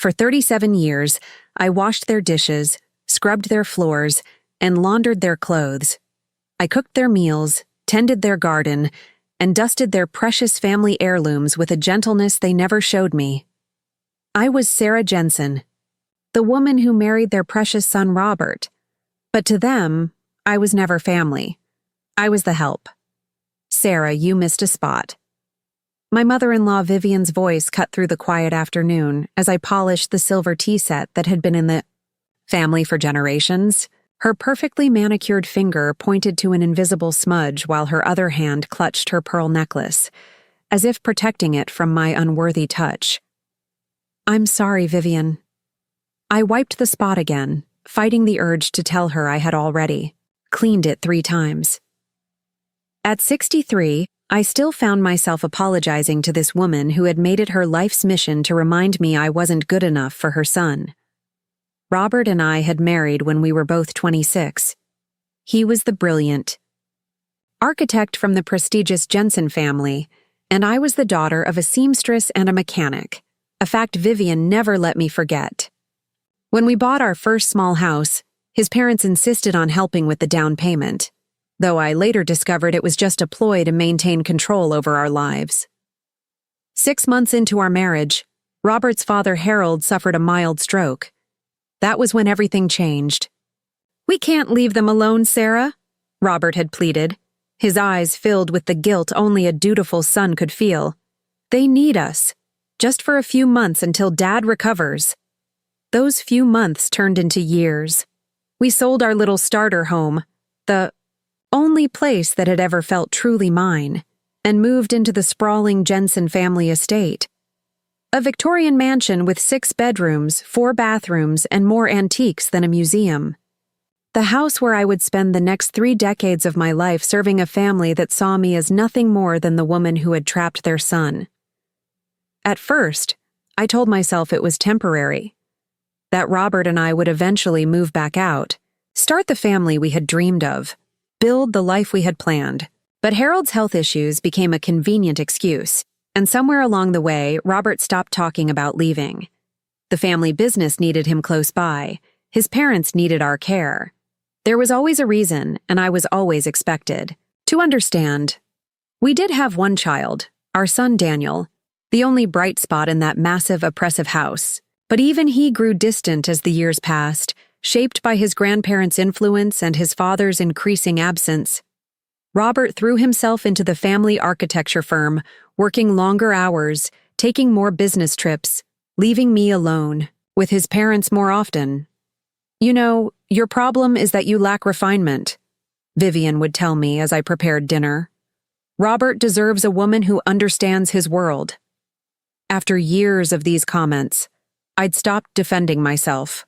For 37 years, I washed their dishes, scrubbed their floors, and laundered their clothes. I cooked their meals, tended their garden, and dusted their precious family heirlooms with a gentleness they never showed me. I was Sarah Jensen, the woman who married their precious son Robert. But to them, I was never family. I was the help. Sarah, you missed a spot. My mother-in-law Vivian's voice cut through the quiet afternoon as I polished the silver tea set that had been in the family for generations. Her perfectly manicured finger pointed to an invisible smudge while her other hand clutched her pearl necklace, as if protecting it from my unworthy touch. I'm sorry, Vivian. I wiped the spot again, fighting the urge to tell her I had already cleaned it 3 times. At 63, I still found myself apologizing to this woman who had made it her life's mission to remind me I wasn't good enough for her son. Robert and I had married when we were both 26. He was the brilliant architect from the prestigious Jensen family, and I was the daughter of a seamstress and a mechanic, a fact Vivian never let me forget. When we bought our first small house, his parents insisted on helping with the down payment, though I later discovered it was just a ploy to maintain control over our lives. 6 months into our marriage, Robert's father Harold suffered a mild stroke. That was when everything changed. We can't leave them alone, Sarah, Robert had pleaded, his eyes filled with the guilt only a dutiful son could feel. They need us, just for a few months until Dad recovers. Those few months turned into years. We sold our little starter home, the only place that had ever felt truly mine, and moved into the sprawling Jensen family estate. A Victorian mansion with 6 bedrooms, 4 bathrooms, and more antiques than a museum. The house where I would spend the next 3 decades of my life serving a family that saw me as nothing more than the woman who had trapped their son. At first, I told myself it was temporary, that Robert and I would eventually move back out, start the family we had dreamed of, build the life we had planned. But Harold's health issues became a convenient excuse, and somewhere along the way, Robert stopped talking about leaving. The family business needed him close by. His parents needed our care. There was always a reason, and I was always expected. To understand, we did have one child, our son Daniel, the only bright spot in that massive, oppressive house. But even he grew distant as the years passed, shaped by his grandparents' influence and his father's increasing absence. Robert threw himself into the family architecture firm, working longer hours, taking more business trips, leaving me alone, with his parents more often. You know, your problem is that you lack refinement, Vivian would tell me as I prepared dinner. Robert deserves a woman who understands his world. After years of these comments, I'd stopped defending myself.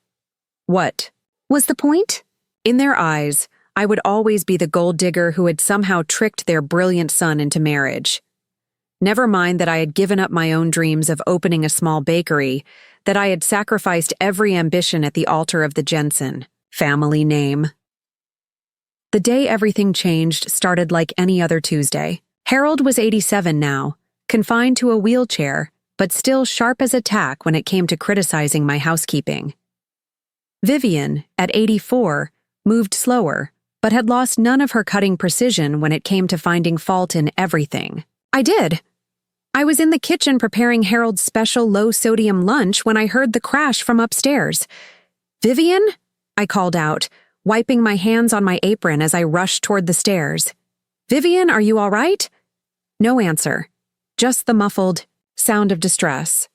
What was the point? In their eyes, I would always be the gold digger who had somehow tricked their brilliant son into marriage. Never mind that I had given up my own dreams of opening a small bakery, that I had sacrificed every ambition at the altar of the Jensen family name. The day everything changed started like any other Tuesday. Harold was 87 now, confined to a wheelchair, but still sharp as a tack when it came to criticizing my housekeeping. Vivian, at 84, moved slower, but had lost none of her cutting precision when it came to finding fault in everything. I did. I was in the kitchen preparing Harold's special low-sodium lunch when I heard the crash from upstairs. Vivian? I called out, wiping my hands on my apron as I rushed toward the stairs. Vivian, are you all right? No answer, just the muffled sound of distress.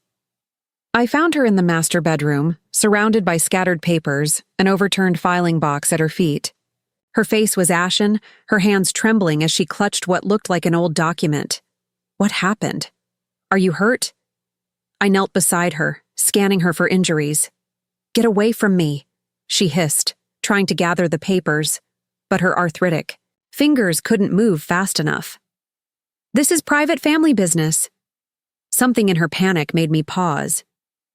I found her in the master bedroom, surrounded by scattered papers, an overturned filing box at her feet. Her face was ashen, her hands trembling as she clutched what looked like an old document. What happened? Are you hurt? I knelt beside her, scanning her for injuries. Get away from me, she hissed, trying to gather the papers, but her arthritic fingers couldn't move fast enough. This is private family business. Something in her panic made me pause.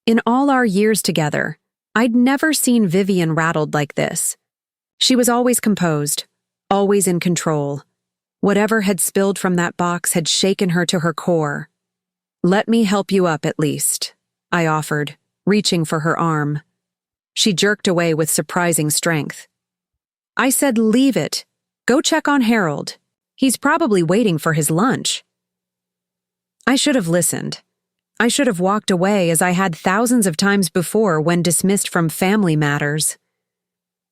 In all our years together, I'd never seen Vivian rattled like this. She was always composed, always in control. Whatever had spilled from that box had shaken her to her core. Let me help you up at least, I offered, reaching for her arm. She jerked away with surprising strength. I said, "Leave it. Go check on Harold. He's probably waiting for his lunch." I should have listened. I should have walked away as I had thousands of times before when dismissed from family matters.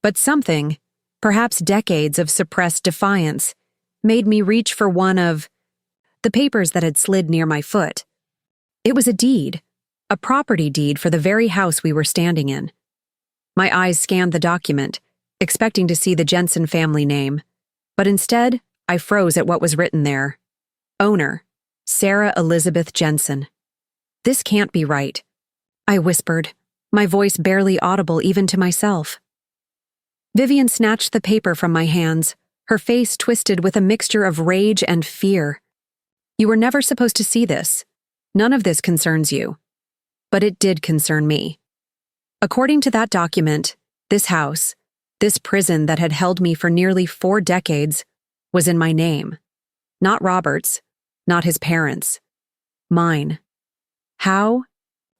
But something, perhaps decades of suppressed defiance, made me reach for one of the papers that had slid near my foot. It was a deed, a property deed for the very house we were standing in. My eyes scanned the document, expecting to see the Jensen family name, but instead, I froze at what was written there. Owner, Sarah Elizabeth Jensen. This can't be right, I whispered, my voice barely audible even to myself. Vivian snatched the paper from my hands, her face twisted with a mixture of rage and fear. You were never supposed to see this. None of this concerns you. But it did concern me. According to that document, this house, this prison that had held me for nearly 4 decades, was in my name. Not Robert's, not his parents'. Mine. How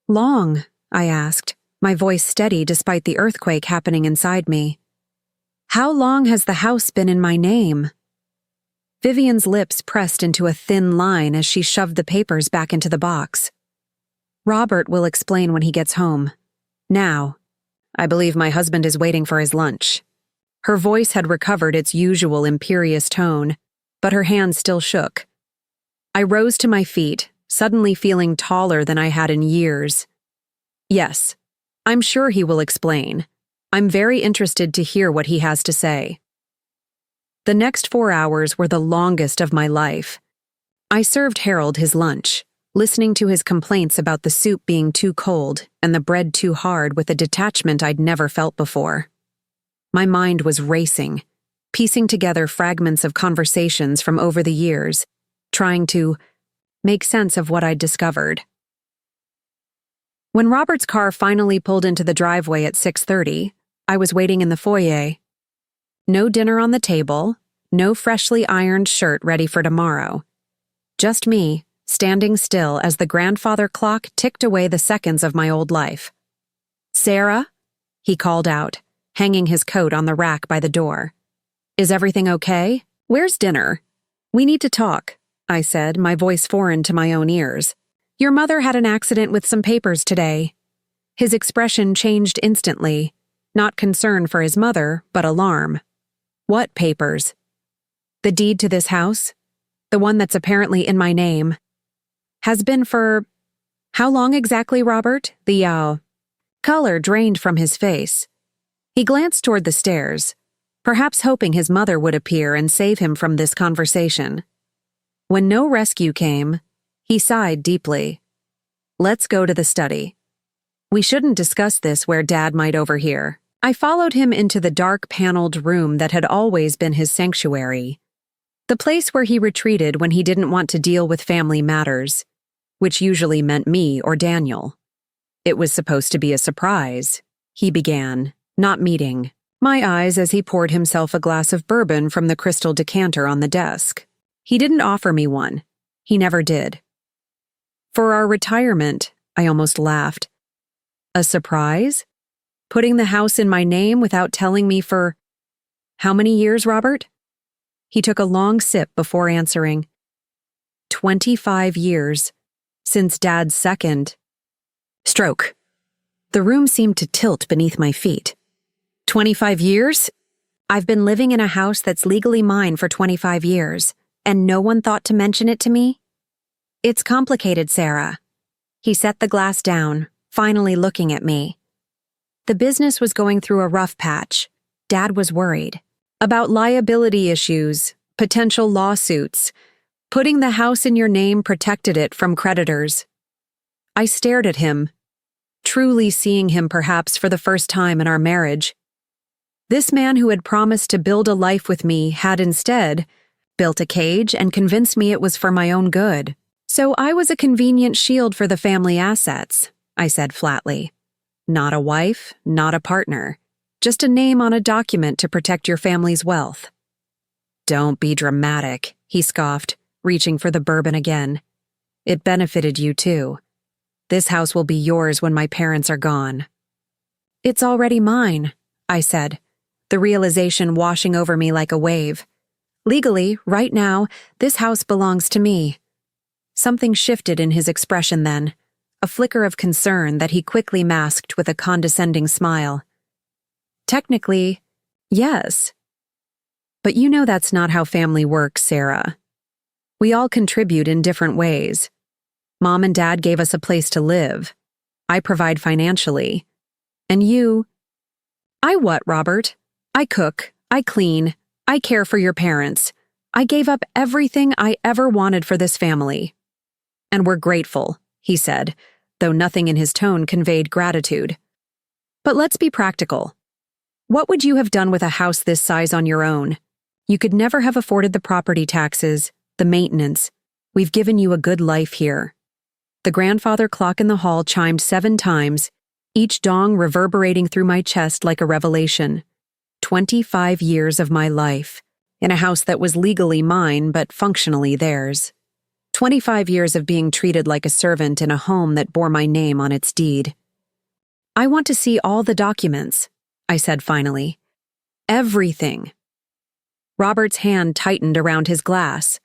long? I asked, my voice steady despite the earthquake happening inside me. How long has the house been in my name? Vivian's lips pressed into a thin line as she shoved the papers back into the box. Robert will explain when he gets home. Now, I believe my husband is waiting for his lunch. Her voice had recovered its usual imperious tone, but her hands still shook. I rose to my feet, suddenly feeling taller than I had in years. Yes, I'm sure he will explain. I'm very interested to hear what he has to say. The next 4 hours were the longest of my life. I served Harold his lunch, listening to his complaints about the soup being too cold and the bread too hard with a detachment I'd never felt before. My mind was racing, piecing together fragments of conversations from over the years, trying to make sense of what I'd discovered. When Robert's car finally pulled into the driveway at 6:30, I was waiting in the foyer. No dinner on the table, no freshly ironed shirt ready for tomorrow. Just me, standing still as the grandfather clock ticked away the seconds of my old life. "Sarah?" he called out, hanging his coat on the rack by the door. "Is everything okay? Where's dinner?" "We need to talk," I said, my voice foreign to my own ears. "Your mother had an accident with some papers today." His expression changed instantly, not concern for his mother, but alarm. "What papers?" "The deed to this house, the one that's apparently in my name. Has been for... How long exactly, Robert?" The color drained from his face. He glanced toward the stairs, perhaps hoping his mother would appear and save him from this conversation. When no rescue came, he sighed deeply. "Let's go to the study. We shouldn't discuss this where Dad might overhear." I followed him into the dark paneled room that had always been his sanctuary, the place where he retreated when he didn't want to deal with family matters, which usually meant me or Daniel. "It was supposed to be a surprise," he began, not meeting my eyes as he poured himself a glass of bourbon from the crystal decanter on the desk. He didn't offer me one. He never did. "For our retirement," I almost laughed. "A surprise? Putting the house in my name without telling me for... How many years, Robert?" He took a long sip before answering. 25 years, since Dad's second stroke. The room seemed to tilt beneath my feet. 25 years? I've been living in a house that's legally mine for 25 years, and no one thought to mention it to me? It's complicated, Sarah. He set the glass down, finally looking at me. The business was going through a rough patch. Dad was worried. About liability issues, potential lawsuits. Putting the house in your name protected it from creditors. I stared at him, truly seeing him perhaps for the first time in our marriage. This man who had promised to build a life with me had instead built a cage and convinced me it was for my own good. So I was a convenient shield for the family assets, I said flatly. Not a wife, not a partner. Just a name on a document to protect your family's wealth. Don't be dramatic, he scoffed, reaching for the bourbon again. It benefited you too. This house will be yours when my parents are gone." "It's already mine," I said, the realization washing over me like a wave. "Legally, right now, this house belongs to me." Something shifted in his expression then, a flicker of concern that he quickly masked with a condescending smile. "Technically, yes. But you know that's not how family works, Sarah. We all contribute in different ways. Mom and Dad gave us a place to live. I provide financially. And you—" "I what, Robert? I cook, I clean, I care for your parents. I gave up everything I ever wanted for this family. And we're grateful," he said, though nothing in his tone conveyed gratitude. "But let's be practical. What would you have done with a house this size on your own? You could never have afforded the property taxes, the maintenance. We've given you a good life here." The grandfather clock in the hall chimed 7 times, each dong reverberating through my chest like a revelation. 25 years of my life, in a house that was legally mine but functionally theirs. 25 years of being treated like a servant in a home that bore my name on its deed. "I want to see all the documents," I said finally. "Everything." Robert's hand tightened around his glass.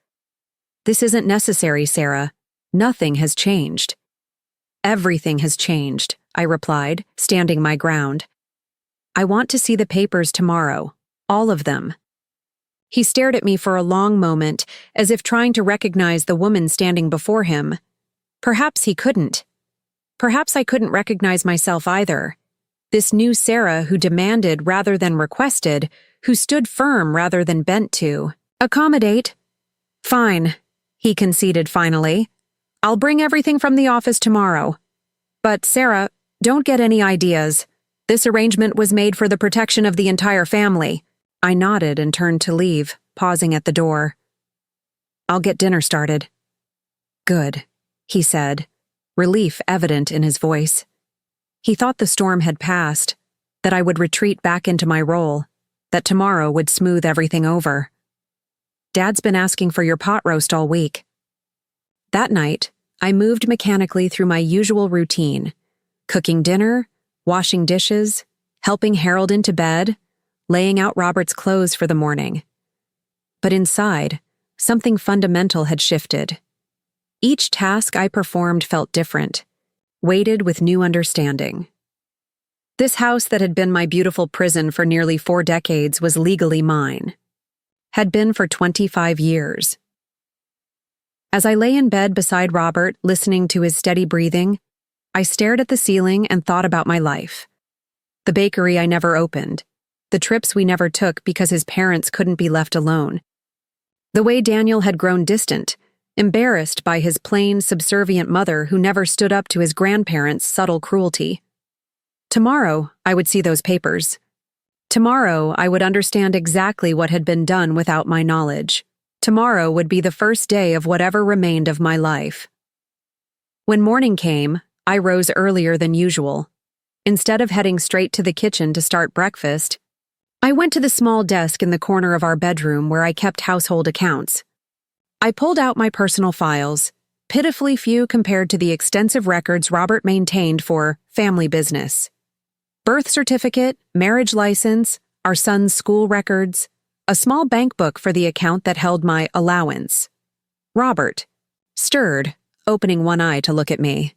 "This isn't necessary, Sarah. Nothing has changed." "Everything has changed," I replied, standing my ground. "I want to see the papers tomorrow. All of them." He stared at me for a long moment, as if trying to recognize the woman standing before him. Perhaps he couldn't. Perhaps I couldn't recognize myself either. This new Sarah who demanded rather than requested, who stood firm rather than bent to. "Accommodate." "Fine," he conceded finally. "I'll bring everything from the office tomorrow. But, Sarah, don't get any ideas. This arrangement was made for the protection of the entire family." I nodded and turned to leave, pausing at the door. "I'll get dinner started." "Good," he said, relief evident in his voice. He thought the storm had passed, that I would retreat back into my role, that tomorrow would smooth everything over. "Dad's been asking for your pot roast all week." That night, I moved mechanically through my usual routine, cooking dinner, washing dishes, helping Harold into bed, laying out Robert's clothes for the morning. But inside, something fundamental had shifted. Each task I performed felt different, weighted with new understanding. This house that had been my beautiful prison for nearly 4 decades was legally mine. Had been for 25 years. As I lay in bed beside Robert, listening to his steady breathing, I stared at the ceiling and thought about my life. The bakery I never opened. The trips we never took because his parents couldn't be left alone. The way Daniel had grown distant, embarrassed by his plain, subservient mother who never stood up to his grandparents' subtle cruelty. Tomorrow, I would see those papers. Tomorrow, I would understand exactly what had been done without my knowledge. Tomorrow would be the first day of whatever remained of my life. When morning came, I rose earlier than usual. Instead of heading straight to the kitchen to start breakfast, I went to the small desk in the corner of our bedroom where I kept household accounts. I pulled out my personal files, pitifully few compared to the extensive records Robert maintained for family business. Birth certificate, marriage license, our son's school records, a small bank book for the account that held my allowance. Robert stirred, opening one eye to look at me.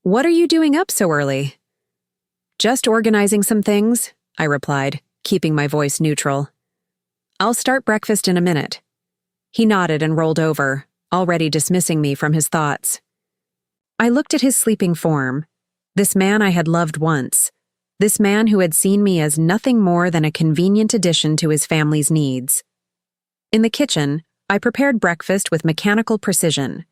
"What are you doing up so early?" "Just organizing some things," I replied, keeping my voice neutral. "I'll start breakfast in a minute." He nodded and rolled over, already dismissing me from his thoughts. I looked at his sleeping form, this man I had loved once, this man who had seen me as nothing more than a convenient addition to his family's needs. In the kitchen, I prepared breakfast with mechanical precision.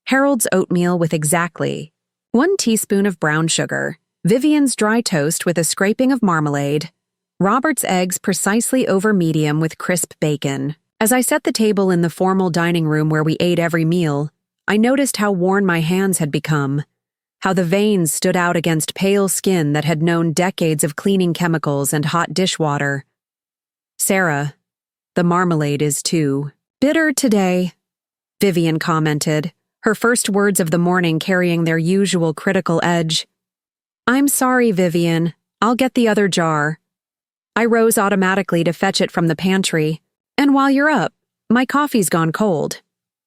Harold's oatmeal with exactly 1 teaspoon of brown sugar, Vivian's dry toast with a scraping of marmalade, Robert's eggs precisely over medium with crisp bacon. As I set the table in the formal dining room where we ate every meal, I noticed how worn my hands had become, how the veins stood out against pale skin that had known decades of cleaning chemicals and hot dishwater. "Sarah, the marmalade is too bitter today," Vivian commented, her first words of the morning carrying their usual critical edge. "I'm sorry, Vivian. I'll get the other jar." I rose automatically to fetch it from the pantry. "And while you're up, my coffee's gone cold,"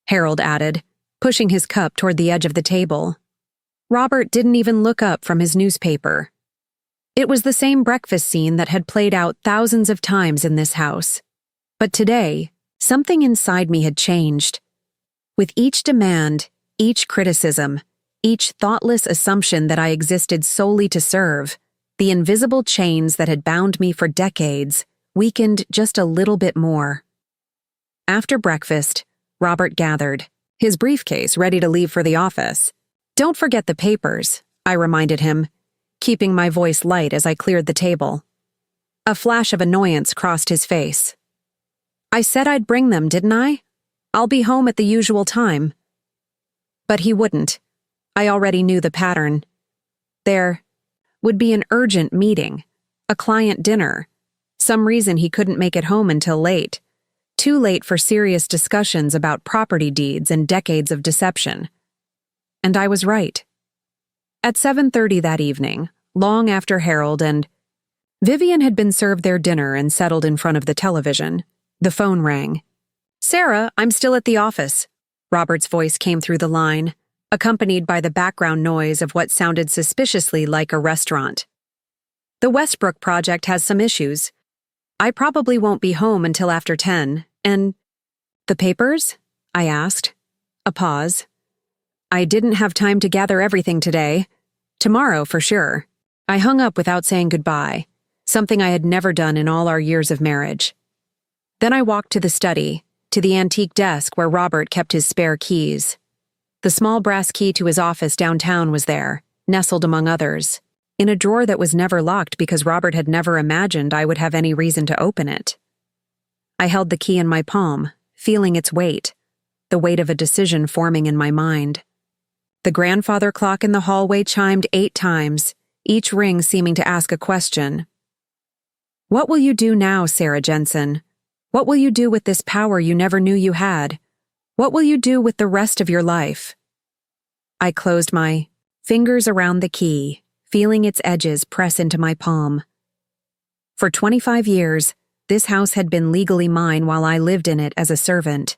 Harold added, pushing his cup toward the edge of the table. Robert didn't even look up from his newspaper. It was the same breakfast scene that had played out thousands of times in this house. But today, something inside me had changed. With each demand, each criticism, each thoughtless assumption that I existed solely to serve, the invisible chains that had bound me for decades weakened just a little bit more. After breakfast, Robert gathered, his briefcase ready to leave for the office. "Don't forget the papers," I reminded him, keeping my voice light as I cleared the table. A flash of annoyance crossed his face. "I said I'd bring them, didn't I? I'll be home at the usual time." But he wouldn't. I already knew the pattern. There would be an urgent meeting, a client dinner, some reason he couldn't make it home until late, too late for serious discussions about property deeds and decades of deception. And I was right. At 7:30 that evening, long after Harold and Vivian had been served their dinner and settled in front of the television, the phone rang. "Sarah, I'm still at the office." Robert's voice came through the line, accompanied by the background noise of what sounded suspiciously like a restaurant. "The Westbrook project has some issues. I probably won't be home until after 10, and—" "The papers?" I asked. A pause. "I didn't have time to gather everything today. Tomorrow, for sure." I hung up without saying goodbye, something I had never done in all our years of marriage. Then I walked to the study, to the antique desk where Robert kept his spare keys. The small brass key to his office downtown was there, nestled among others, in a drawer that was never locked because Robert had never imagined I would have any reason to open it. I held the key in my palm, feeling its weight, the weight of a decision forming in my mind. The grandfather clock in the hallway chimed 8 times, each ring seeming to ask a question. "What will you do now, Sarah Jensen? What will you do with this power you never knew you had? What will you do with the rest of your life?" I closed my fingers around the key, feeling its edges press into my palm. For 25 years, this house had been legally mine while I lived in it as a servant.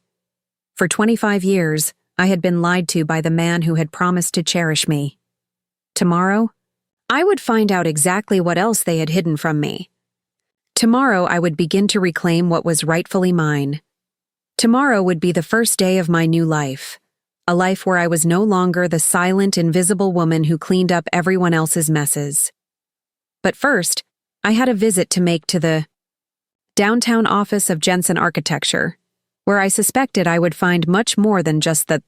For 25 years, I had been lied to by the man who had promised to cherish me. Tomorrow, I would find out exactly what else they had hidden from me. Tomorrow, I would begin to reclaim what was rightfully mine. Tomorrow would be the first day of my new life, a life where I was no longer the silent, invisible woman who cleaned up everyone else's messes. But first, I had a visit to make to the downtown office of Jensen Architecture, where I suspected I would find much more than just the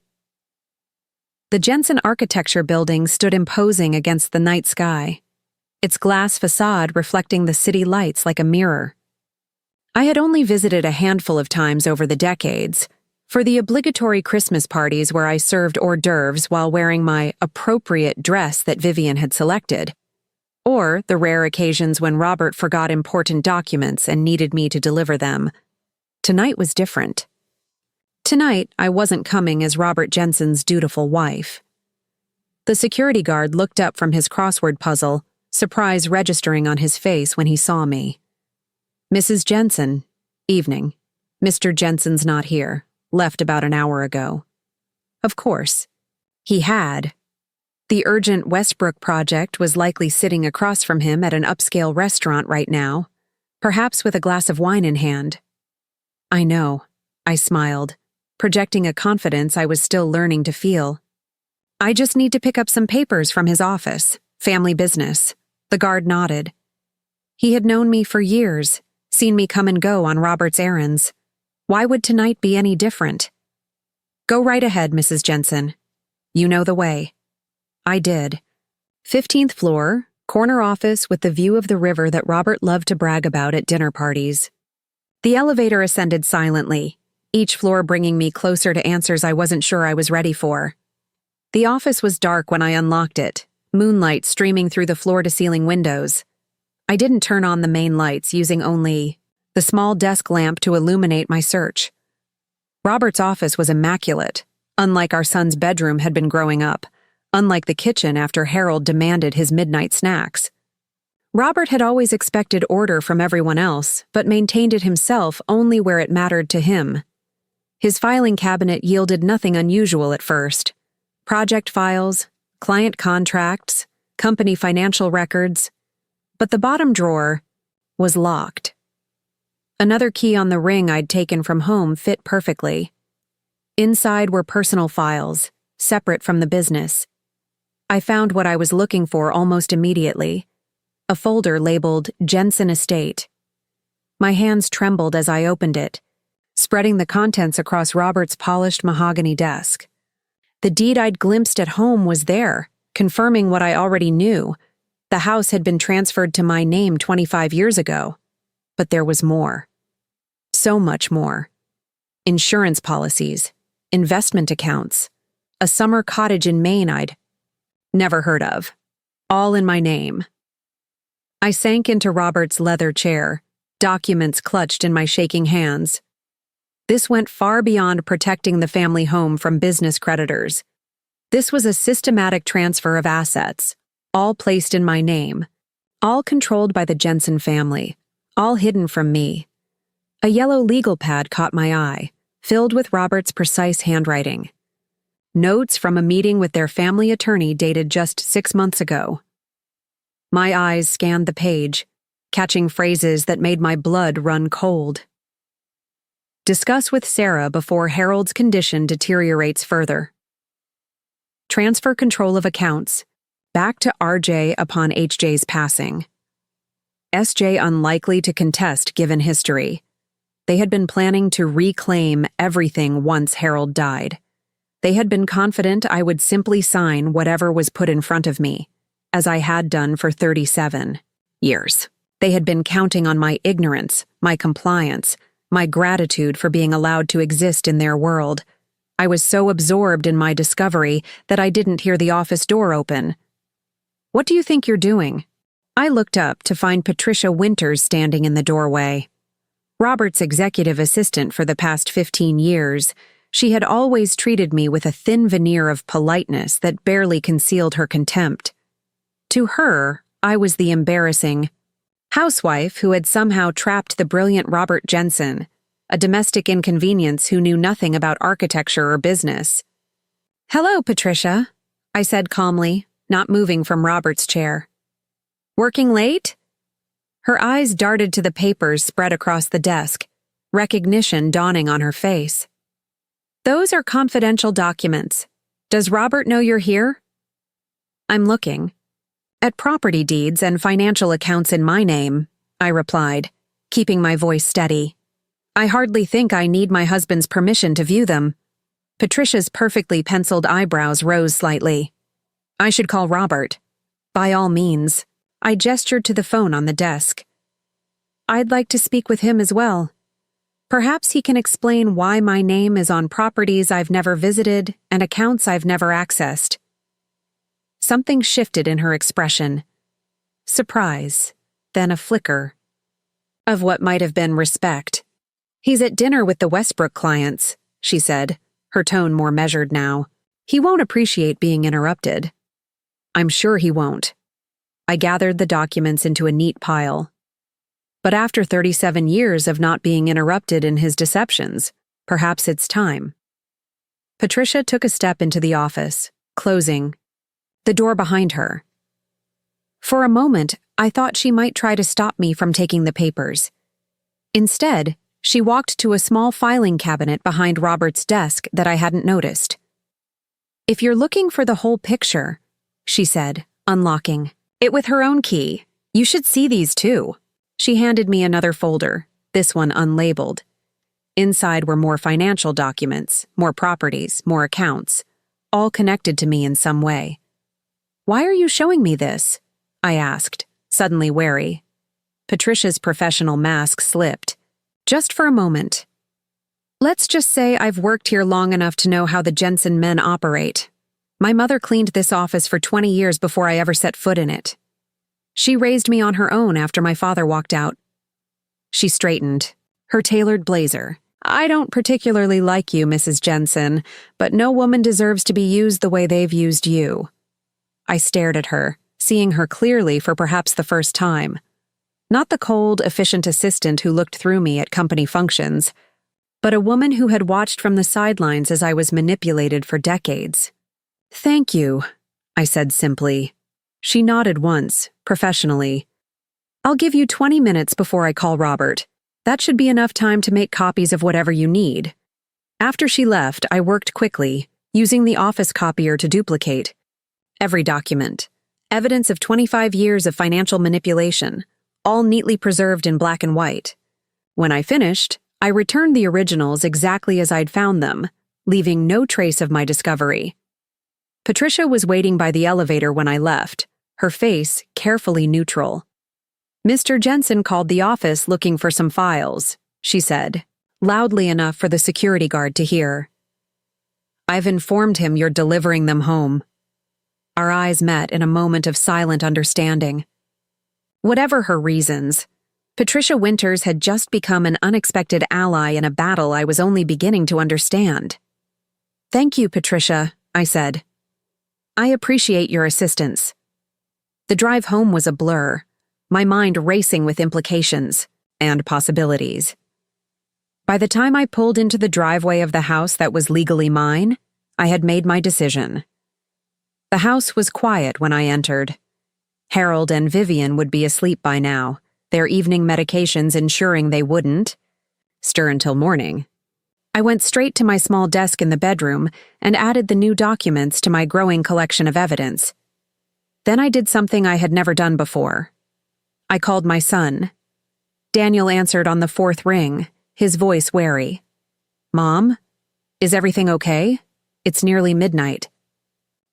Jensen Architecture building stood imposing against the night sky, its glass facade reflecting the city lights like a mirror. I had only visited a handful of times over the decades, for the obligatory Christmas parties where I served hors d'oeuvres while wearing my appropriate dress that Vivian had selected, or the rare occasions when Robert forgot important documents and needed me to deliver them. Tonight was different. Tonight, I wasn't coming as Robert Jensen's dutiful wife. The security guard looked up from his crossword puzzle, surprise registering on his face when he saw me. "Mrs. Jensen, evening. Mr. Jensen's not here, left about an hour ago." Of course. He had. The urgent Westbrook project was likely sitting across from him at an upscale restaurant right now, perhaps with a glass of wine in hand. "I know," I smiled, projecting a confidence I was still learning to feel. "I just need to pick up some papers from his office, family business." The guard nodded. He had known me for years, seen me come and go on Robert's errands. Why would tonight be any different? "Go right ahead, Mrs. Jensen. You know the way." I did. 15th floor, corner office with the view of the river that Robert loved to brag about at dinner parties. The elevator ascended silently, each floor bringing me closer to answers I wasn't sure I was ready for. The office was dark when I unlocked it, moonlight streaming through the floor-to-ceiling windows. I didn't turn on the main lights, using only the small desk lamp to illuminate my search. Robert's office was immaculate, Unlike our son's bedroom had been growing up, unlike the kitchen after Harold demanded his midnight snacks. Robert had always expected order from everyone else, but maintained it himself only where it mattered to him. His filing cabinet yielded nothing unusual at first. Project files, client contracts, company financial records. But the bottom drawer was locked. Another key on the ring I'd taken from home fit perfectly. Inside were personal files, separate from the business. I found what I was looking for almost immediately. A folder labeled Jensen Estate. My hands trembled as I opened it, spreading the contents across Robert's polished mahogany desk. The deed I'd glimpsed at home was there, confirming what I already knew. The house had been transferred to my name 25 years ago. But there was more. So much more. Insurance policies, investment accounts, a summer cottage in Maine I'd never heard of. All in my name. I sank into Robert's leather chair, documents clutched in my shaking hands. This went far beyond protecting the family home from business creditors. This was a systematic transfer of assets, all placed in my name, all controlled by the Jensen family, all hidden from me. A yellow legal pad caught my eye, filled with Robert's precise handwriting. Notes from a meeting with their family attorney dated just 6 months ago. My eyes scanned the page, catching phrases that made my blood run cold. Discuss with Sarah before Harold's condition deteriorates further. Transfer control of accounts, back to RJ upon HJ's passing. SJ unlikely to contest given history. They had been planning to reclaim everything once Harold died. They had been confident I would simply sign whatever was put in front of me, as I had done for 37 years. They had been counting on my ignorance, my compliance, my gratitude for being allowed to exist in their world. I was so absorbed in my discovery that I didn't hear the office door open. "What do you think you're doing?" I looked up to find Patricia Winters standing in the doorway. Robert's executive assistant for the past 15 years, she had always treated me with a thin veneer of politeness that barely concealed her contempt. To her, I was the embarrassing housewife who had somehow trapped the brilliant Robert Jensen, a domestic inconvenience who knew nothing about architecture or business. "Hello, Patricia," I said calmly, not moving from Robert's chair. "Working late?" Her eyes darted to the papers spread across the desk, recognition dawning on her face. "Those are confidential documents. Does Robert know you're here?" "I'm looking at property deeds and financial accounts in my name," I replied, keeping my voice steady. "I hardly think I need my husband's permission to view them." Patricia's perfectly penciled eyebrows rose slightly. "I should call Robert." "By all means." I gestured to the phone on the desk. "I'd like to speak with him as well. Perhaps he can explain why my name is on properties I've never visited and accounts I've never accessed." Something shifted in her expression. Surprise, then a flicker of what might have been respect. "He's at dinner with the Westbrook clients," she said, her tone more measured now. "He won't appreciate being interrupted." "I'm sure he won't." I gathered the documents into a neat pile. But after 37 years of not being interrupted in his deceptions, perhaps it's time. Patricia took a step into the office, closing the door behind her. For a moment, I thought she might try to stop me from taking the papers. Instead, she walked to a small filing cabinet behind Robert's desk that I hadn't noticed. "If you're looking for the whole picture," she said, unlocking it with her own key, "you should see these too." She handed me another folder, this one unlabeled. Inside were more financial documents, more properties, more accounts, all connected to me in some way. "Why are you showing me this?" I asked, suddenly wary. Patricia's professional mask slipped. "Just for a moment. Let's just say I've worked here long enough to know how the Jensen men operate. My mother cleaned this office for 20 years before I ever set foot in it. She raised me on her own after my father walked out." She straightened, her tailored blazer, I don't particularly like you, Mrs. Jensen, but no woman deserves to be used the way they've used you. I stared at her, seeing her clearly for perhaps the first time. Not the cold, efficient assistant who looked through me at company functions, but a woman who had watched from the sidelines as I was manipulated for decades. "Thank you," I said simply. She nodded once, professionally. "I'll give you 20 minutes before I call Robert. That should be enough time to make copies of whatever you need." After she left, I worked quickly, using the office copier to duplicate every document. Evidence of 25 years of financial manipulation, all neatly preserved in black and white. When I finished, I returned the originals exactly as I'd found them, leaving no trace of my discovery. Patricia was waiting by the elevator when I left, her face carefully neutral. "Mr. Jensen called the office looking for some files," she said, loudly enough for the security guard to hear. "I've informed him you're delivering them home." Our eyes met in a moment of silent understanding. Whatever her reasons, Patricia Winters had just become an unexpected ally in a battle I was only beginning to understand. "Thank you, Patricia," I said. "I appreciate your assistance." The drive home was a blur, my mind racing with implications and possibilities. By the time I pulled into the driveway of the house that was legally mine, I had made my decision. The house was quiet when I entered. Harold and Vivian would be asleep by now, their evening medications ensuring they wouldn't stir until morning. I went straight to my small desk in the bedroom and added the new documents to my growing collection of evidence. Then I did something I had never done before. I called my son. Daniel answered on the fourth ring, his voice wary. "Mom? Is everything okay? It's nearly midnight."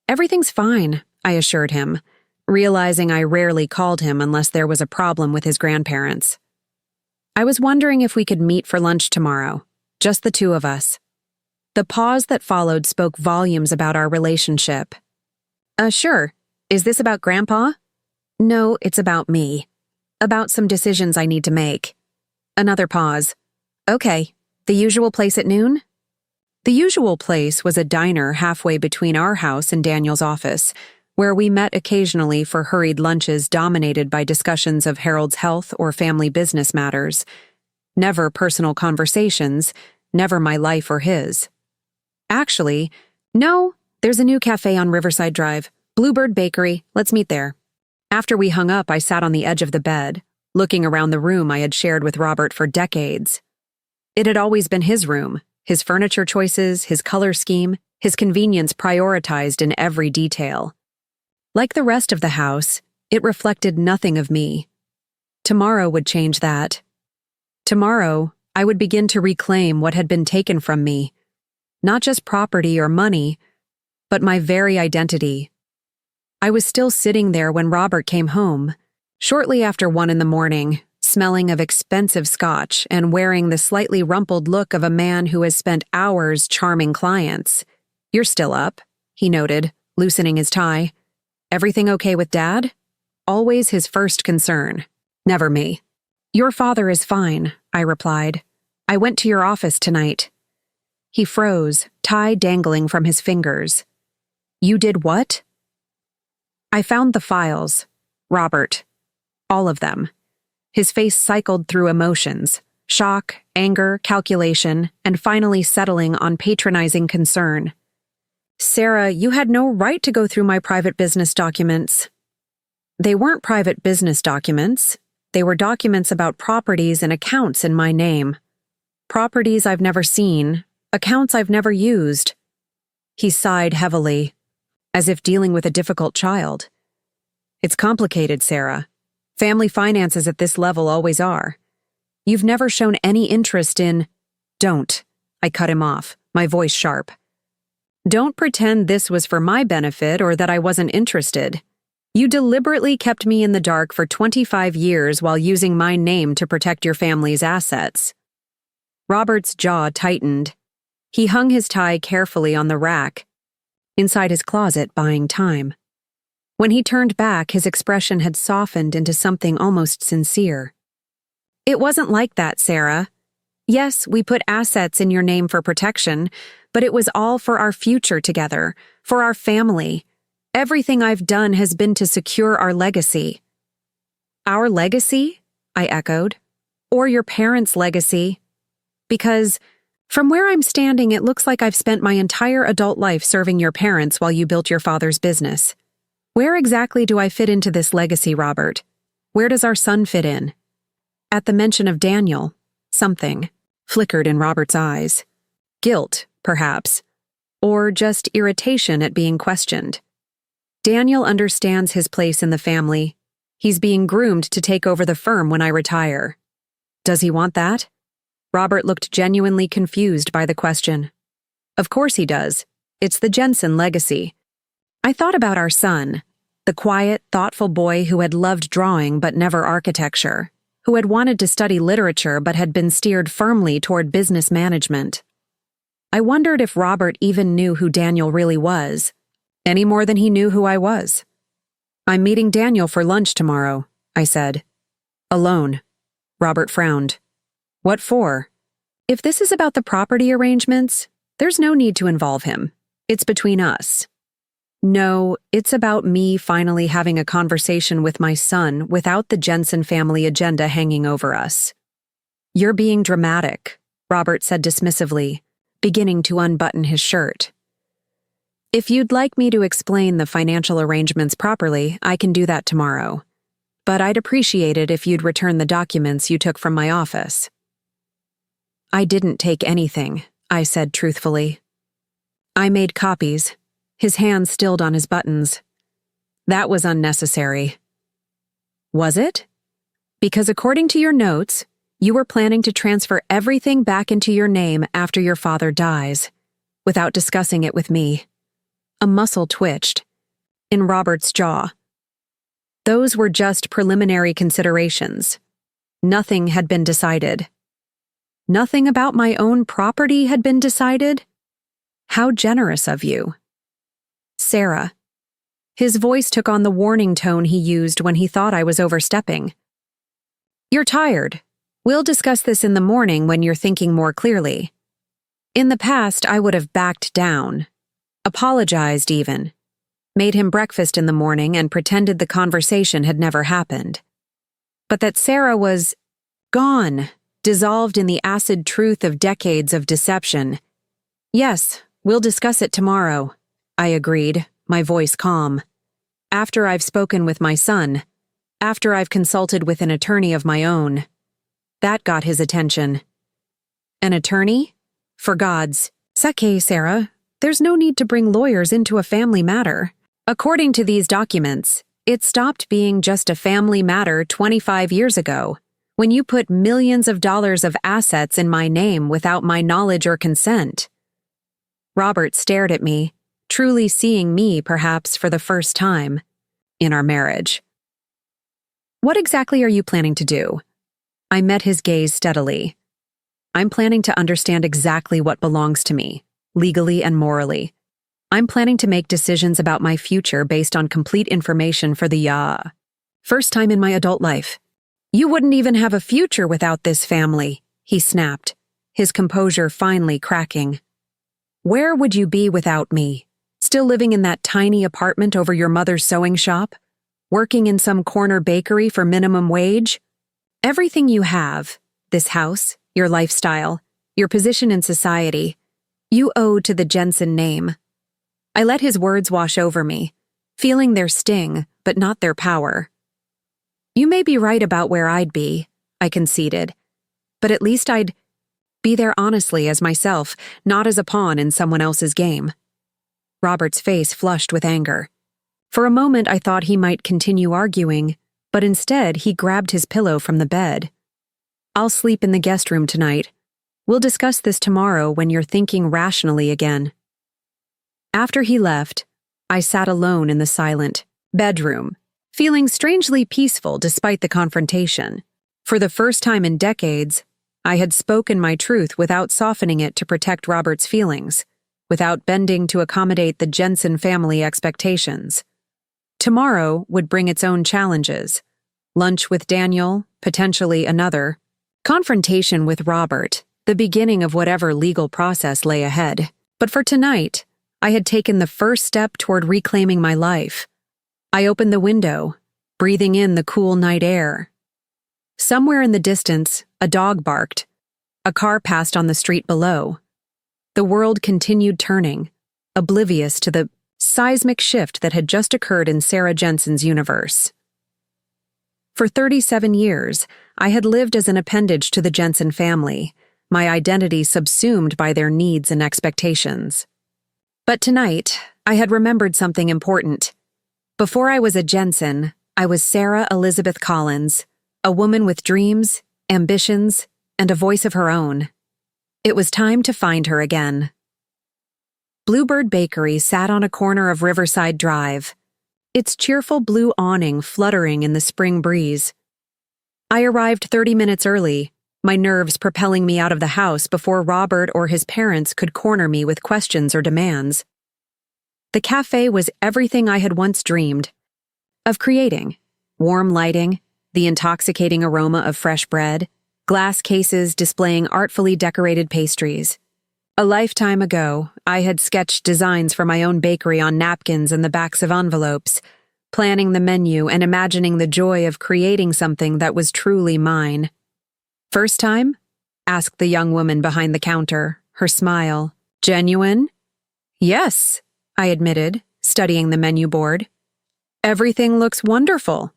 "Everything's fine," I assured him, realizing I rarely called him unless there was a problem with his grandparents. "I was wondering if we could meet for lunch tomorrow, just the two of us." The pause that followed spoke volumes about our relationship. Sure. Is this about Grandpa?" "No, it's about me. About some decisions I need to make." Another pause. "Okay, the usual place at noon?" The usual place was a diner halfway between our house and Daniel's office, where we met occasionally for hurried lunches dominated by discussions of Harold's health or family business matters. Never personal conversations, never my life or his. "Actually, no, there's a new cafe on Riverside Drive, Bluebird Bakery, let's meet there." After we hung up, I sat on the edge of the bed, looking around the room I had shared with Robert for decades. It had always been his room, his furniture choices, his color scheme, his convenience prioritized in every detail. Like the rest of the house, it reflected nothing of me. Tomorrow would change that. Tomorrow, I would begin to reclaim what had been taken from me. Not just property or money, but my very identity. I was still sitting there when Robert came home, shortly after 1 a.m, smelling of expensive scotch and wearing the slightly rumpled look of a man who has spent hours charming clients. "You're still up," he noted, loosening his tie. "Everything okay with Dad?" Always his first concern. Never me. "Your father is fine," I replied. "I went to your office tonight." He froze, tie dangling from his fingers. "You did what?" "I found the files. Robert. All of them." His face cycled through emotions, shock, anger, calculation, and finally settling on patronizing concern. "Sarah, you had no right to go through my private business documents." "They weren't private business documents. They were documents about properties and accounts in my name. Properties I've never seen, accounts I've never used." He sighed heavily, as if dealing with a difficult child. "It's complicated, Sarah. Family finances at this level always are. You've never shown any interest in—" "Don't," I cut him off, my voice sharp. "Don't pretend this was for my benefit or that I wasn't interested. You deliberately kept me in the dark for 25 years while using my name to protect your family's assets." Robert's jaw tightened. He hung his tie carefully on the rack, inside his closet buying time. When he turned back, his expression had softened into something almost sincere. "It wasn't like that, Sarah. Yes, we put assets in your name for protection, but it was all for our future together, for our family. Everything I've done has been to secure our legacy." "Our legacy?" I echoed. "Or your parents' legacy? Because from where I'm standing, it looks like I've spent my entire adult life serving your parents while you built your father's business. Where exactly do I fit into this legacy, Robert? Where does our son fit in?" At the mention of Daniel, something flickered in Robert's eyes. Guilt, perhaps, or just irritation at being questioned. "Daniel understands his place in the family. He's being groomed to take over the firm when I retire." "Does he want that?" Robert looked genuinely confused by the question. "Of course he does. It's the Jensen legacy." I thought about our son, the quiet, thoughtful boy who had loved drawing but never architecture, who had wanted to study literature but had been steered firmly toward business management. I wondered if Robert even knew who Daniel really was, any more than he knew who I was. "I'm meeting Daniel for lunch tomorrow," I said. "Alone." Robert frowned. "What for?" "If this is about the property arrangements, there's no need to involve him. It's between us." "No, it's about me finally having a conversation with my son without the Jensen family agenda hanging over us." "You're being dramatic," Robert said dismissively, beginning to unbutton his shirt. "If you'd like me to explain the financial arrangements properly, I can do that tomorrow. But I'd appreciate it if you'd return the documents you took from my office." "I didn't take anything," I said truthfully. "I made copies." His hand stilled on his buttons. "That was unnecessary." "Was it?" "Because according to your notes, you were planning to transfer everything back into your name after your father dies, without discussing it with me." A muscle twitched in Robert's jaw. Those were just preliminary considerations. Nothing had been decided. Nothing about my own property had been decided? How generous of you. "Sarah." His voice took on the warning tone he used when he thought I was overstepping. "You're tired. We'll discuss this in the morning when you're thinking more clearly." In the past, I would have backed down, apologized even, made him breakfast in the morning and pretended the conversation had never happened. But that Sarah was gone, dissolved in the acid truth of decades of deception. "Yes, we'll discuss it tomorrow," I agreed, my voice calm. "After I've spoken with my son, after I've consulted with an attorney of my own." That got his attention. "An attorney? For God's sake, Sarah, there's no need to bring lawyers into a family matter. According to these documents, it stopped being just a family matter 25 years ago, when you put millions of dollars of assets in my name without my knowledge or consent." Robert stared at me, truly seeing me perhaps for the first time in our marriage. "What exactly are you planning to do?" I met his gaze steadily. "I'm planning to understand exactly what belongs to me, legally and morally. I'm planning to make decisions about my future based on complete information for the first time in my adult life." "You wouldn't even have a future without this family," he snapped, his composure finally cracking. "Where would you be without me? Still living in that tiny apartment over your mother's sewing shop? Working in some corner bakery for minimum wage? Everything you have, this house, your lifestyle, your position in society, you owe to the Jensen name." I let his words wash over me, feeling their sting, but not their power. "You may be right about where I'd be," I conceded, "but at least I'd be there honestly as myself, not as a pawn in someone else's game." Robert's face flushed with anger. For a moment I thought he might continue arguing, but instead he grabbed his pillow from the bed. "I'll sleep in the guest room tonight. We'll discuss this tomorrow when you're thinking rationally again." After he left, I sat alone in the silent bedroom, feeling strangely peaceful despite the confrontation. For the first time in decades, I had spoken my truth without softening it to protect Robert's feelings, without bending to accommodate the Jensen family expectations. Tomorrow would bring its own challenges. Lunch with Daniel, potentially another. Confrontation with Robert, the beginning of whatever legal process lay ahead. But for tonight, I had taken the first step toward reclaiming my life. I opened the window, breathing in the cool night air. Somewhere in the distance, a dog barked. A car passed on the street below. The world continued turning, oblivious to the seismic shift that had just occurred in Sarah Jensen's universe. For 37 years, I had lived as an appendage to the Jensen family, my identity subsumed by their needs and expectations. But tonight, I had remembered something important. Before I was a Jensen, I was Sarah Elizabeth Collins, a woman with dreams, ambitions, and a voice of her own. It was time to find her again. Bluebird Bakery sat on a corner of Riverside Drive, its cheerful blue awning fluttering in the spring breeze. I arrived 30 minutes early, my nerves propelling me out of the house before Robert or his parents could corner me with questions or demands. The cafe was everything I had once dreamed of creating: warm lighting, the intoxicating aroma of fresh bread, glass cases displaying artfully decorated pastries. A lifetime ago, I had sketched designs for my own bakery on napkins and the backs of envelopes, planning the menu and imagining the joy of creating something that was truly mine. "First time?" asked the young woman behind the counter, her smile genuine. "Yes," I admitted, studying the menu board. "Everything looks wonderful.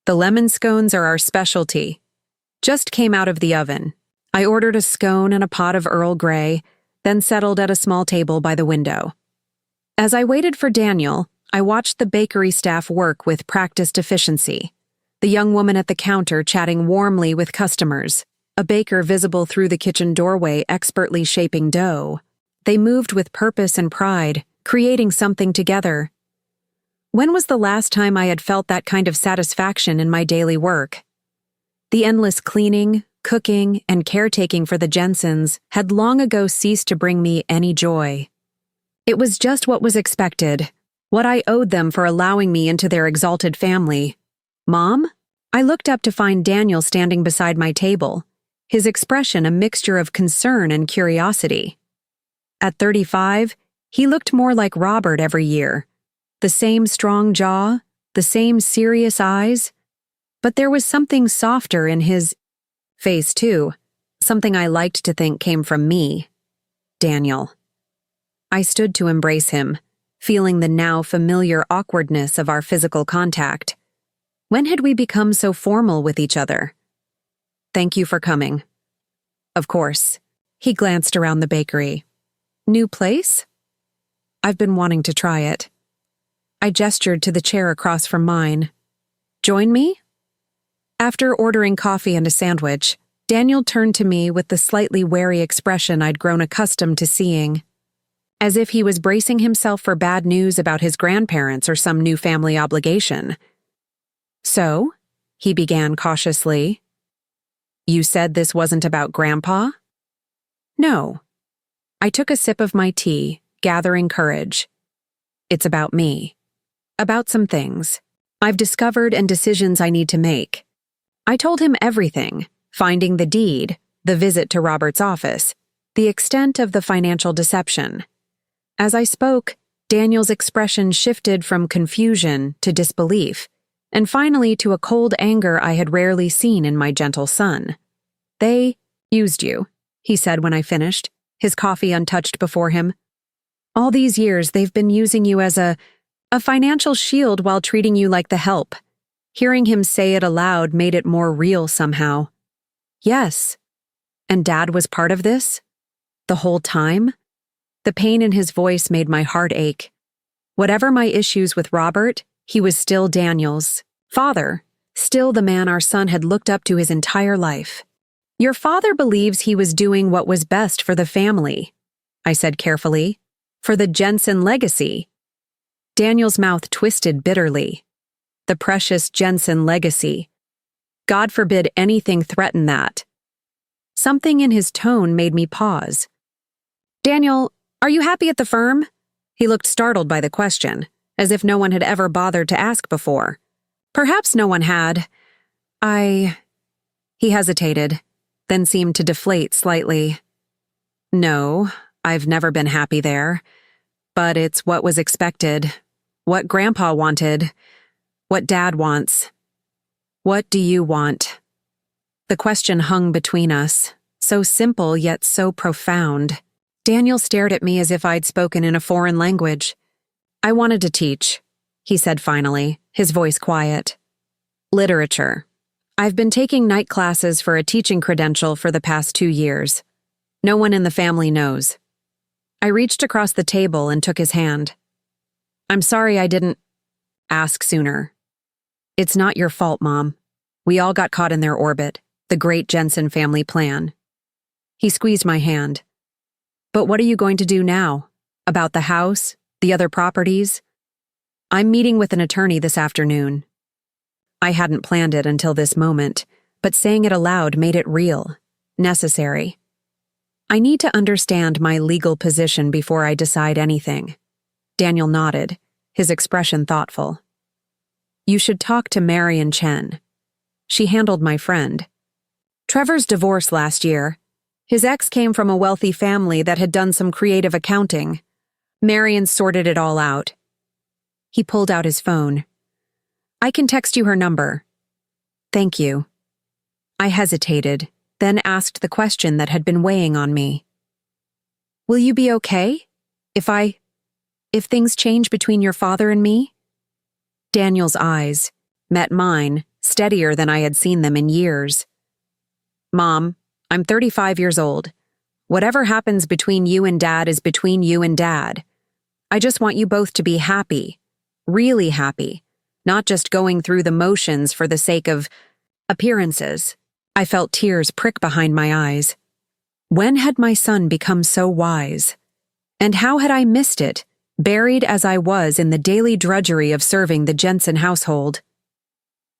The lemon scones are our specialty. Just came out of the oven." I ordered a scone and a pot of Earl Grey, then settled at a small table by the window. As I waited for Daniel, I watched the bakery staff work with practiced efficiency. The young woman at the counter chatting warmly with customers, a baker visible through the kitchen doorway expertly shaping dough. They moved with purpose and pride, creating something together. When was the last time I had felt that kind of satisfaction in my daily work? The endless cleaning, cooking, and caretaking for the Jensens had long ago ceased to bring me any joy. It was just what was expected, what I owed them for allowing me into their exalted family. "Mom?" I looked up to find Daniel standing beside my table, his expression a mixture of concern and curiosity. At 35, he looked more like Robert every year. The same strong jaw, the same serious eyes, but there was something softer in his face too, something I liked to think came from me. Daniel. I stood to embrace him, feeling the now familiar awkwardness of our physical contact. When had we become so formal with each other? "Thank you for coming." "Of course." He glanced around the bakery. "New place?" "I've been wanting to try it." I gestured to the chair across from mine. "Join me?" After ordering coffee and a sandwich, Daniel turned to me with the slightly wary expression I'd grown accustomed to seeing, as if he was bracing himself for bad news about his grandparents or some new family obligation. "So," he began cautiously, "you said this wasn't about Grandpa?" "No." I took a sip of my tea, gathering courage. "It's about me. About some things I've discovered and decisions I need to make." I told him everything, finding the deed, the visit to Robert's office, the extent of the financial deception. As I spoke, Daniel's expression shifted from confusion to disbelief, and finally to a cold anger I had rarely seen in my gentle son. "They used you," he said when I finished, his coffee untouched before him. "All these years they've been using you as a financial shield while treating you like the help." Hearing him say it aloud made it more real somehow. "Yes. And Dad was part of this? The whole time?" The pain in his voice made my heart ache. Whatever my issues with Robert, he was still Daniel's father, still the man our son had looked up to his entire life. "Your father believes he was doing what was best for the family," I said carefully, "for the Jensen legacy." Daniel's mouth twisted bitterly. The precious Jensen legacy. God forbid anything threaten that. Something in his tone made me pause. "Daniel, are you happy at the firm?" He looked startled by the question, as if no one had ever bothered to ask before. Perhaps no one had. He hesitated, then seemed to deflate slightly. No, I've never been happy there. But it's what was expected, what Grandpa wanted, what Dad wants. What do you want? The question hung between us, so simple yet so profound. Daniel stared at me as if I'd spoken in a foreign language. I wanted to teach, he said finally, his voice quiet. Literature. I've been taking night classes for a teaching credential for the past 2 years. No one in the family knows. I reached across the table and took his hand. I'm sorry I didn't ask sooner. It's not your fault, Mom. We all got caught in their orbit, the great Jensen family plan. He squeezed my hand. But what are you going to do now? About the house? The other properties? I'm meeting with an attorney this afternoon. I hadn't planned it until this moment, but saying it aloud made it real, necessary. I need to understand my legal position before I decide anything. Daniel nodded, his expression thoughtful. You should talk to Marion Chen. She handled my friend. Trevor's divorced last year. His ex came from a wealthy family that had done some creative accounting. Marion sorted it all out. He pulled out his phone. I can text you her number. Thank you. I hesitated, then asked the question that had been weighing on me. Will you be okay? If things change between your father and me? Daniel's eyes met mine, steadier than I had seen them in years. Mom, I'm 35 years old. Whatever happens between you and Dad is between you and Dad. I just want you both to be happy, really happy, not just going through the motions for the sake of appearances. I felt tears prick behind my eyes. When had my son become so wise? And how had I missed it, buried as I was in the daily drudgery of serving the Jensen household?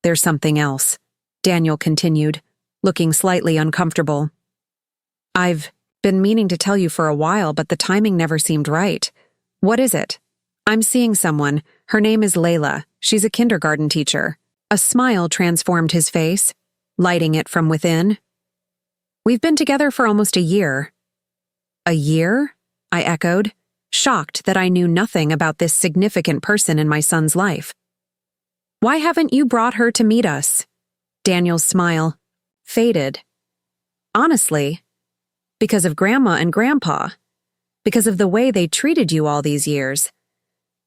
There's something else, Daniel continued, looking slightly uncomfortable. I've been meaning to tell you for a while, but the timing never seemed right. What is it? I'm seeing someone. Her name is Layla. She's a kindergarten teacher. A smile transformed his face, lighting it from within. We've been together for almost a year. A year? I echoed, shocked that I knew nothing about this significant person in my son's life. Why haven't you brought her to meet us? Daniel's smile faded. Honestly, because of Grandma and Grandpa. Because of the way they treated you all these years.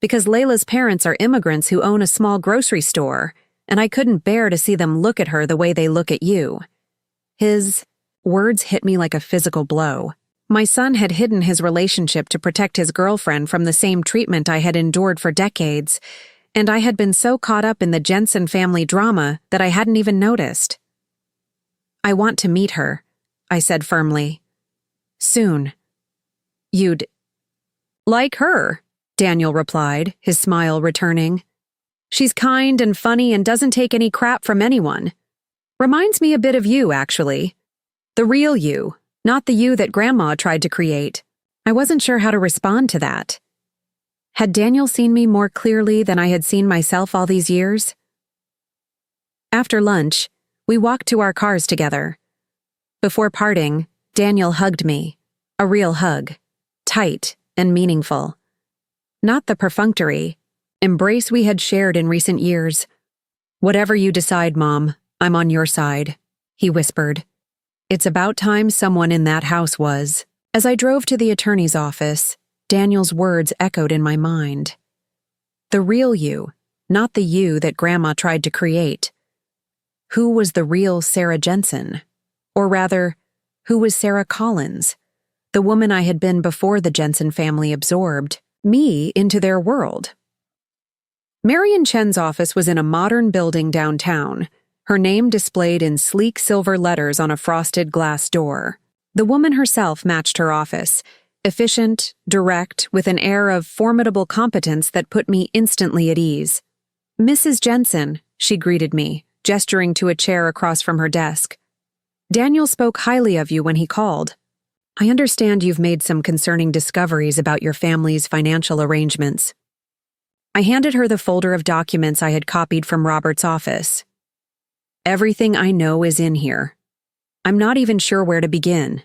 Because Layla's parents are immigrants who own a small grocery store, and I couldn't bear to see them look at her the way they look at you. His words hit me like a physical blow. My son had hidden his relationship to protect his girlfriend from the same treatment I had endured for decades, and I had been so caught up in the Jensen family drama that I hadn't even noticed. I want to meet her, I said firmly. Soon. You'd like her, Daniel replied, his smile returning. She's kind and funny and doesn't take any crap from anyone. Reminds me a bit of you, actually. The real you, not the you that Grandma tried to create. I wasn't sure how to respond to that. Had Daniel seen me more clearly than I had seen myself all these years? After lunch, we walked to our cars together. Before parting, Daniel hugged me. A real hug. Tight and meaningful. Not the perfunctory embrace we had shared in recent years. Whatever you decide, Mom, I'm on your side, he whispered. It's about time someone in that house was. As I drove to the attorney's office, Daniel's words echoed in my mind. The real you, not the you that Grandma tried to create. Who was the real Sarah Jensen? Or rather, who was Sarah Collins? The woman I had been before the Jensen family absorbed me into their world. Marion Chen's office was in a modern building downtown, her name displayed in sleek silver letters on a frosted glass door. The woman herself matched her office, efficient, direct, with an air of formidable competence that put me instantly at ease. Mrs. Jensen, she greeted me, gesturing to a chair across from her desk. Daniel spoke highly of you when he called. I understand you've made some concerning discoveries about your family's financial arrangements. I handed her the folder of documents I had copied from Robert's office. Everything I know is in here. I'm not even sure where to begin.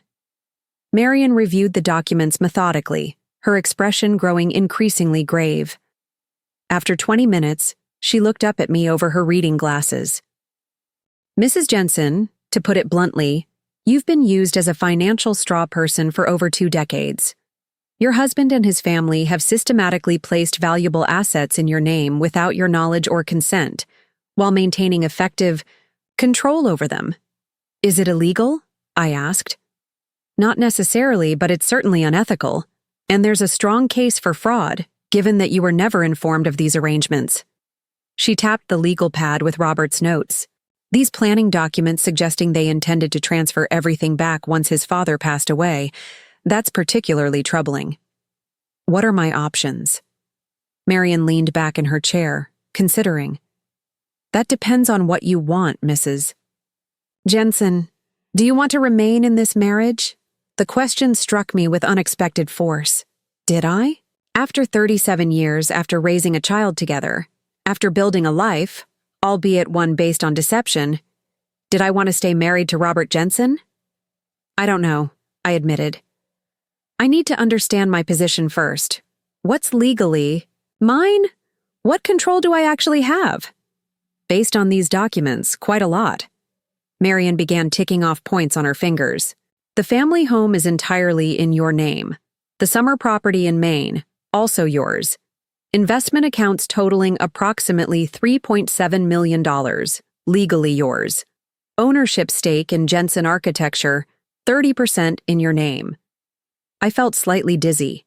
Marian reviewed the documents methodically, her expression growing increasingly grave. After 20 minutes, she looked up at me over her reading glasses. Mrs. Jensen, to put it bluntly, you've been used as a financial straw person for over 2 decades. Your husband and his family have systematically placed valuable assets in your name without your knowledge or consent, while maintaining effective control over them. Is it illegal? I asked. Not necessarily, but it's certainly unethical, and there's a strong case for fraud, given that you were never informed of these arrangements. She tapped the legal pad with Robert's notes. These planning documents suggesting they intended to transfer everything back once his father passed away. That's particularly troubling. What are my options? Marian leaned back in her chair, considering. That depends on what you want, Mrs. Jensen, do you want to remain in this marriage? The question struck me with unexpected force. Did I? After 37 years after raising a child together, after building a life, albeit one based on deception, did I want to stay married to Robert Jensen? I don't know, I admitted. I need to understand my position first. What's legally mine? What control do I actually have? Based on these documents, quite a lot. Marian began ticking off points on her fingers. The family home is entirely in your name. The summer property in Maine, also yours. Investment accounts totaling approximately $3.7 million, legally yours. Ownership stake in Jensen Architecture, 30% in your name. I felt slightly dizzy.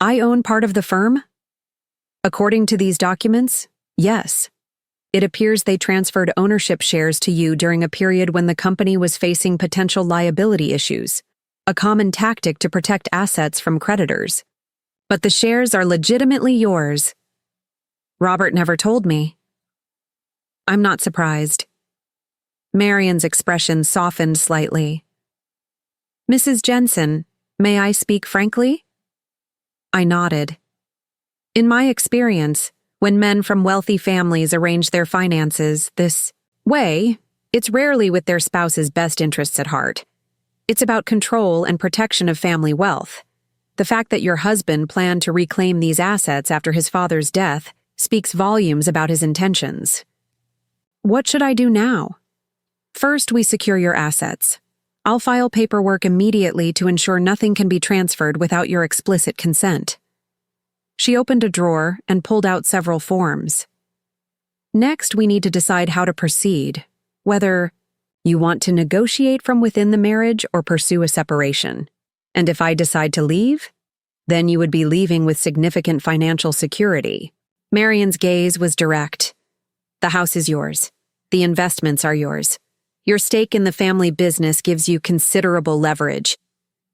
I own part of the firm? According to these documents, yes. It appears they transferred ownership shares to you during a period when the company was facing potential liability issues, a common tactic to protect assets from creditors. But the shares are legitimately yours. Robert never told me. I'm not surprised. Marian's expression softened slightly. Mrs. Jensen, may I speak frankly? I nodded. In my experience, when men from wealthy families arrange their finances this way, it's rarely with their spouse's best interests at heart. It's about control and protection of family wealth. The fact that your husband planned to reclaim these assets after his father's death speaks volumes about his intentions. What should I do now? First, we secure your assets. I'll file paperwork immediately to ensure nothing can be transferred without your explicit consent. She opened a drawer and pulled out several forms. Next, we need to decide how to proceed, whether you want to negotiate from within the marriage or pursue a separation. And if I decide to leave, then you would be leaving with significant financial security. Marian's gaze was direct. The house is yours. The investments are yours. Your stake in the family business gives you considerable leverage.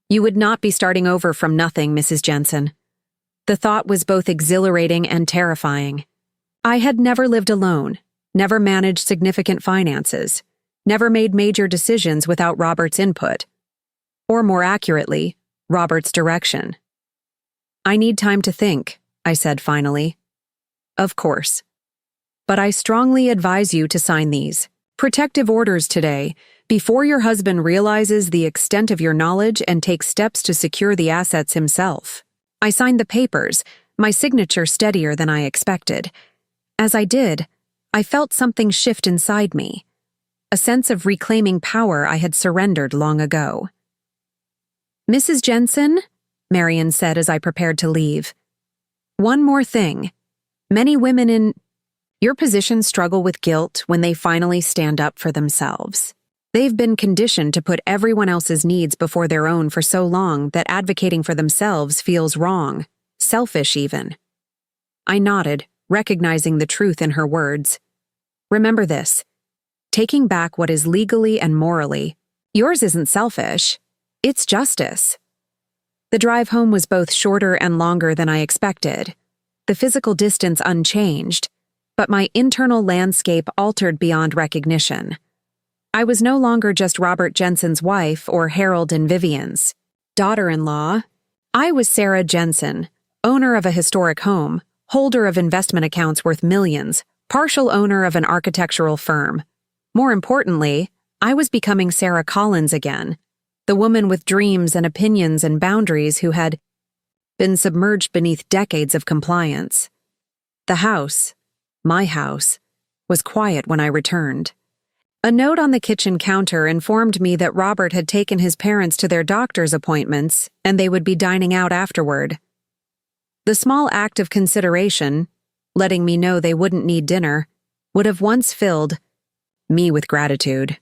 You would not be starting over from nothing, Mrs. Jensen. The thought was both exhilarating and terrifying. I had never lived alone, never managed significant finances, never made major decisions without Robert's input. Or more accurately, Robert's direction. I need time to think, I said finally. Of course. But I strongly advise you to sign these protective orders today, before your husband realizes the extent of your knowledge and takes steps to secure the assets himself. I signed the papers, my signature steadier than I expected. As I did, I felt something shift inside me, a sense of reclaiming power I had surrendered long ago. Mrs. Jensen, Marian said as I prepared to leave. One more thing. Many women in your position struggle with guilt when they finally stand up for themselves. They've been conditioned to put everyone else's needs before their own for so long that advocating for themselves feels wrong, selfish even. I nodded, recognizing the truth in her words. Remember this. Taking back what is legally and morally, yours isn't selfish, it's justice. The drive home was both shorter and longer than I expected, the physical distance unchanged, but my internal landscape altered beyond recognition. I was no longer just Robert Jensen's wife or Harold and Vivian's daughter-in-law. I was Sarah Jensen, owner of a historic home, holder of investment accounts worth millions, partial owner of an architectural firm. More importantly, I was becoming Sarah Collins again, the woman with dreams and opinions and boundaries who had been submerged beneath decades of compliance. The house, my house, was quiet when I returned. A note on the kitchen counter informed me that Robert had taken his parents to their doctor's appointments and they would be dining out afterward. The small act of consideration, letting me know they wouldn't need dinner, would have once filled me with gratitude.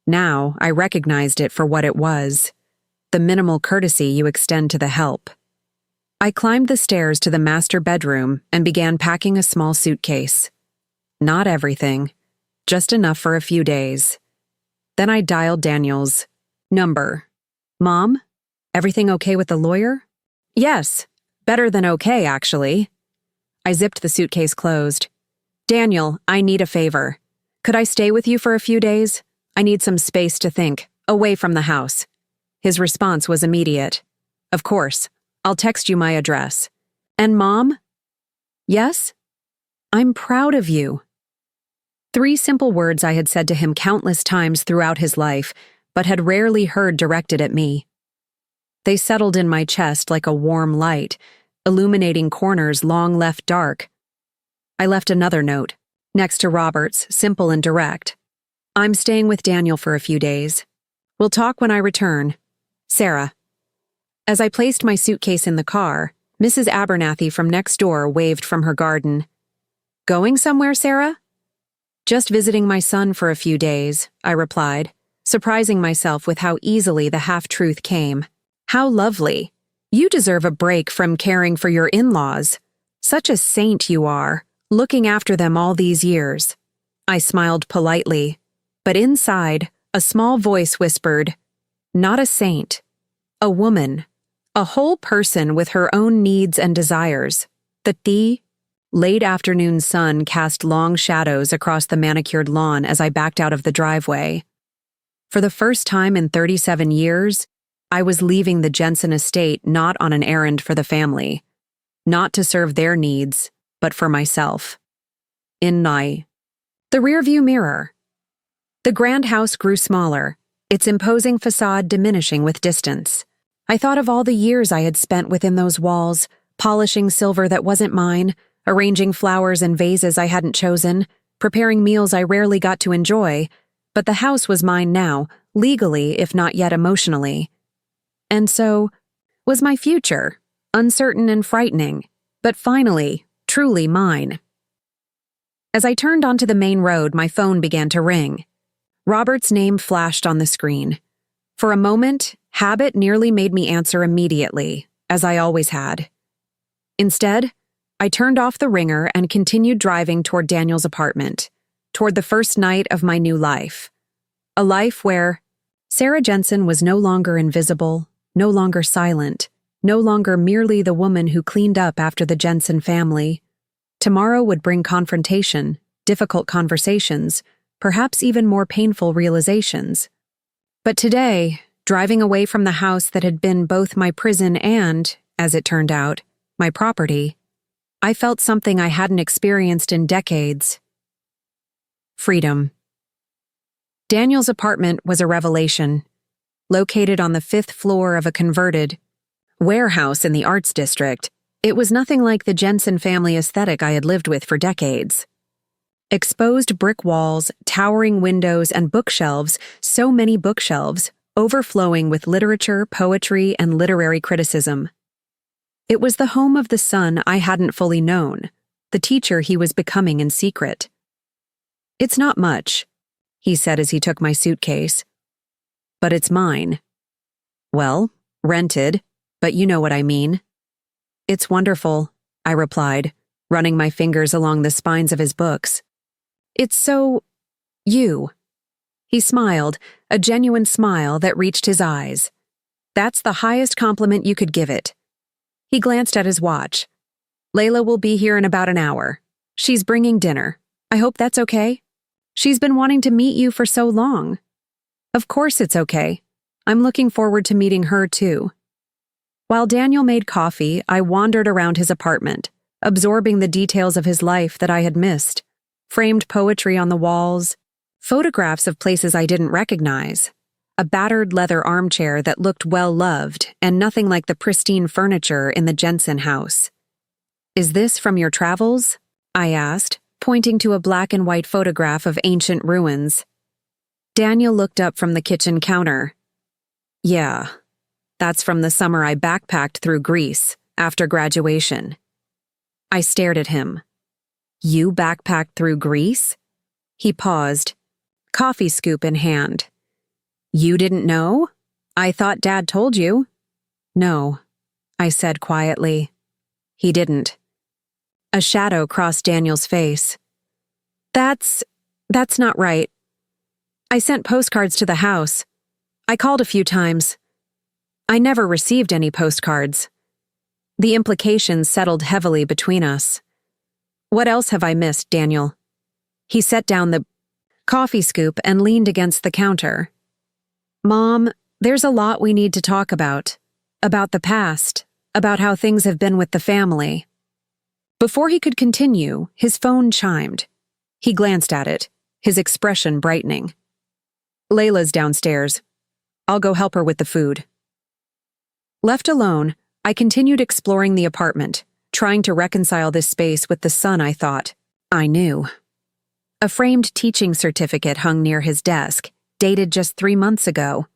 Now I recognized it for what it was, the minimal courtesy you extend to the help. I climbed the stairs to the master bedroom and began packing a small suitcase. Not everything, just enough for a few days. Then I dialed Daniel's number. "Mom, everything okay with the lawyer?" "Yes, better than okay, actually." I zipped the suitcase closed. "Daniel, I need a favor. Could I stay with you for a few days? I need some space to think, away from the house." His response was immediate. "Of course. I'll text you my address." "And Mom?" "Yes?" "I'm proud of you." 3 simple words I had said to him countless times throughout his life, but had rarely heard directed at me. They settled in my chest like a warm light, illuminating corners long left dark. I left another note, next to Robert's, simple and direct. "I'm staying with Daniel for a few days. We'll talk when I return. Sarah." As I placed my suitcase in the car, Mrs. Abernathy from next door waved from her garden. "Going somewhere, Sarah?" "Just visiting my son for a few days," I replied, surprising myself with how easily the half-truth came. "How lovely. You deserve a break from caring for your in-laws. Such a saint you are, looking after them all these years." I smiled politely, but inside, a small voice whispered, "Not a saint. A woman. A whole person with her own needs and desires." The late afternoon sun cast long shadows across the manicured lawn as I backed out of the driveway. For the first time in 37 years, I was leaving the Jensen estate not on an errand for the family, not to serve their needs, but for myself. The rearview mirror. The grand house grew smaller, its imposing facade diminishing with distance. I thought of all the years I had spent within those walls, polishing silver that wasn't mine, arranging flowers in vases I hadn't chosen, preparing meals I rarely got to enjoy, but the house was mine now, legally if not yet emotionally. And so, was my future, uncertain and frightening, but finally, truly mine. As I turned onto the main road, my phone began to ring. Robert's name flashed on the screen. For a moment, habit nearly made me answer immediately, as I always had. Instead, I turned off the ringer and continued driving toward Daniel's apartment, toward the first night of my new life. A life where Sarah Jensen was no longer invisible, no longer silent, no longer merely the woman who cleaned up after the Jensen family. Tomorrow would bring confrontation, difficult conversations, perhaps even more painful realizations. But today, driving away from the house that had been both my prison and, as it turned out, my property, I felt something I hadn't experienced in decades. Freedom. Daniel's apartment was a revelation. Located on the 5th floor of a converted warehouse in the Arts District, it was nothing like the Jensen family aesthetic I had lived with for decades. Exposed brick walls, towering windows, and bookshelves, so many bookshelves, overflowing with literature, poetry, and literary criticism. It was the home of the son I hadn't fully known, the teacher he was becoming in secret. "It's not much," he said as he took my suitcase. "But it's mine." "Well, rented, but you know what I mean." "It's wonderful," I replied, running my fingers along the spines of his books. "It's so you." He smiled, a genuine smile that reached his eyes. "That's the highest compliment you could give it." He glanced at his watch. "Layla will be here in about an hour. She's bringing dinner. I hope that's okay? She's been wanting to meet you for so long." "Of course it's okay. I'm looking forward to meeting her too." While Daniel made coffee, I wandered around his apartment, absorbing the details of his life that I had missed. Framed poetry on the walls, Photographs of places I didn't recognize. A battered leather armchair that looked well-loved and nothing like the pristine furniture in the Jensen house. "Is this from your travels?" I asked, pointing to a black and white photograph of ancient ruins. Daniel looked up from the kitchen counter. "Yeah, that's from the summer I backpacked through Greece after graduation." I stared at him. "You backpacked through Greece?" He paused, coffee scoop in hand. "You didn't know? I thought Dad told you." "No," I said quietly. He didn't. A shadow crossed Daniel's face. That's not right. I sent postcards to the house. I called a few times. I never received any postcards." The implications settled heavily between us. "What else have I missed, Daniel?" He set down the coffee scoop and leaned against the counter. "Mom, there's a lot we need to talk about. About the past, about how things have been with the family." Before he could continue, his phone chimed. He glanced at it, his expression brightening. "Layla's downstairs. I'll go help her with the food." Left alone, I continued exploring the apartment, trying to reconcile this space with the son I thought I knew. A framed teaching certificate hung near his desk, dated just 3 months ago.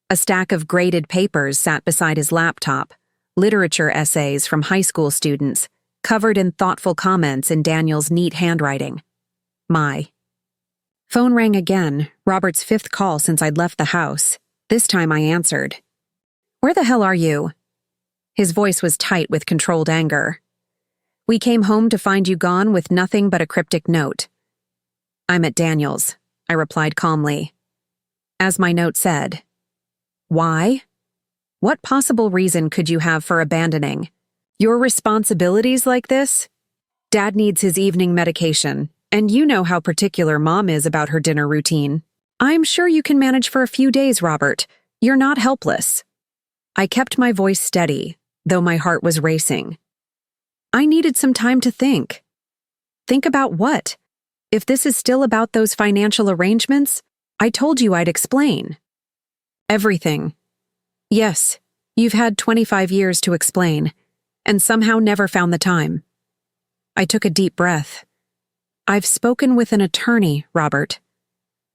A stack of graded papers sat beside his laptop, literature essays from high school students, covered in thoughtful comments in Daniel's neat handwriting. My phone rang again, Robert's 5th call since I'd left the house. This time I answered. "Where the hell are you?" His voice was tight with controlled anger. "We came home to find you gone with nothing but a cryptic note." "I'm at Daniel's," I replied calmly. As my note said. "Why? What possible reason could you have for abandoning your responsibilities like this? Dad needs his evening medication, and you know how particular Mom is about her dinner routine. I'm sure you can manage for a few days, Robert. You're not helpless." I kept my voice steady, though my heart was racing. I needed some time to think. Think about what? If this is still about those financial arrangements, I told you I'd explain. Everything. Yes, you've had 25 years to explain, and somehow never found the time. I took a deep breath. I've spoken with an attorney, Robert.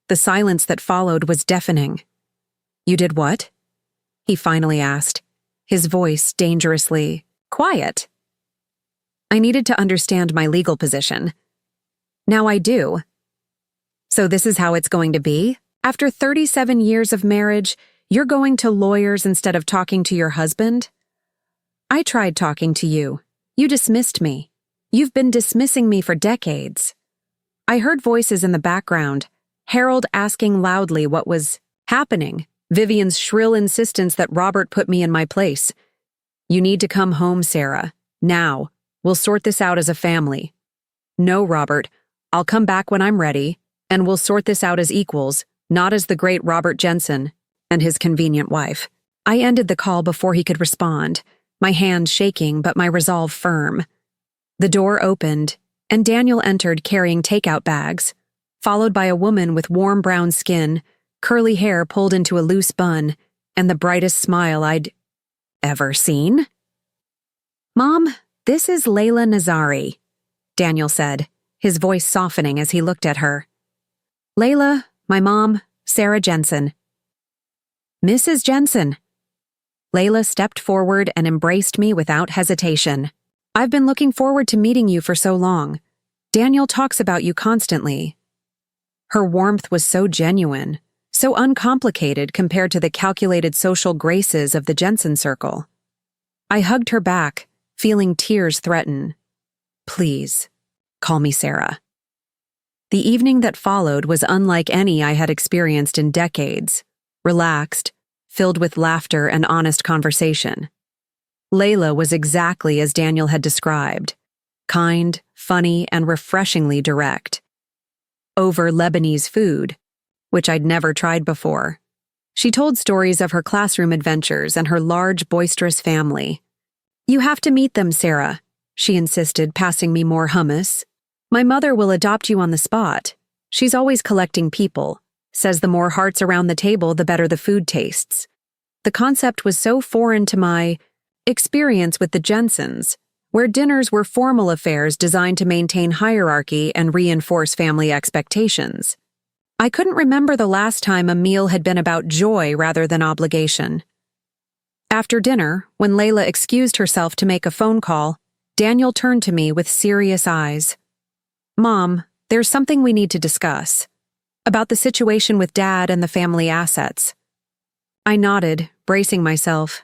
The silence that followed was deafening. "You did what?" he finally asked, his voice dangerously quiet. I needed to understand my legal position. Now I do. "So this is how it's going to be? After 37 years of marriage, you're going to lawyers instead of talking to your husband?" "I tried talking to you. You dismissed me. You've been dismissing me for decades." I heard voices in the background, Harold asking loudly what was happening, Vivian's shrill insistence that Robert put me in my place. "You need to come home, Sarah. Now. We'll sort this out as a family." "No, Robert. I'll come back when I'm ready, and we'll sort this out as equals, not as the great Robert Jensen and his convenient wife." I ended the call before he could respond, my hand shaking but my resolve firm. The door opened, and Daniel entered carrying takeout bags, followed by a woman with warm brown skin, curly hair pulled into a loose bun, and the brightest smile I'd ever seen. "Mom, this is Layla Nazari," Daniel said, his voice softening as he looked at her. "Layla, my mom, Sarah Jensen." "Mrs. Jensen." Layla stepped forward and embraced me without hesitation. "I've been looking forward to meeting you for so long. Daniel talks about you constantly." Her warmth was so genuine, so uncomplicated compared to the calculated social graces of the Jensen circle. I hugged her back, feeling tears threaten. "Please, call me Sarah." The evening that followed was unlike any I had experienced in decades, relaxed, filled with laughter and honest conversation. Layla was exactly as Daniel had described, kind, funny, and refreshingly direct. Over Lebanese food, which I'd never tried before, she told stories of her classroom adventures and her large, boisterous family. "You have to meet them, Sarah," she insisted, passing me more hummus. "My mother will adopt you on the spot. She's always collecting people, says the more hearts around the table, the better the food tastes. The concept was so foreign to my experience with the Jensens, where dinners were formal affairs designed to maintain hierarchy and reinforce family expectations. I couldn't remember the last time a meal had been about joy rather than obligation. After dinner, when Layla excused herself to make a phone call, Daniel turned to me with serious eyes. "Mom, there's something we need to discuss. About the situation with Dad and the family assets." I nodded, bracing myself.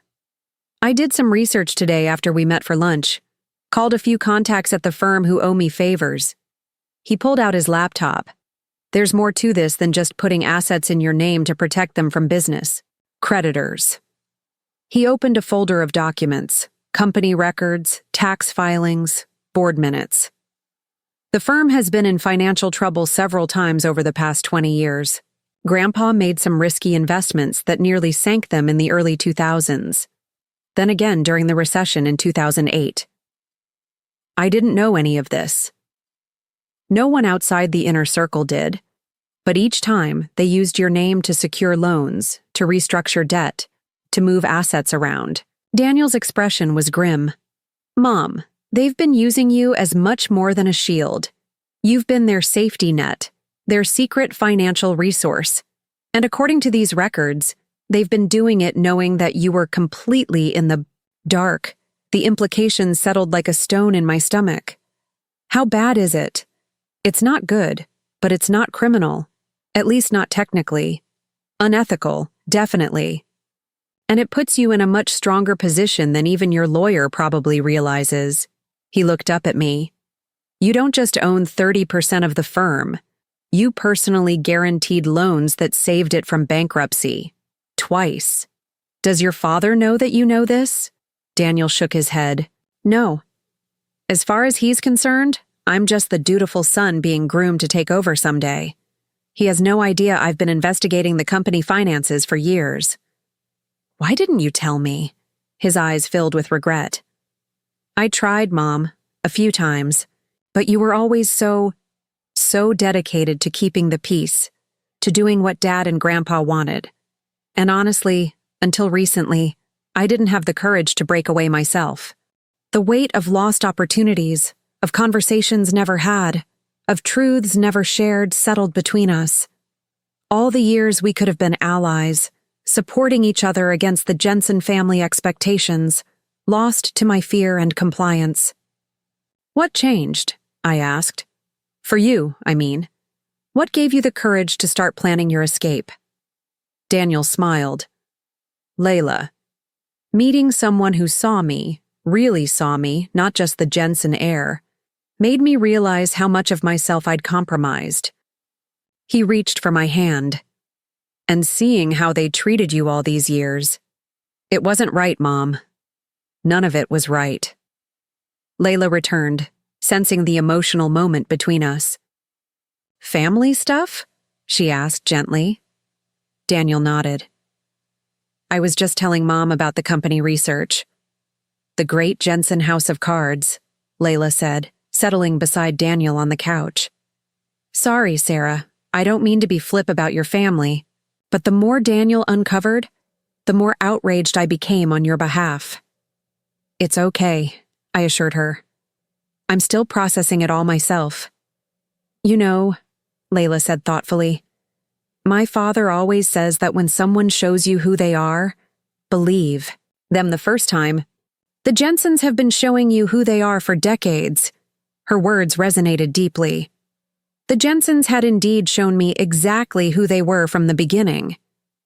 "I did some research today after we met for lunch. Called a few contacts at the firm who owe me favors." He pulled out his laptop. "There's more to this than just putting assets in your name to protect them from business. Creditors." He opened a folder of documents, company records, tax filings, board minutes. "The firm has been in financial trouble several times over the past 20 years. Grandpa made some risky investments that nearly sank them in the early 2000s. Then again during the recession in 2008. I didn't know any of this. No one outside the inner circle did, but each time they used your name to secure loans, to restructure debt, to move assets around." Daniel's expression was grim. "Mom, they've been using you as much more than a shield. You've been their safety net, their secret financial resource. And according to these records, they've been doing it knowing that you were completely in the dark." The implications settled like a stone in my stomach. "How bad is it?" "It's not good, but it's not criminal. At least not technically. Unethical, definitely. And it puts you in a much stronger position than even your lawyer probably realizes." He looked up at me. "You don't just own 30% of the firm. You personally guaranteed loans that saved it from bankruptcy. Twice. Does your father know that you know this?" Daniel shook his head. "No. As far as he's concerned, I'm just the dutiful son being groomed to take over someday. He has no idea I've been investigating the company finances for years." "Why didn't you tell me?" His eyes filled with regret. "I tried, Mom, a few times, but you were always so dedicated to keeping the peace, to doing what Dad and Grandpa wanted. And honestly, until recently, I didn't have the courage to break away myself. The weight of lost opportunities, of conversations never had, of truths never shared settled between us. All the years we could have been allies, supporting each other against the Jensen family expectations, lost to my fear and compliance." "What changed?" I asked. "For you, I mean. What gave you the courage to start planning your escape?" Daniel smiled. "Layla. Meeting someone who saw me, really saw me, not just the Jensen heir, made me realize how much of myself I'd compromised." He reached for my hand. "And seeing how they treated you all these years. It wasn't right, Mom. None of it was right." Layla returned, sensing the emotional moment between us. "Family stuff?" she asked gently. Daniel nodded. "I was just telling Mom about the company research." "The great Jensen house of cards," Layla said, settling beside Daniel on the couch. "Sorry, Sarah, I don't mean to be flip about your family, but the more Daniel uncovered, the more outraged I became on your behalf." "It's okay," I assured her. "I'm still processing it all myself." "You know," Layla said thoughtfully, "my father always says that when someone shows you who they are, believe them the first time. The Jensens have been showing you who they are for decades." Her words resonated deeply. "The Jensens had indeed shown me exactly who they were from the beginning.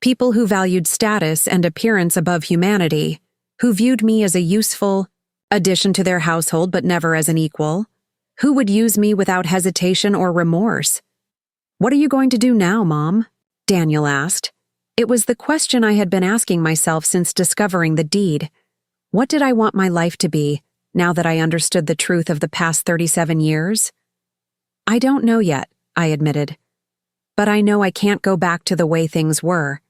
People who valued status and appearance above humanity, who viewed me as a useful addition to their household but never as an equal, who would use me without hesitation or remorse." "What are you going to do now, Mom?" Daniel asked. It was the question I had been asking myself since discovering the deed. What did I want my life to be, now that I understood the truth of the past 37 years? "I don't know yet," I admitted. "But I know I can't go back to the way things were."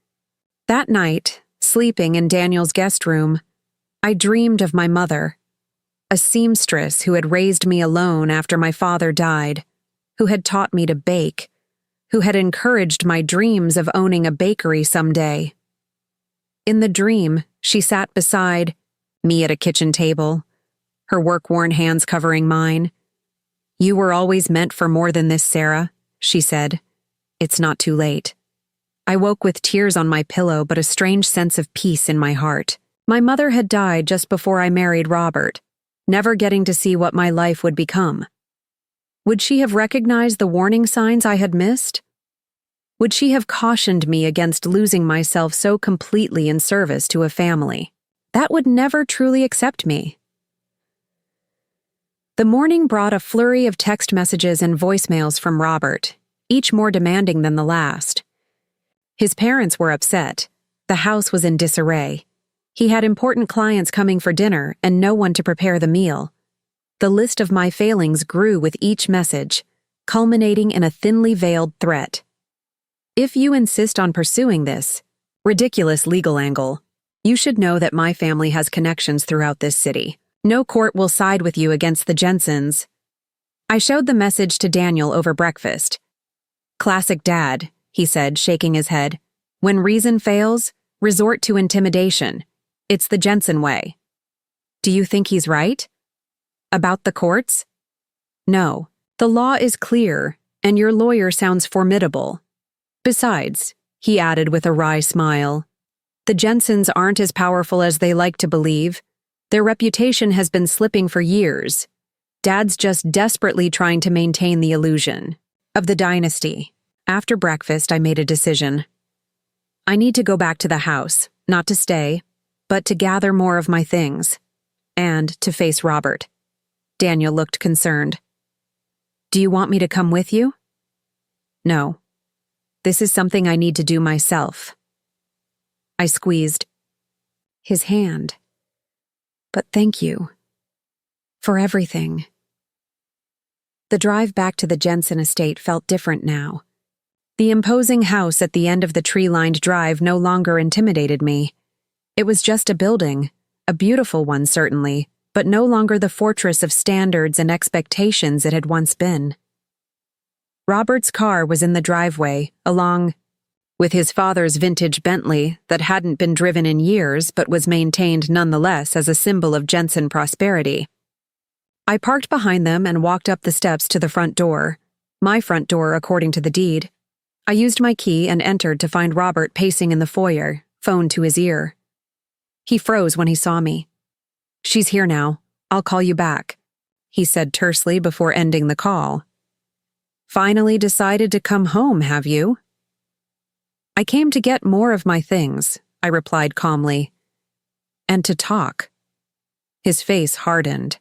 That night, sleeping in Daniel's guest room, I dreamed of my mother, a seamstress who had raised me alone after my father died, who had taught me to bake, who had encouraged my dreams of owning a bakery someday. In the dream, she sat beside me at a kitchen table, her work-worn hands covering mine. "You were always meant for more than this, Sarah," she said. "It's not too late." I woke with tears on my pillow but a strange sense of peace in my heart. My mother had died just before I married Robert, never getting to see what my life would become. Would she have recognized the warning signs I had missed? Would she have cautioned me against losing myself so completely in service to a family that would never truly accept me? The morning brought a flurry of text messages and voicemails from Robert, each more demanding than the last. His parents were upset. The house was in disarray. He had important clients coming for dinner and no one to prepare the meal. The list of my failings grew with each message, culminating in a thinly veiled threat. "If you insist on pursuing this ridiculous legal angle, you should know that my family has connections throughout this city. No court will side with you against the Jensens." I showed the message to Daniel over breakfast. "Classic Dad," he said, shaking his head. "When reason fails, resort to intimidation. It's the Jensen way." "Do you think he's right?" "About the courts?" "No. The law is clear, and your lawyer sounds formidable. Besides," he added with a wry smile, "the Jensens aren't as powerful as they like to believe. Their reputation has been slipping for years. Dad's just desperately trying to maintain the illusion of the dynasty." After breakfast, I made a decision. I need to go back to the house, not to stay, but to gather more of my things, and to face Robert. Daniel looked concerned. "Do you want me to come with you?" "No. This is something I need to do myself." I squeezed his hand. "But thank you for everything." The drive back to the Jensen estate felt different now. The imposing house at the end of the tree-lined drive no longer intimidated me. It was just a building, a beautiful one certainly, but no longer the fortress of standards and expectations it had once been. Robert's car was in the driveway, along with his father's vintage Bentley that hadn't been driven in years but was maintained nonetheless as a symbol of Jensen prosperity. I parked behind them and walked up the steps to the front door, my front door according to the deed. I used my key and entered to find Robert pacing in the foyer, phone to his ear. He froze when he saw me. "She's here now. I'll call you back," he said tersely before ending the call. "Finally decided to come home, have you?" "I came to get more of my things," I replied calmly. "And to talk." His face hardened.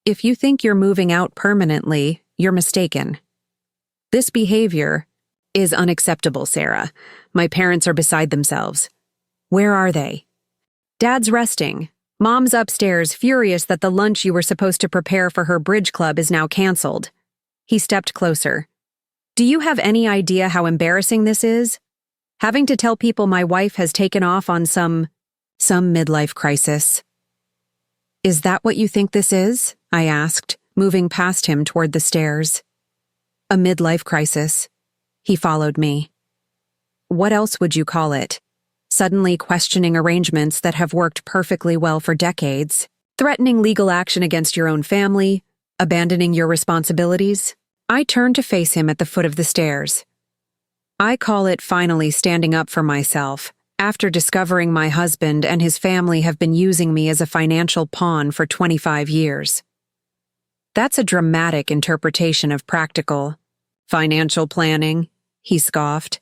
"If you think you're moving out permanently, you're mistaken. This behavior is unacceptable, Sarah. My parents are beside themselves." "Where are they?" "Dad's resting. Mom's upstairs, furious that the lunch you were supposed to prepare for her bridge club is now canceled." He stepped closer. "Do you have any idea how embarrassing this is? Having to tell people my wife has taken off on some midlife crisis." "Is that what you think this is?" I asked, moving past him toward the stairs. "A midlife crisis." He followed me. "What else would you call it? Suddenly questioning arrangements that have worked perfectly well for decades, threatening legal action against your own family, abandoning your responsibilities?" I turned to face him at the foot of the stairs. "I call it finally standing up for myself, after discovering my husband and his family have been using me as a financial pawn for 25 years. That's a dramatic interpretation of practical financial planning," he scoffed.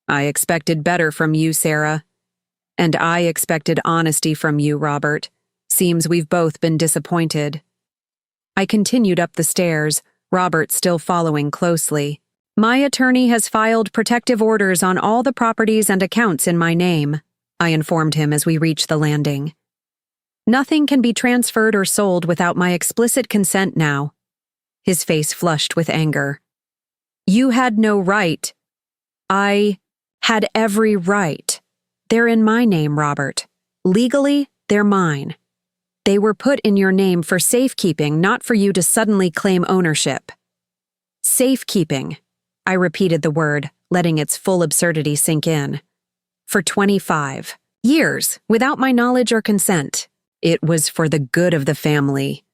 "I expected better from you, Sarah. And I expected honesty from you, Robert. Seems we've both been disappointed." I continued up the stairs, Robert still following closely. "My attorney has filed protective orders on all the properties and accounts in my name," I informed him as we reached the landing. "Nothing can be transferred or sold without my explicit consent now." His face flushed with anger. "You had no right." "I had every right. They're in my name, Robert. Legally, they're mine. They were put in your name for safekeeping, not for you to suddenly claim ownership." "Safekeeping," I repeated the word, letting its full absurdity sink in. For 25 years, without my knowledge or consent. It was for the good of the family.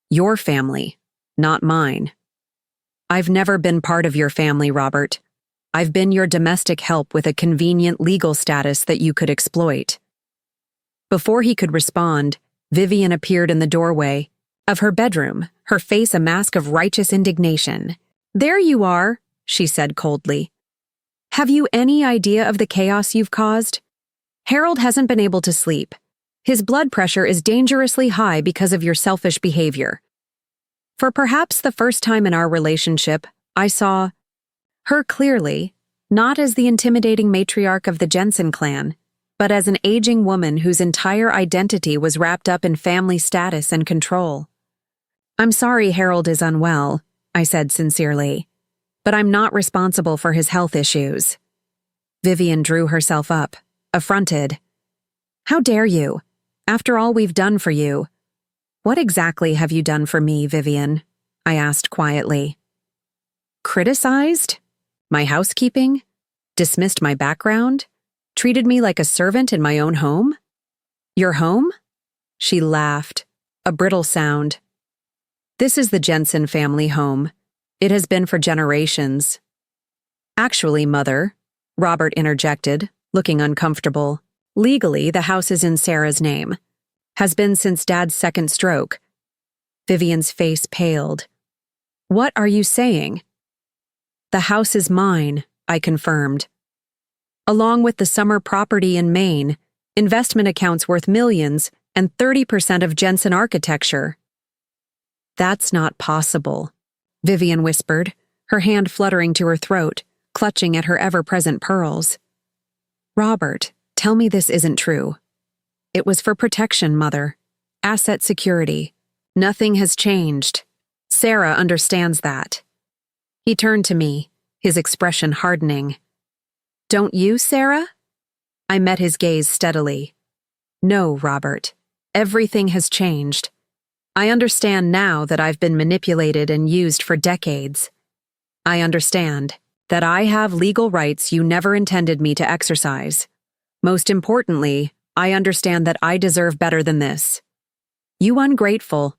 Your family, not mine. I've never been part of your family, Robert. I've been your domestic help with a convenient legal status that you could exploit. Before he could respond, Vivian appeared in the doorway of her bedroom, her face a mask of righteous indignation. "There you are," she said coldly. "Have you any idea of the chaos you've caused? Harold hasn't been able to sleep. His blood pressure is dangerously high because of your selfish behavior. For perhaps the first time in our relationship, I saw her clearly, not as the intimidating matriarch of the Jensen clan, but as an aging woman whose entire identity was wrapped up in family status and control. I'm sorry Harold is unwell," I said sincerely, "but I'm not responsible for his health issues." Vivian drew herself up, affronted. "How dare you? After all we've done for you." "What exactly have you done for me, Vivian?" I asked quietly. "Criticized? My housekeeping? Dismissed my background? Treated me like a servant in my own home?" "Your home?" She laughed, a brittle sound. "This is the Jensen family home. It has been for generations." "Actually, Mother," Robert interjected, looking uncomfortable, "legally, the house is in Sarah's name. Has been since Dad's second stroke." Vivian's face paled. "What are you saying?" "The house is mine," I confirmed. "Along with the summer property in Maine, investment accounts worth millions, and 30% of Jensen architecture." "That's not possible," Vivian whispered, her hand fluttering to her throat, clutching at her ever-present pearls. "Robert, tell me this isn't true." "It was for protection, Mother. Asset security. Nothing has changed. Sarah understands that." He turned to me, his expression hardening. "Don't you, Sarah?" I met his gaze steadily. "No, Robert. Everything has changed. I understand now that I've been manipulated and used for decades. I understand that I have legal rights you never intended me to exercise. Most importantly, I understand that I deserve better than this." "You ungrateful,"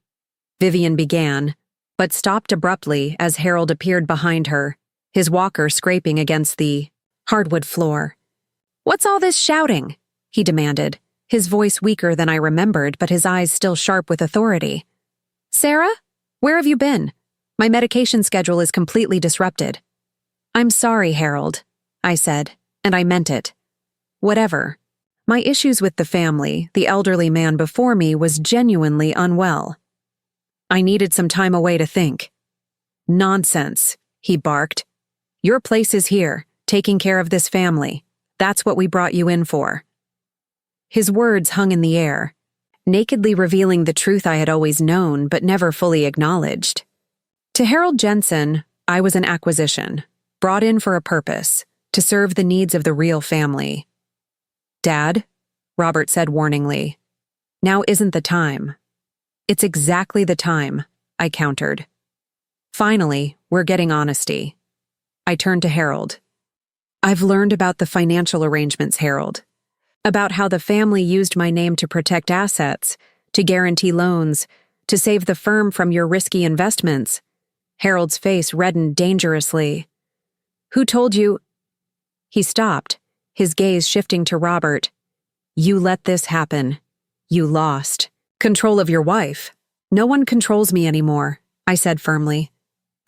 Vivian began, but stopped abruptly as Harold appeared behind her, his walker scraping against the hardwood floor. "What's all this shouting?" he demanded, his voice weaker than I remembered but his eyes still sharp with authority. "Sarah? Where have you been? My medication schedule is completely disrupted." "I'm sorry, Harold," I said, and I meant it. Whatever. My issues with the family, the elderly man before me, was genuinely unwell. I needed some time away to think. "Nonsense," he barked. "Your place is here, taking care of this family. That's what we brought you in for." His words hung in the air, nakedly revealing the truth I had always known but never fully acknowledged. To Harold Jensen, I was an acquisition, brought in for a purpose, to serve the needs of the real family. "Dad," Robert said warningly, "now isn't the time." "It's exactly the time," I countered. "Finally, we're getting honesty." I turned to Harold. "I've learned about the financial arrangements, Harold. About how the family used my name to protect assets, to guarantee loans, to save the firm from your risky investments." Harold's face reddened dangerously. "Who told you—" He stopped, his gaze shifting to Robert. "You let this happen. You lost control of your wife." "No one controls me anymore," I said firmly.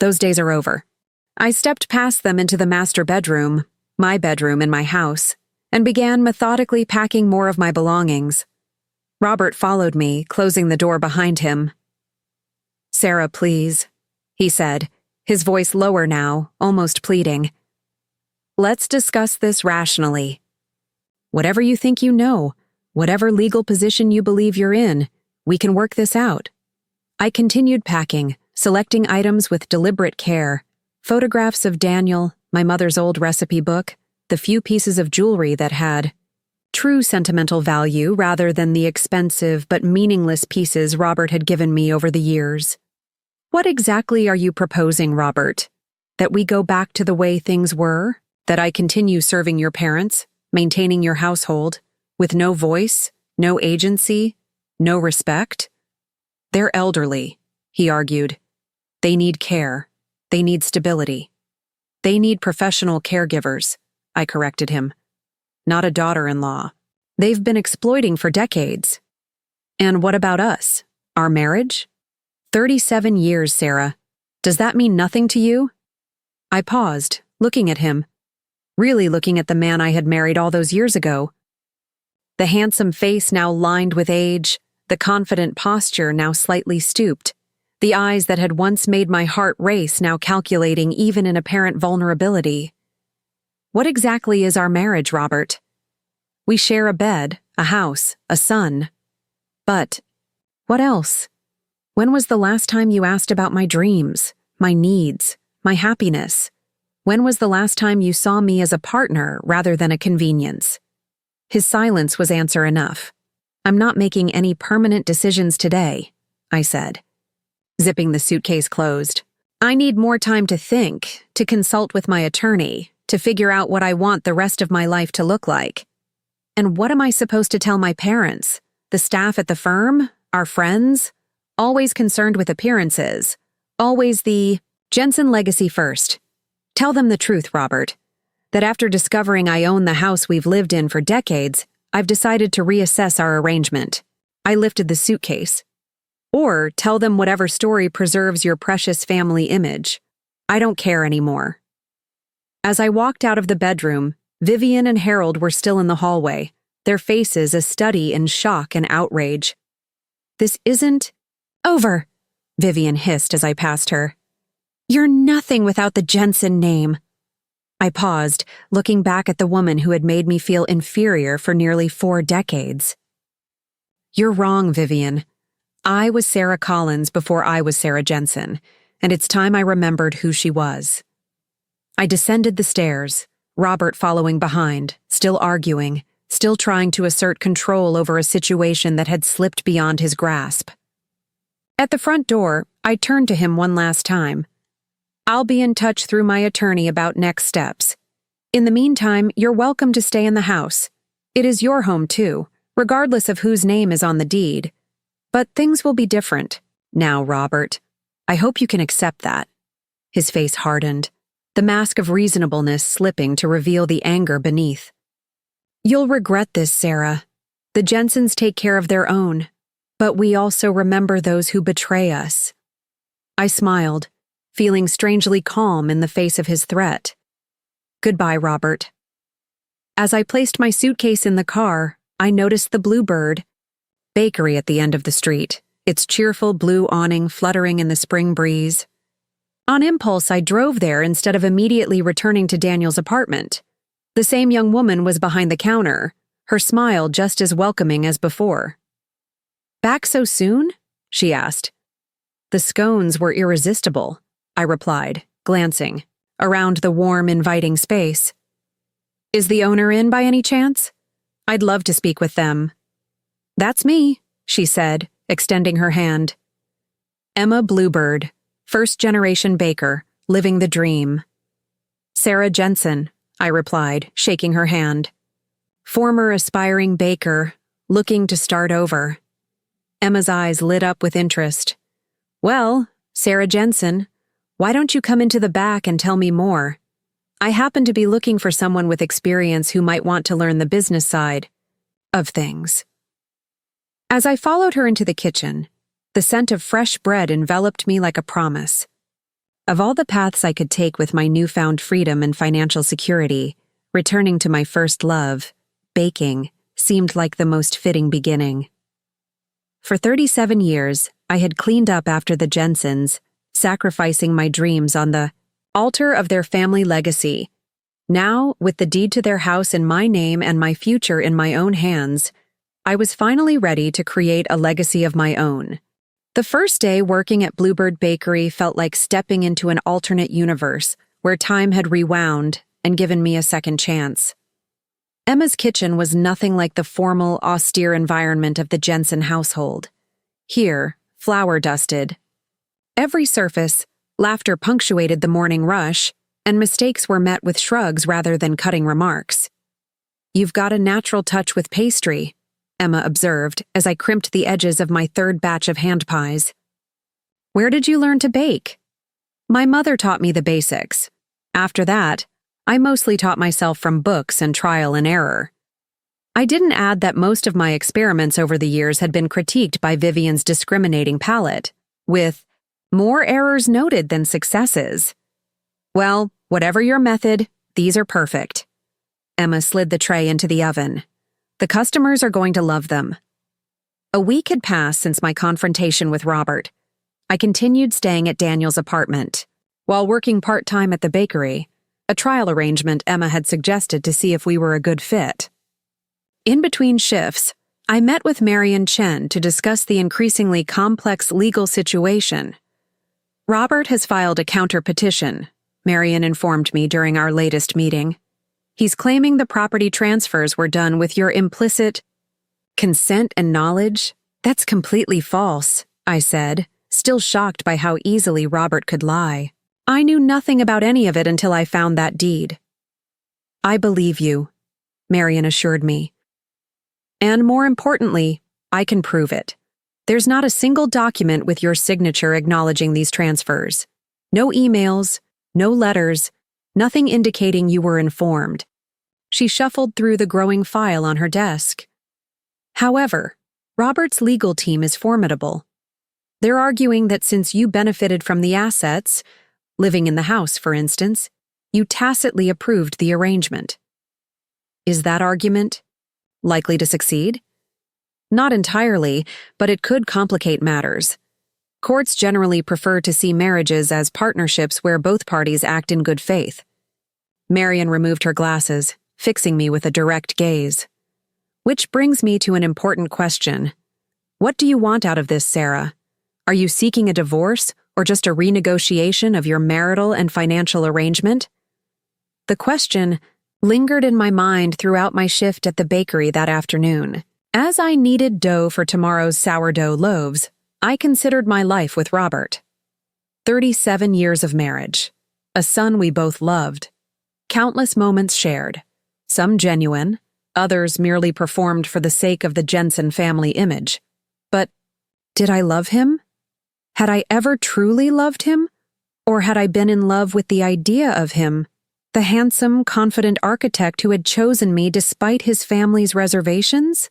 "Those days are over." I stepped past them into the master bedroom, my bedroom in my house, and began methodically packing more of my belongings. Robert followed me, closing the door behind him. "Sarah, please," he said, his voice lower now, almost pleading. "Let's discuss this rationally. Whatever you think you know, whatever legal position you believe you're in, we can work this out." I continued packing, selecting items with deliberate care, photographs of Daniel, my mother's old recipe book, the few pieces of jewelry that had true sentimental value rather than the expensive but meaningless pieces Robert had given me over the years. "What exactly are you proposing, Robert?" That we go back to the way things were? That I continue serving your parents, maintaining your household, with no voice, no agency, no respect? They're elderly, he argued. They need care. They need stability. They need professional caregivers, I corrected him. Not a daughter-in-law. They've been exploiting for decades. And what about us? Our marriage? 37 years, Sarah. Does that mean nothing to you? I paused, looking at him. Really looking at the man I had married all those years ago. The handsome face now lined with age, the confident posture now slightly stooped, the eyes that had once made my heart race now calculating even in apparent vulnerability. What exactly is our marriage, Robert? We share a bed, a house, a son. But what else? When was the last time you asked about my dreams, my needs, my happiness? When was the last time you saw me as a partner rather than a convenience? His silence was answer enough. I'm not making any permanent decisions today, I said, zipping the suitcase closed. I need more time to think, to consult with my attorney, to figure out what I want the rest of my life to look like. And what am I supposed to tell my parents, the staff at the firm, our friends? Always concerned with appearances. Always the Jensen legacy first. Tell them the truth, Robert. That after discovering I own the house we've lived in for decades, I've decided to reassess our arrangement. I lifted the suitcase. Or tell them whatever story preserves your precious family image. I don't care anymore. As I walked out of the bedroom, Vivian and Harold were still in the hallway, their faces a study in shock and outrage. This isn't over, Vivian hissed as I passed her. You're nothing without the Jensen name. I paused, looking back at the woman who had made me feel inferior for nearly 4 decades. You're wrong, Vivian. I was Sarah Collins before I was Sarah Jensen, and it's time I remembered who she was. I descended the stairs, Robert following behind, still arguing, still trying to assert control over a situation that had slipped beyond his grasp. At the front door, I turned to him one last time. I'll be in touch through my attorney about next steps. In the meantime, you're welcome to stay in the house. It is your home, too, regardless of whose name is on the deed. But things will be different. Now, Robert. I hope you can accept that. His face hardened, the mask of reasonableness slipping to reveal the anger beneath. You'll regret this, Sarah. The Jensens take care of their own, but we also remember those who betray us. I smiled, feeling strangely calm in the face of his threat. Goodbye, Robert. As I placed my suitcase in the car, I noticed the Bluebird bakery at the end of the street, its cheerful blue awning fluttering in the spring breeze. On impulse, I drove there instead of immediately returning to Daniel's apartment. The same young woman was behind the counter, her smile just as welcoming as before. Back so soon? She asked. The scones were irresistible, I replied, glancing around the warm, inviting space. Is the owner in by any chance? I'd love to speak with them. That's me, she said, extending her hand. Emma Bluebird, first-generation baker, living the dream. Sarah Jensen, I replied, shaking her hand. Former aspiring baker, looking to start over. Emma's eyes lit up with interest. Well, Sarah Jensen, why don't you come into the back and tell me more? I happen to be looking for someone with experience who might want to learn the business side of things. As I followed her into the kitchen, the scent of fresh bread enveloped me like a promise. Of all the paths I could take with my newfound freedom and financial security, returning to my first love, baking, seemed like the most fitting beginning. For 37 years, I had cleaned up after the Jensens, sacrificing my dreams on the altar of their family legacy. Now, with the deed to their house in my name and my future in my own hands, I was finally ready to create a legacy of my own. The first day working at Bluebird Bakery felt like stepping into an alternate universe where time had rewound and given me a second chance. Emma's kitchen was nothing like the formal, austere environment of the Jensen household. Here, flour dusted. Every surface, Laughter punctuated the morning rush, and mistakes were met with shrugs rather than cutting remarks. "You've got a natural touch with pastry," Emma observed as I crimped the edges of my third batch of hand pies. "Where did you learn to bake?" "My mother taught me the basics. After that, I mostly taught myself from books and trial and error." I didn't add that most of my experiments over the years had been critiqued by Vivian's discriminating palate, with more errors noted than successes. "Well, whatever your method, these are perfect." Emma slid the tray into the oven. "The customers are going to love them." A week had passed since my confrontation with Robert. I continued staying at Daniel's apartment, while working part-time at the bakery, a trial arrangement Emma had suggested to see if we were a good fit. In between shifts, I met with Marion Chen to discuss the increasingly complex legal situation. "Robert has filed a counter-petition," Marion informed me during our latest meeting. "He's claiming the property transfers were done with your implicit consent and knowledge." "That's completely false," I said, still shocked by how easily Robert could lie. "I knew nothing about any of it until I found that deed." "I believe you," Marion assured me. "And more importantly, I can prove it. There's not a single document with your signature acknowledging these transfers. No emails, no letters, nothing indicating you were informed." She shuffled through the growing file on her desk. "However, Robert's legal team is formidable. They're arguing that since you benefited from the assets, living in the house, for instance, you tacitly approved the arrangement." Is that argument likely to succeed? Not entirely, but it could complicate matters. Courts generally prefer to see marriages as partnerships where both parties act in good faith. Marion removed her glasses, fixing me with a direct gaze. "Which brings me to an important question. What do you want out of this, Sarah? Are you seeking a divorce or just a renegotiation of your marital and financial arrangement?" The question lingered in my mind throughout my shift at the bakery that afternoon. As I kneaded dough for tomorrow's sourdough loaves, I considered my life with Robert. 37 years of marriage, a son we both loved, countless moments shared, some genuine, others merely performed for the sake of the Jensen family image. But did I love him? Had I ever truly loved him? Or had I been in love with the idea of him, the handsome, confident architect who had chosen me despite his family's reservations?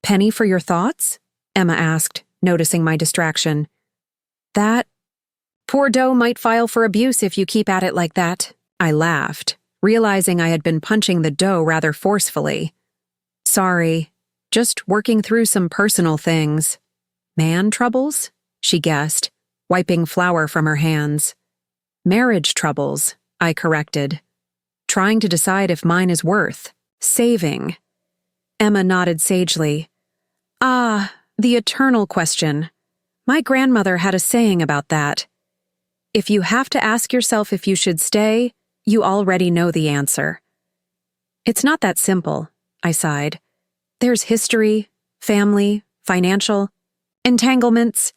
"Penny for your thoughts?" Emma asked, noticing my distraction. "That poor dough might file for abuse if you keep at it like that." I laughed, realizing I had been punching the dough rather forcefully. "Sorry, just working through some personal things." "Man troubles?" she guessed, wiping flour from her hands. "Marriage troubles," I corrected, trying to decide if mine is worth saving. Emma nodded sagely. "Ah, the eternal question. My grandmother had a saying about that. If you have to ask yourself if you should stay, you already know the answer." "It's not that simple," I sighed. "There's history, family, financial entanglements."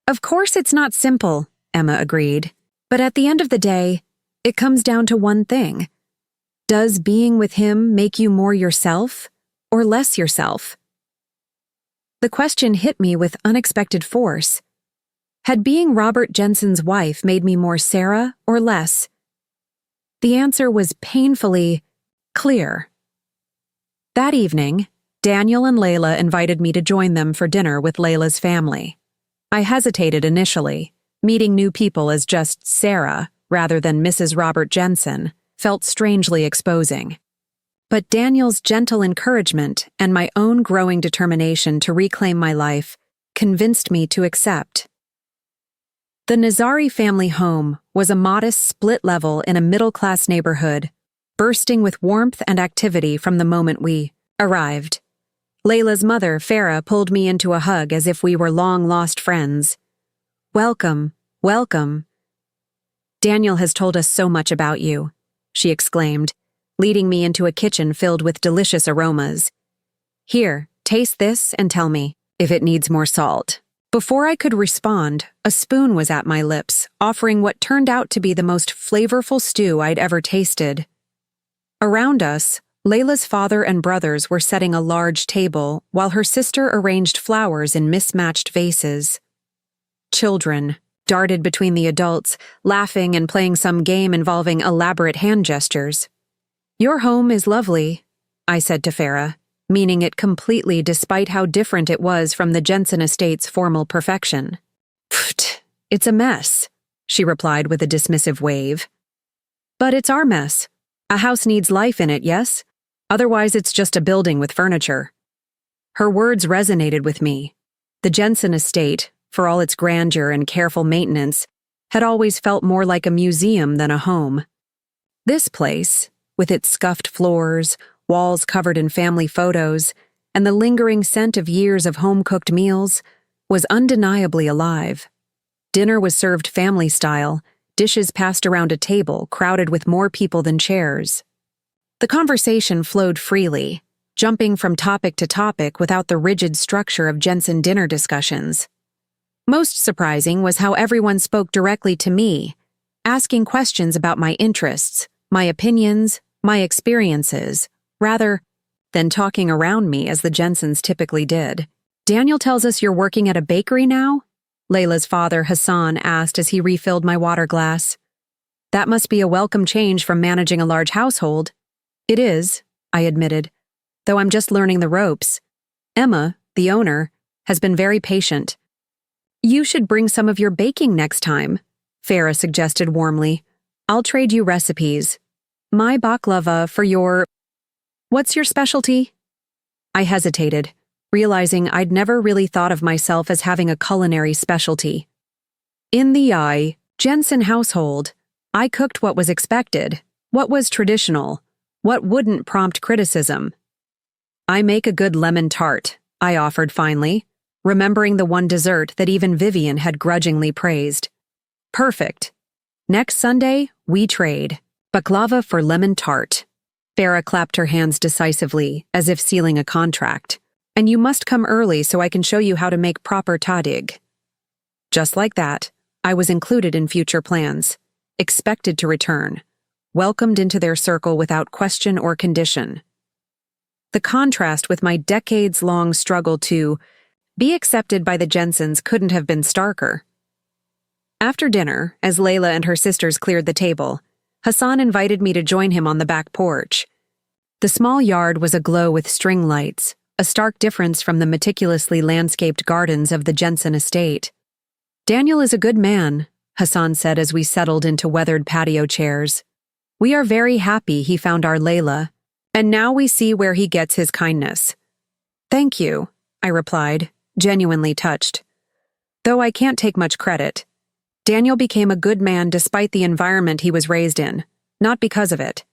"Of course it's not simple," Emma agreed. "But at the end of the day, it comes down to one thing. Does being with him make you more yourself or less yourself?" The question hit me with unexpected force. Had being Robert Jensen's wife made me more Sarah or less? The answer was painfully clear. That evening, Daniel and Layla invited me to join them for dinner with Layla's family. I hesitated initially. Meeting new people as just Sarah, rather than Mrs. Robert Jensen, felt strangely exposing. But Daniel's gentle encouragement and my own growing determination to reclaim my life convinced me to accept. The Nazari family home was a modest split level in a middle-class neighborhood, bursting with warmth and activity from the moment we arrived. Layla's mother, Farah, pulled me into a hug as if we were long-lost friends. "Welcome, welcome. Daniel has told us so much about you," she exclaimed, leading me into a kitchen filled with delicious aromas. "Here, taste this and tell me if it needs more salt." Before I could respond, a spoon was at my lips, offering what turned out to be the most flavorful stew I'd ever tasted. Around us, Layla's father and brothers were setting a large table while her sister arranged flowers in mismatched vases. Children darted between the adults, laughing and playing some game involving elaborate hand gestures. "Your home is lovely," I said to Farah, meaning it completely despite how different it was from the Jensen estate's formal perfection. "Pfft, it's a mess," she replied with a dismissive wave. "But it's our mess. A house needs life in it, yes? Otherwise it's just a building with furniture." Her words resonated with me. The Jensen estate, for all its grandeur and careful maintenance, had always felt more like a museum than a home. This place, with its scuffed floors, walls covered in family photos, and the lingering scent of years of home-cooked meals, was undeniably alive. Dinner was served family-style, dishes passed around a table crowded with more people than chairs. The conversation flowed freely, jumping from topic to topic without the rigid structure of Jensen dinner discussions. Most surprising was how everyone spoke directly to me, asking questions about my interests, my opinions, my experiences, rather than talking around me as the Jensens typically did. "Daniel tells us you're working at a bakery now?" Layla's father, Hassan, asked as he refilled my water glass. "That must be a welcome change from managing a large household." "It is," I admitted, "though I'm just learning the ropes. Emma, the owner, has been very patient." "You should bring some of your baking next time," Farah suggested warmly. "I'll trade you recipes. My baklava for your... What's your specialty?" I hesitated, realizing I'd never really thought of myself as having a culinary specialty. In the Jensen household, I cooked what was expected, what was traditional, what wouldn't prompt criticism. "I make a good lemon tart," I offered finally, remembering the one dessert that even Vivian had grudgingly praised. "Perfect. Next Sunday, we trade. Baklava for lemon tart." Farah clapped her hands decisively, as if sealing a contract. "And you must come early so I can show you how to make proper tadig." Just like that, I was included in future plans, expected to return, welcomed into their circle without question or condition. The contrast with my decades-long struggle to be accepted by the Jensens couldn't have been starker. After dinner, as Layla and her sisters cleared the table, Hassan invited me to join him on the back porch. The small yard was aglow with string lights, a stark difference from the meticulously landscaped gardens of the Jensen estate. "Daniel is a good man," Hassan said as we settled into weathered patio chairs. "We are very happy he found our Layla, and now we see where he gets his kindness." "Thank you," I replied, genuinely touched. Though I can't take much credit. Daniel became a good man despite the environment he was raised in, not because of it.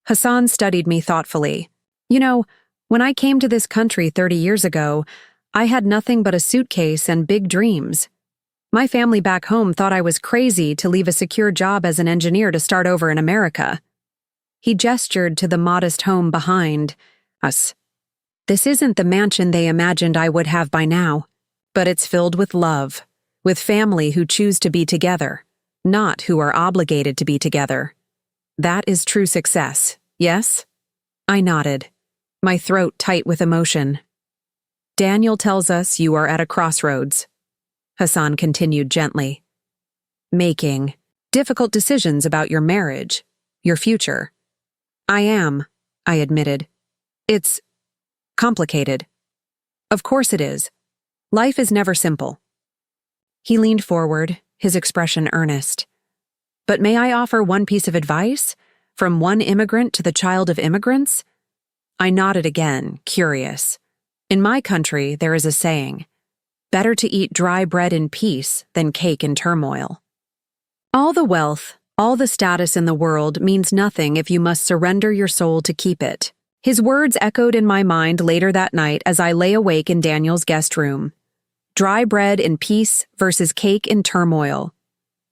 Hassan studied me thoughtfully. "You know, when I came to this country 30 years ago, I had nothing but a suitcase and big dreams. My family back home thought I was crazy to leave a secure job as an engineer to start over in America." He gestured to the modest home behind us. "This isn't the mansion they imagined I would have by now, but it's filled with love, with family who choose to be together, not who are obligated to be together. That is true success, yes?" I nodded, my throat tight with emotion. "Daniel tells us you are at a crossroads," Hassan continued gently. "Making difficult decisions about your marriage, your future." "I am," I admitted. "It's complicated." "Of course it is. Life is never simple." He leaned forward, his expression earnest. "But may I offer one piece of advice? From one immigrant to the child of immigrants?" I nodded again, curious. In my country, there is a saying, "Better to eat dry bread in peace than cake in turmoil." All the wealth, all the status in the world means nothing if you must surrender your soul to keep it. His words echoed in my mind later that night as I lay awake in Daniel's guest room. Dry bread in peace versus cake in turmoil.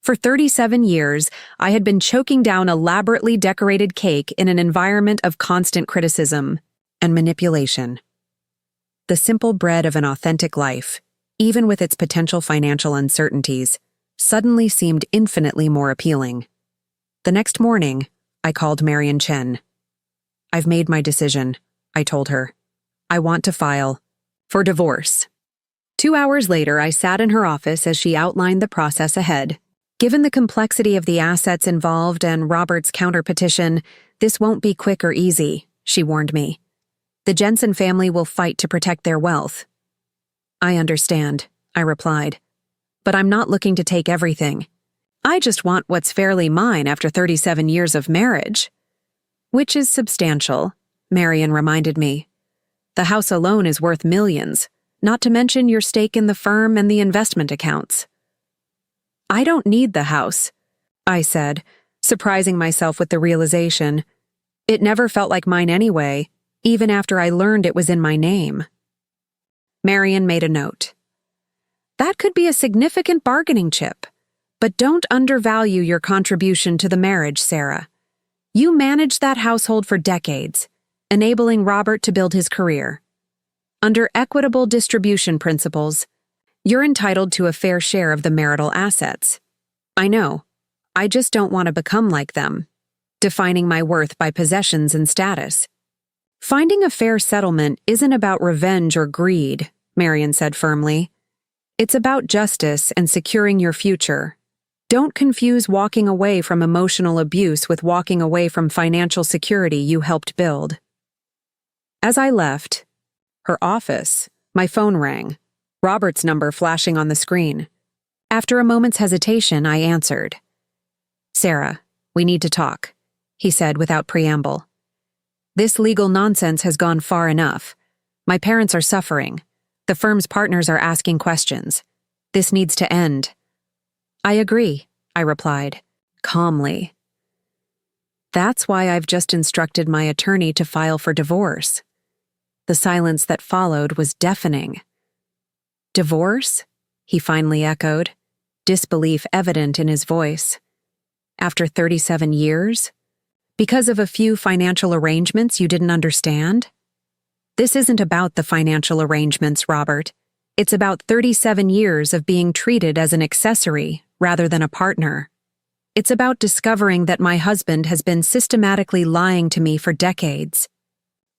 For 37 years, I had been choking down elaborately decorated cake in an environment of constant criticism and manipulation. The simple bread of an authentic life, even with its potential financial uncertainties, suddenly seemed infinitely more appealing. The next morning, I called Marion Chen. "I've made my decision," I told her. "I want to file for divorce." 2 hours later, I sat in her office as she outlined the process ahead. "Given the complexity of the assets involved and Robert's counterpetition, this won't be quick or easy," she warned me. "The Jensen family will fight to protect their wealth." "I understand," I replied. "But I'm not looking to take everything. I just want what's fairly mine after 37 years of marriage." "Which is substantial," Marion reminded me. "The house alone is worth millions, not to mention your stake in the firm and the investment accounts." "I don't need the house," I said, surprising myself with the realization. It never felt like mine anyway, even after I learned it was in my name. Marion made a note. "That could be a significant bargaining chip, but don't undervalue your contribution to the marriage, Sarah. You managed that household for decades, enabling Robert to build his career. Under equitable distribution principles, you're entitled to a fair share of the marital assets. I know. I just don't want to become like them, defining my worth by possessions and status." "Finding a fair settlement isn't about revenge or greed," Marion said firmly. "It's about justice and securing your future. Don't confuse walking away from emotional abuse with walking away from financial security you helped build." As I left her office, my phone rang, Robert's number flashing on the screen. After a moment's hesitation, I answered. "Sarah, we need to talk," he said without preamble. "This legal nonsense has gone far enough. My parents are suffering. The firm's partners are asking questions. This needs to end." "I agree," I replied, calmly. "That's why I've just instructed my attorney to file for divorce." The silence that followed was deafening. "Divorce?" he finally echoed, disbelief evident in his voice. "After 37 years? Because of a few financial arrangements you didn't understand?" "This isn't about the financial arrangements, Robert. It's about 37 years of being treated as an accessory rather than a partner. It's about discovering that my husband has been systematically lying to me for decades.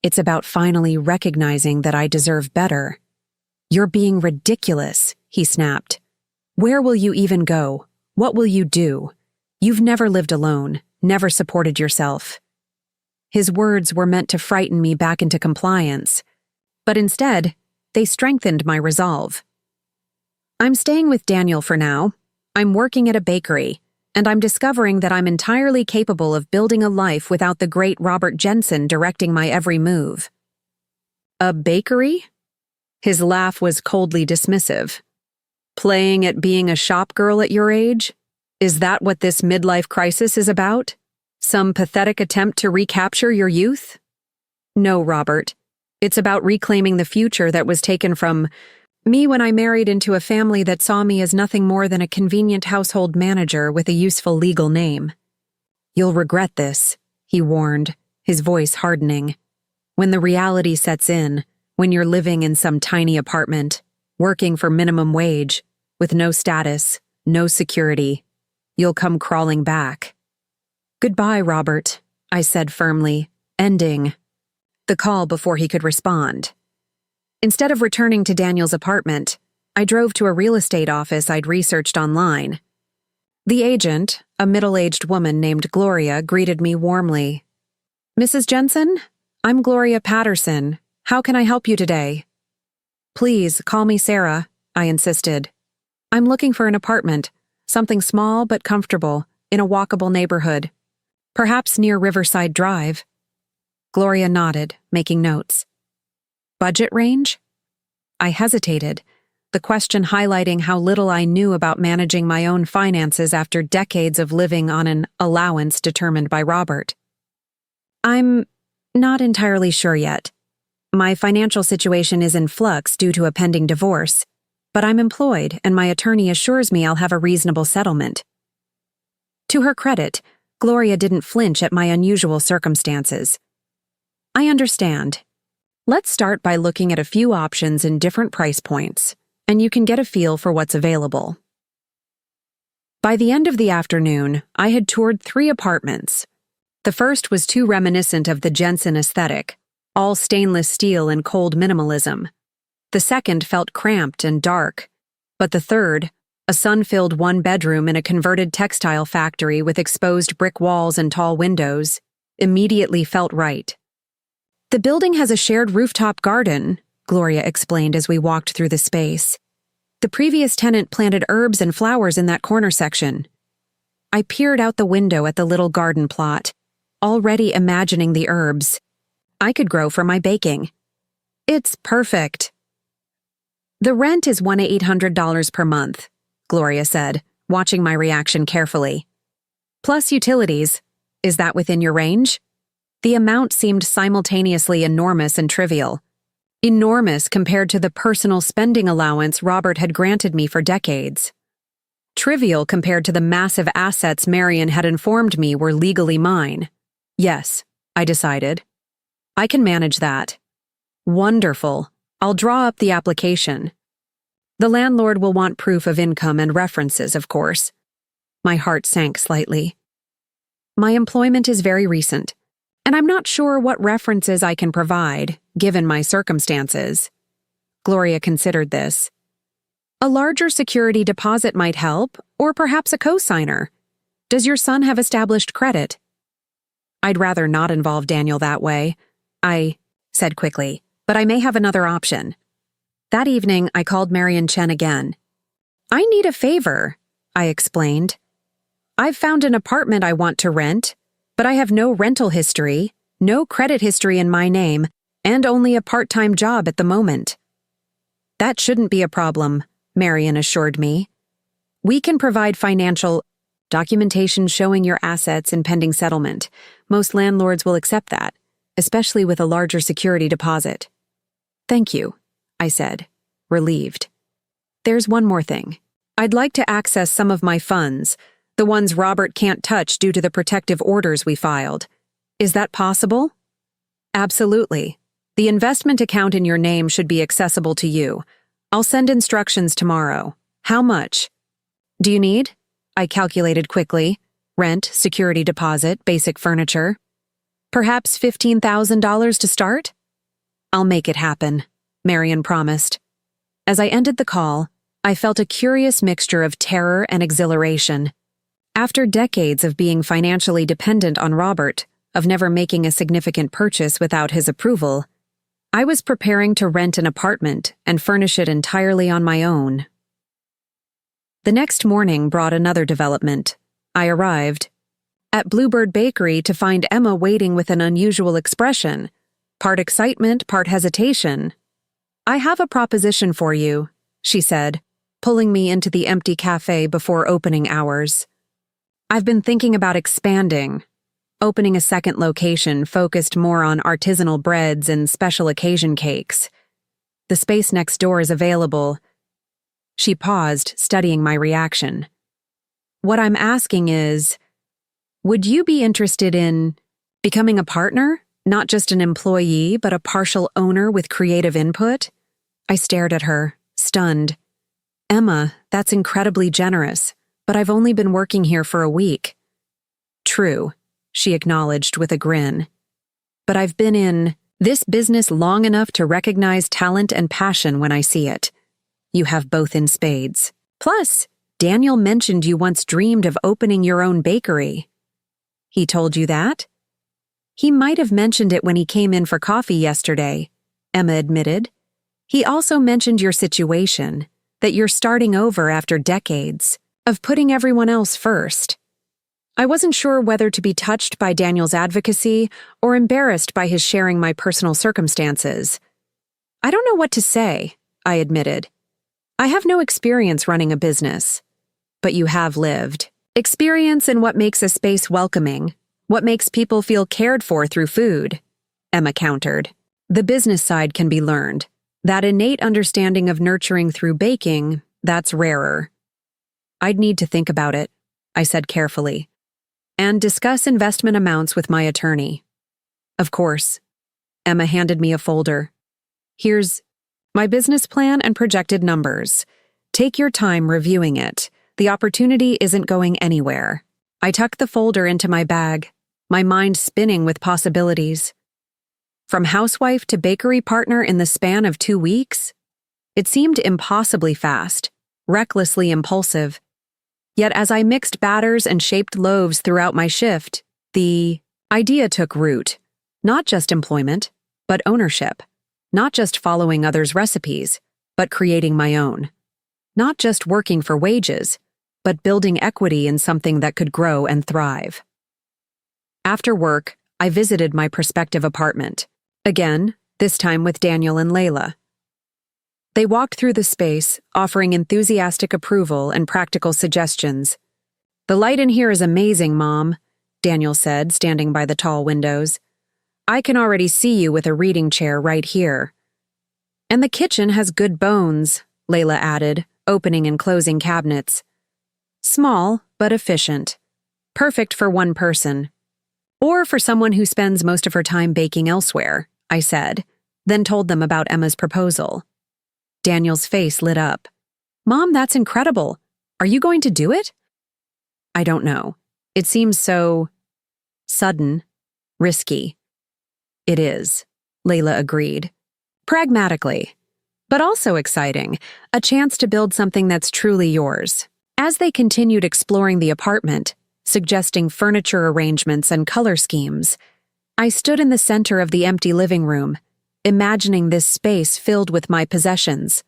It's about finally recognizing that I deserve better." "You're being ridiculous," he snapped. "Where will you even go? What will you do? You've never lived alone, never supported yourself." His words were meant to frighten me back into compliance, but instead, they strengthened my resolve. "I'm staying with Daniel for now. I'm working at a bakery, and I'm discovering that I'm entirely capable of building a life without the great Robert Jensen directing my every move." "A bakery?" His laugh was coldly dismissive. "Playing at being a shop girl at your age? Is that what this midlife crisis is about? Some pathetic attempt to recapture your youth?" "No, Robert. It's about reclaiming the future that was taken from me when I married into a family that saw me as nothing more than a convenient household manager with a useful legal name." "You'll regret this," he warned, his voice hardening. "When the reality sets in, when you're living in some tiny apartment, working for minimum wage, with no status, no security, you'll come crawling back." "Goodbye, Robert," I said firmly, ending the call before he could respond. Instead of returning to Daniel's apartment, I drove to a real estate office I'd researched online. The agent, a middle-aged woman named Gloria, greeted me warmly. "Mrs. Jensen? I'm Gloria Patterson. How can I help you today?" "Please, call me Sarah," I insisted. "I'm looking for an apartment, something small but comfortable, in a walkable neighborhood. Perhaps near Riverside Drive." Gloria nodded, making notes. "Budget range?" I hesitated, the question highlighting how little I knew about managing my own finances after decades of living on an allowance determined by Robert. "I'm not entirely sure yet. My financial situation is in flux due to a pending divorce, but I'm employed and my attorney assures me I'll have a reasonable settlement." To her credit, Gloria didn't flinch at my unusual circumstances. "I understand. Let's start by looking at a few options in different price points. and you can get a feel for what's available. By the end of the afternoon, I had toured 3 apartments. The first was too reminiscent of the Jensen aesthetic, all stainless steel and cold minimalism. The second felt cramped and dark, but the third, a sun-filled 1-bedroom in a converted textile factory with exposed brick walls and tall windows, immediately felt right. "The building has a shared rooftop garden," Gloria explained as we walked through the space. "The previous tenant planted herbs and flowers in that corner section." I peered out the window at the little garden plot, already imagining the herbs I could grow for my baking. "It's perfect." "The rent is $1,800 per month," Gloria said, watching my reaction carefully. "Plus utilities. Is that within your range?" The amount seemed simultaneously enormous and trivial. Enormous compared to the personal spending allowance Robert had granted me for decades. Trivial compared to the massive assets Marion had informed me were legally mine. Yes, I decided. I can manage that. Wonderful. I'll draw up the application. The landlord will want proof of income and references, of course. My heart sank slightly. My employment is very recent, and I'm not sure what references I can provide, given my circumstances. Gloria considered this. A larger security deposit might help, or perhaps a co-signer. Does your son have established credit? I'd rather not involve Daniel that way, I said quickly, but I may have another option. That evening, I called Marion Chen again. "I need a favor," I explained. "I've found an apartment I want to rent, but I have no rental history, no credit history in my name, and only a part-time job at the moment." "That shouldn't be a problem," Marion assured me. "We can provide financial documentation showing your assets and pending settlement. Most landlords will accept that, especially with a larger security deposit." "Thank you," I said, relieved. "There's one more thing. I'd like to access some of my funds, the ones Robert can't touch due to the protective orders we filed. Is that possible?" "Absolutely. The investment account in your name should be accessible to you. I'll send instructions tomorrow. How much?" "Do you need?" I calculated quickly. Rent, security deposit, basic furniture. "Perhaps $15,000 to start?" "I'll make it happen," Marion promised. As I ended the call, I felt a curious mixture of terror and exhilaration. After decades of being financially dependent on Robert, of never making a significant purchase without his approval, I was preparing to rent an apartment and furnish it entirely on my own. The next morning brought another development. I arrived at Bluebird Bakery to find Emma waiting with an unusual expression, part excitement, part hesitation. "I have a proposition for you," she said, pulling me into the empty cafe before opening hours. "I've been thinking about expanding, opening a second location focused more on artisanal breads and special occasion cakes. The space next door is available." She paused, studying my reaction. "What I'm asking is, would you be interested in becoming a partner, not just an employee, but a partial owner with creative input?" I stared at her, stunned. "Emma, that's incredibly generous, but I've only been working here for a week." "True," she acknowledged with a grin. "But I've been in this business long enough to recognize talent and passion when I see it. You have both in spades. Plus, Daniel mentioned you once dreamed of opening your own bakery." "He told you that?" "He might have mentioned it when he came in for coffee yesterday," Emma admitted. "He also mentioned your situation, that you're starting over after decades of putting everyone else first." I wasn't sure whether to be touched by Daniel's advocacy or embarrassed by his sharing my personal circumstances. "I don't know what to say," I admitted. "I have no experience running a business." "But you have lived. Experience in what makes a space welcoming, what makes people feel cared for through food," Emma countered. "The business side can be learned. That innate understanding of nurturing through baking, that's rarer." "I'd need to think about it," I said carefully, "and discuss investment amounts with my attorney." "Of course." Emma handed me a folder. "Here's My business plan and projected numbers. Take your time reviewing it. The opportunity isn't going anywhere. I tucked the folder into my bag, my mind spinning with possibilities. From housewife to bakery partner in the span of 2 weeks? It seemed impossibly fast, recklessly impulsive. Yet as I mixed batters and shaped loaves throughout my shift, the idea took root. Not just employment, but ownership. Not just following others' recipes, but creating my own. Not just working for wages, but building equity in something that could grow and thrive. After work, I visited my prospective apartment. Again, this time with Daniel and Layla. They walked through the space, offering enthusiastic approval and practical suggestions. "The light in here is amazing, Mom," Daniel said, standing by the tall windows. "I can already see you with a reading chair right here." "And the kitchen has good bones," Layla added, opening and closing cabinets. "Small, but efficient. Perfect for one person. Or for someone who spends most of her time baking elsewhere," I said, then told them about Emma's proposal. Daniel's face lit up. "Mom, that's incredible. Are you going to do it?" "I don't know. It seems so sudden, risky." "It is," Layla agreed. "Pragmatically. But also exciting, a chance to build something that's truly yours." As they continued exploring the apartment, suggesting furniture arrangements and color schemes, I stood in the center of the empty living room, imagining this space filled with my possessions.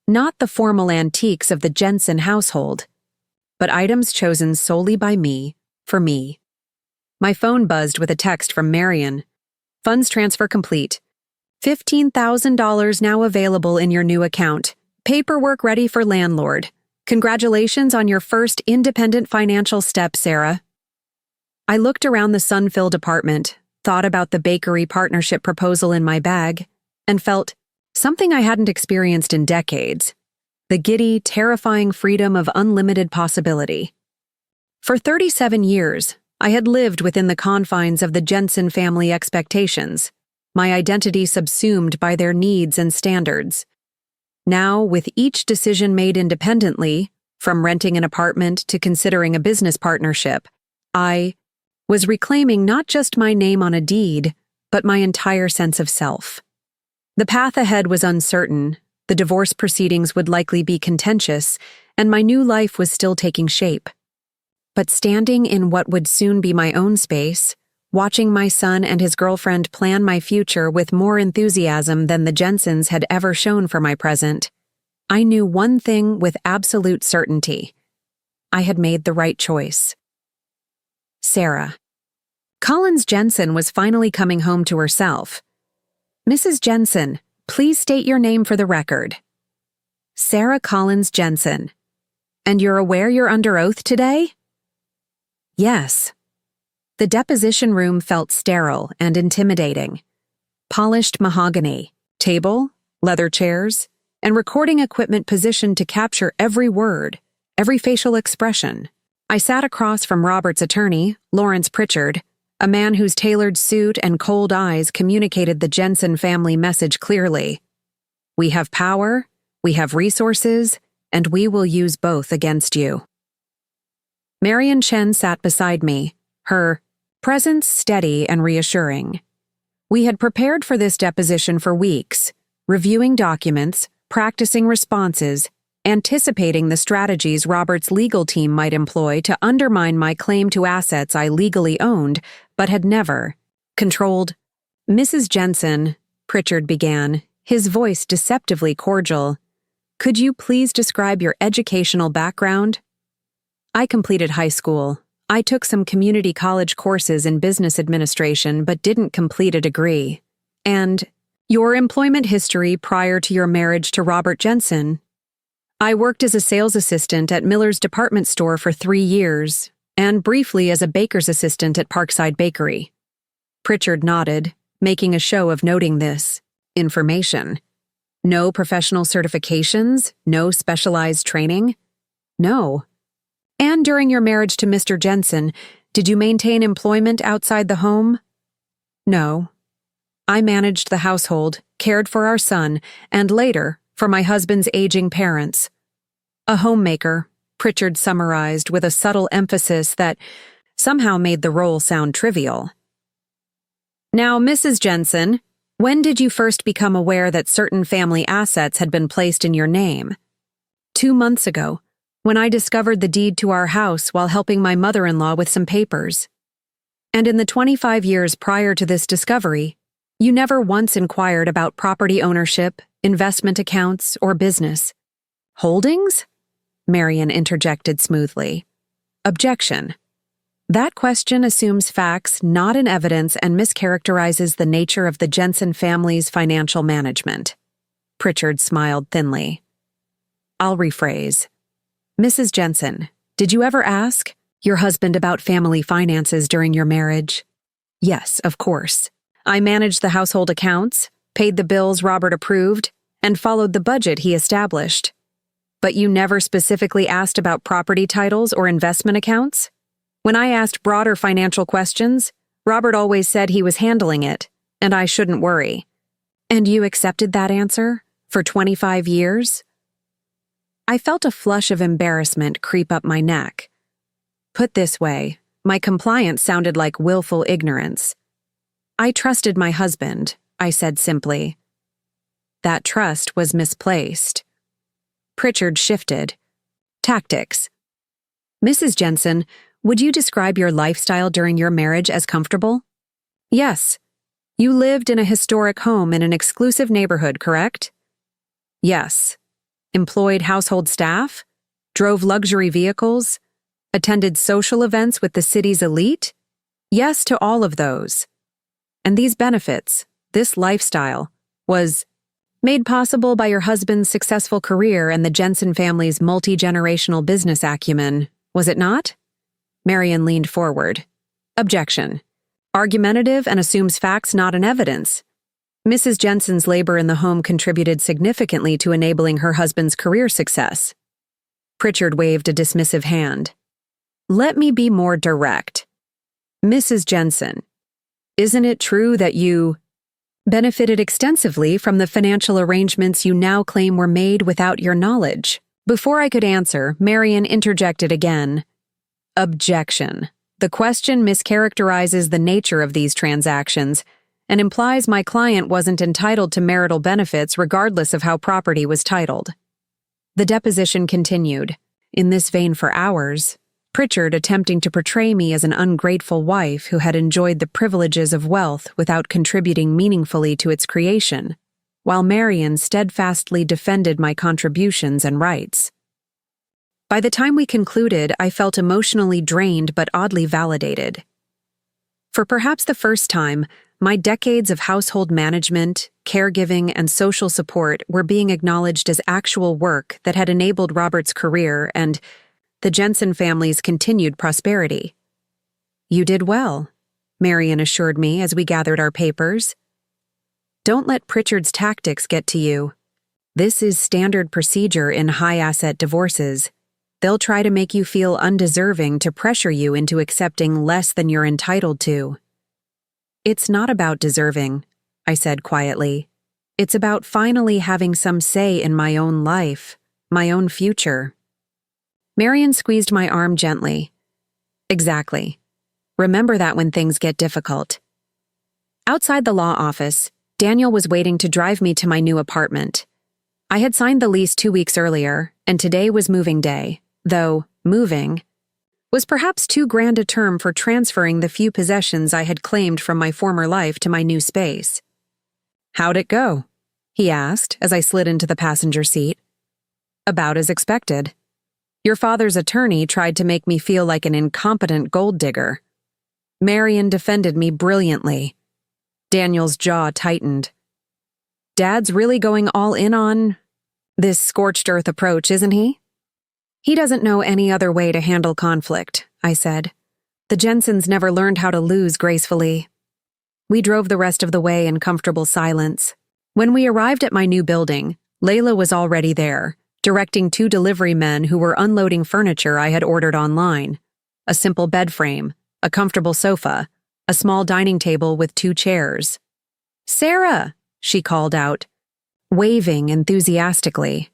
Not the formal antiques of the Jensen household, but items chosen solely by me, for me. My phone buzzed with a text from Marion. "Funds transfer complete. $15,000 now available in your new account. Paperwork ready for landlord. Congratulations on your first independent financial step, Sarah." I looked around the sun-filled apartment, thought about the bakery partnership proposal in my bag, and felt something I hadn't experienced in decades: the giddy, terrifying freedom of unlimited possibility. For 37 years, I had lived within the confines of the Jensen family expectations, my identity subsumed by their needs and standards. Now, with each decision made independently, from renting an apartment to considering a business partnership, I was reclaiming not just my name on a deed, but my entire sense of self. The path ahead was uncertain, the divorce proceedings would likely be contentious, and my new life was still taking shape. But standing in what would soon be my own space, watching my son and his girlfriend plan my future with more enthusiasm than the Jensens had ever shown for my present, I knew one thing with absolute certainty. I had made the right choice. Sarah. Collins Jensen was finally coming home to herself. "Mrs. Jensen, please state your name for the record." "Sarah Collins Jensen. And you're aware you're under oath today?" "Yes." The deposition room felt sterile and intimidating. Polished mahogany, table, leather chairs, and recording equipment positioned to capture every word, every facial expression. I sat across from Robert's attorney, Lawrence Pritchard, a man whose tailored suit and cold eyes communicated the Jensen family message clearly. "We have power, we have resources, and we will use both against you." Marion Chen sat beside me, her presence steady and reassuring. We had prepared for this deposition for weeks, reviewing documents, practicing responses, anticipating the strategies Robert's legal team might employ to undermine my claim to assets I legally owned but had never controlled. "Mrs. Jensen," Pritchard began, his voice deceptively cordial, "could you please describe your educational background?" "I completed high school. I took some community college courses in business administration but didn't complete a degree. And your employment history prior to your marriage to Robert Jensen?" "I worked as a sales assistant at Miller's department store for 3 years, and briefly as a baker's assistant at Parkside Bakery." Pritchard nodded, making a show of noting this information. "No professional certifications? No specialized training?" "No." "And during your marriage to Mr. Jensen, did you maintain employment outside the home?" "No." I managed the household, cared for our son, and later, for my husband's aging parents. A homemaker, Pritchard summarized with a subtle emphasis that somehow made the role sound trivial. Now, Mrs. Jensen, when did you first become aware that certain family assets had been placed in your name? 2 months ago, when I discovered the deed to our house while helping my mother-in-law with some papers. And in the 25 years prior to this discovery, you never once inquired about property ownership, investment accounts, or business. Holdings? Marian interjected smoothly. Objection. That question assumes facts not in evidence and mischaracterizes the nature of the Jensen family's financial management. Pritchard smiled thinly. I'll rephrase. Mrs. Jensen, did you ever ask your husband about family finances during your marriage? Yes, of course. I managed the household accounts, paid the bills Robert approved, and followed the budget he established. But you never specifically asked about property titles or investment accounts? When I asked broader financial questions, Robert always said he was handling it, and I shouldn't worry. And you accepted that answer? For 25 years? I felt a flush of embarrassment creep up my neck. Put this way, my compliance sounded like willful ignorance. I trusted my husband, I said simply. That trust was misplaced. Pritchard shifted. Tactics. Mrs. Jensen, would you describe your lifestyle during your marriage as comfortable? Yes. You lived in a historic home in an exclusive neighborhood, correct? Yes. Employed household staff? Drove luxury vehicles? Attended social events with the city's elite? Yes to all of those. And these benefits, this lifestyle, was made possible by your husband's successful career and the Jensen family's multi-generational business acumen, was it not? Marian leaned forward. Objection. Argumentative and assumes facts not in evidence. Mrs. Jensen's labor in the home contributed significantly to enabling her husband's career success. Pritchard waved a dismissive hand. Let me be more direct. Mrs. Jensen, isn't it true that you benefited extensively from the financial arrangements you now claim were made without your knowledge? Before I could answer, Marian interjected again. Objection. The question mischaracterizes the nature of these transactions and implies my client wasn't entitled to marital benefits regardless of how property was titled. The deposition continued, in this vein for hours, Pritchard attempting to portray me as an ungrateful wife who had enjoyed the privileges of wealth without contributing meaningfully to its creation, while Marian steadfastly defended my contributions and rights. By the time we concluded, I felt emotionally drained but oddly validated. For perhaps the first time, my decades of household management, caregiving, and social support were being acknowledged as actual work that had enabled Robert's career and the Jensen family's continued prosperity. You did well, Marian assured me as we gathered our papers. Don't let Pritchard's tactics get to you. This is standard procedure in high-asset divorces. They'll try to make you feel undeserving to pressure you into accepting less than you're entitled to. It's not about deserving, I said quietly. It's about finally having some say in my own life, my own future. Marian squeezed my arm gently. Exactly. Remember that when things get difficult. Outside the law office, Daniel was waiting to drive me to my new apartment. I had signed the lease 2 weeks earlier, and today was moving day, though moving was perhaps too grand a term for transferring the few possessions I had claimed from my former life to my new space. How'd it go? He asked as I slid into the passenger seat. About as expected. Your father's attorney tried to make me feel like an incompetent gold digger. Marian defended me brilliantly. Daniel's jaw tightened. Dad's really going all in on this scorched earth approach, isn't he? He doesn't know any other way to handle conflict, I said. The Jensens never learned how to lose gracefully. We drove the rest of the way in comfortable silence. When we arrived at my new building, Layla was already there, directing 2 delivery men who were unloading furniture I had ordered online. A simple bed frame, a comfortable sofa, a small dining table with 2 chairs. "Sarah!" she called out, waving enthusiastically.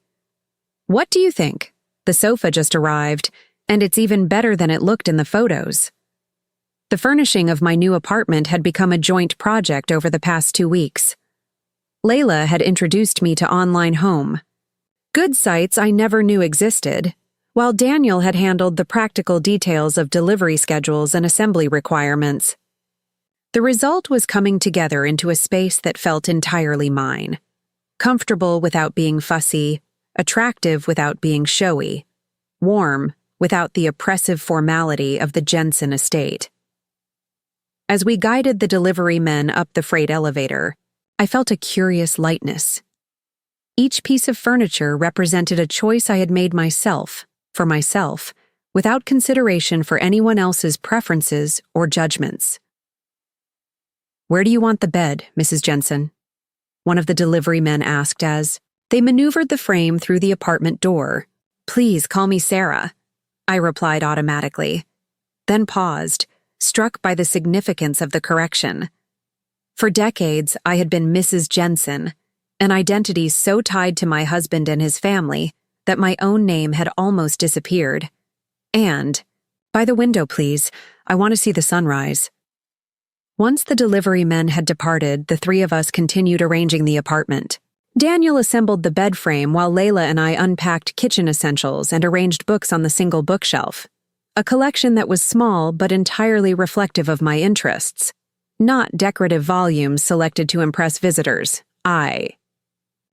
"What do you think? The sofa just arrived, and it's even better than it looked in the photos." The furnishing of my new apartment had become a joint project over the past 2 weeks. Layla had introduced me to Online Home, good sites I never knew existed, while Daniel had handled the practical details of delivery schedules and assembly requirements. The result was coming together into a space that felt entirely mine. Comfortable without being fussy, attractive without being showy, warm without the oppressive formality of the Jensen estate. As we guided the delivery men up the freight elevator, I felt a curious lightness. Each piece of furniture represented a choice I had made for myself, without consideration for anyone else's preferences or judgments. "Where do you want the bed, Mrs. Jensen?" one of the delivery men asked as they maneuvered the frame through the apartment door. "Please call me Sarah," I replied automatically, then paused, struck by the significance of the correction. For decades, I had been Mrs. Jensen, an identity so tied to my husband and his family that my own name had almost disappeared. And, "By the window, please. I want to see the sunrise." Once the delivery men had departed, the three of us continued arranging the apartment. Daniel assembled the bed frame while Layla and I unpacked kitchen essentials and arranged books on the single bookshelf, a collection that was small but entirely reflective of my interests. Not decorative volumes selected to impress visitors. I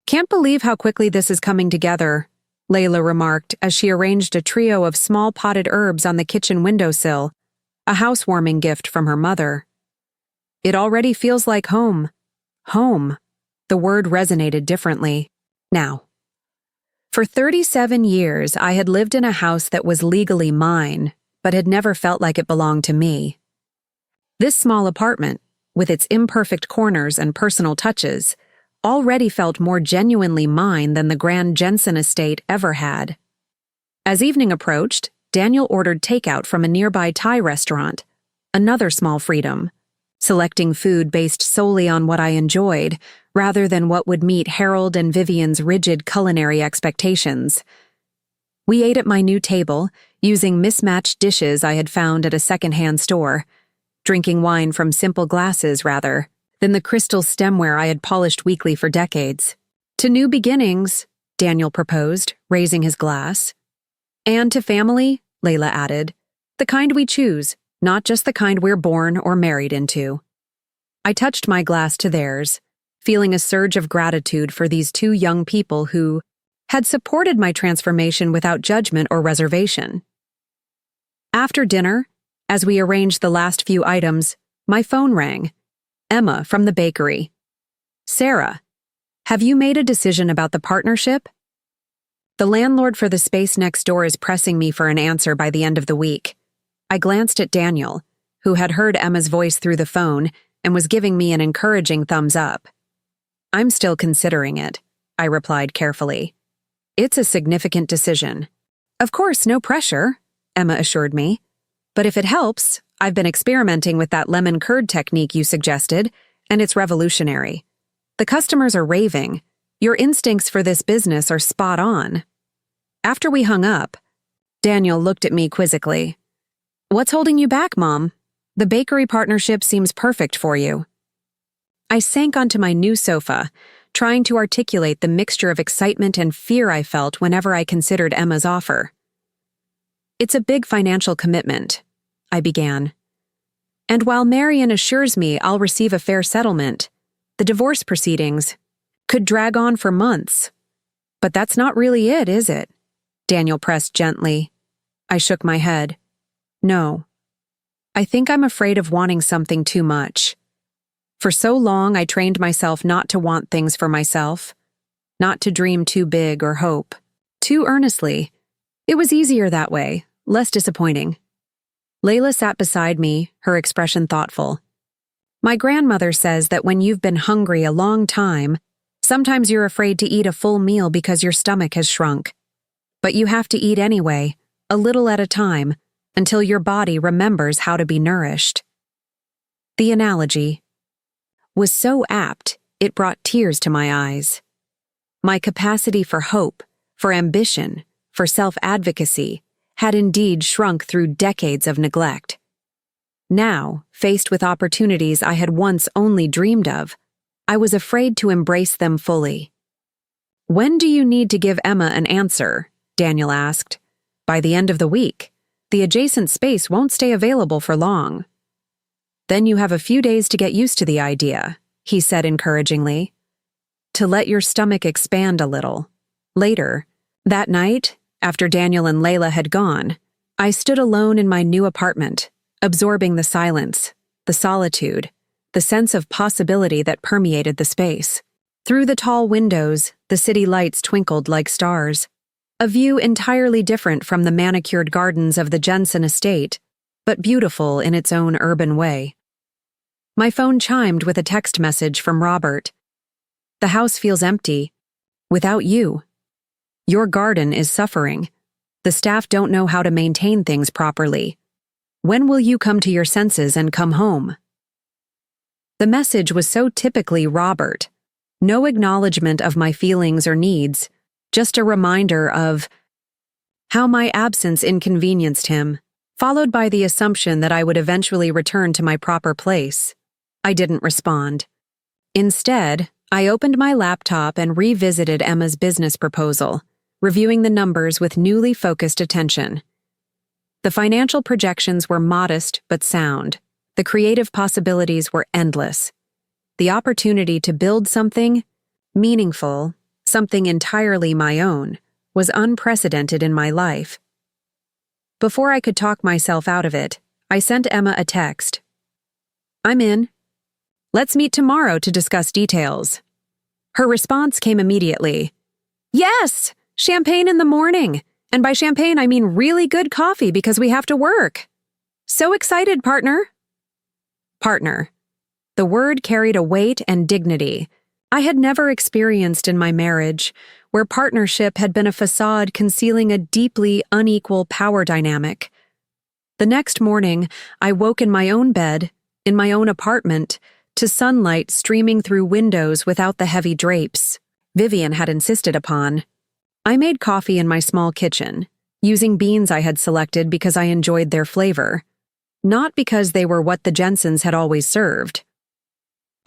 can't believe how quickly this is coming together, Layla remarked as she arranged a trio of small potted herbs on the kitchen windowsill, a housewarming gift from her mother. "It already feels like home." Home. The word resonated differently. Now, for 37 years, I had lived in a house that was legally mine, but had never felt like it belonged to me. This small apartment, with its imperfect corners and personal touches, already felt more genuinely mine than the grand Jensen estate ever had. As evening approached, Daniel ordered takeout from a nearby Thai restaurant, another small freedom, selecting food based solely on what I enjoyed, rather than what would meet Harold and Vivian's rigid culinary expectations. We ate at my new table, using mismatched dishes I had found at a secondhand store, drinking wine from simple glasses rather than the crystal stemware I had polished weekly for decades. "To new beginnings," Daniel proposed, raising his glass. "And to family," Layla added. "The kind we choose, not just the kind we're born or married into." I touched my glass to theirs, feeling a surge of gratitude for these two young people who had supported my transformation without judgment or reservation. After dinner, as we arranged the last few items, my phone rang. Emma from the bakery. "Sarah, have you made a decision about the partnership? The landlord for the space next door is pressing me for an answer by the end of the week." I glanced at Daniel, who had heard Emma's voice through the phone and was giving me an encouraging thumbs up. "I'm still considering it," I replied carefully. "It's a significant decision." "Of course, no pressure," Emma assured me. "But if it helps, I've been experimenting with that lemon curd technique you suggested, and it's revolutionary. The customers are raving. Your instincts for this business are spot on." After we hung up, Daniel looked at me quizzically. "What's holding you back, Mom? The bakery partnership seems perfect for you." I sank onto my new sofa, trying to articulate the mixture of excitement and fear I felt whenever I considered Emma's offer. "It's a big financial commitment," I began. "And while Marion assures me I'll receive a fair settlement, the divorce proceedings could drag on for months." "But that's not really it, is it?" Daniel pressed gently. I shook my head. "No. I think I'm afraid of wanting something too much. For so long, I trained myself not to want things for myself, not to dream too big or hope too earnestly. It was easier that way, less disappointing." Layla sat beside me, her expression thoughtful. "My grandmother says that when you've been hungry a long time, sometimes you're afraid to eat a full meal because your stomach has shrunk. But you have to eat anyway, a little at a time, until your body remembers how to be nourished." The analogy. was so apt, it brought tears to my eyes. My capacity for hope, for ambition, for self-advocacy had indeed shrunk through decades of neglect. Now, faced with opportunities I had once only dreamed of, I was afraid to embrace them fully. "When do you need to give Emma an answer?" Daniel asked. "By the end of the week. The adjacent space won't stay available for long." "Then you have a few days to get used to the idea," he said encouragingly. "To let your stomach expand a little." Later, that night, after Daniel and Layla had gone, I stood alone in my new apartment, absorbing the silence, the solitude, the sense of possibility that permeated the space. Through the tall windows, the city lights twinkled like stars. A view entirely different from the manicured gardens of the Jensen estate, but beautiful in its own urban way. My phone chimed with a text message from Robert. "The house feels empty. Without you. Your garden is suffering. The staff don't know how to maintain things properly. When will you come to your senses and come home?" The message was so typically Robert. No acknowledgement of my feelings or needs, just a reminder of how my absence inconvenienced him, followed by the assumption that I would eventually return to my proper place. I didn't respond. Instead, I opened my laptop and revisited Emma's business proposal, reviewing the numbers with newly focused attention. The financial projections were modest but sound. The creative possibilities were endless. The opportunity to build something meaningful, something entirely my own, was unprecedented in my life. Before I could talk myself out of it, I sent Emma a text. "I'm in. Let's meet tomorrow to discuss details." Her response came immediately. "Yes! Champagne in the morning. And by champagne, I mean really good coffee because we have to work. So excited, partner." Partner. The word carried a weight and dignity I had never experienced in my marriage, where partnership had been a facade concealing a deeply unequal power dynamic. The next morning, I woke in my own bed, in my own apartment, to sunlight streaming through windows without the heavy drapes Vivian had insisted upon. I made coffee in my small kitchen, using beans I had selected because I enjoyed their flavor, not because they were what the Jensens had always served.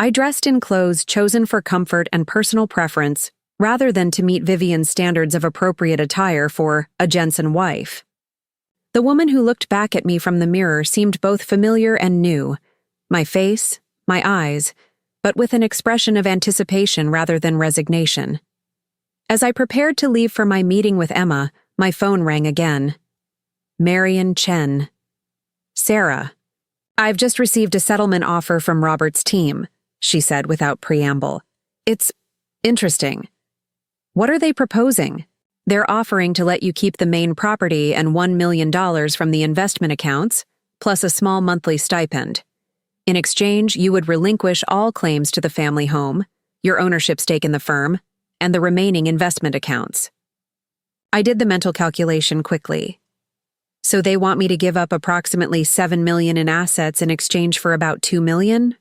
I dressed in clothes chosen for comfort and personal preference rather than to meet Vivian's standards of appropriate attire for a Jensen wife. The woman who looked back at me from the mirror seemed both familiar and new, my face, my eyes, but with an expression of anticipation rather than resignation. As I prepared to leave for my meeting with Emma, my phone rang again. Marion Chen. "Sarah, I've just received a settlement offer from Robert's team," she said without preamble. "It's interesting." "What are they proposing?" "They're offering to let you keep the main property and $1 million from the investment accounts, plus a small monthly stipend. In exchange, you would relinquish all claims to the family home, your ownership stake in the firm, and the remaining investment accounts." I did the mental calculation quickly. "So they want me to give up approximately $7 million in assets in exchange for about $2 million?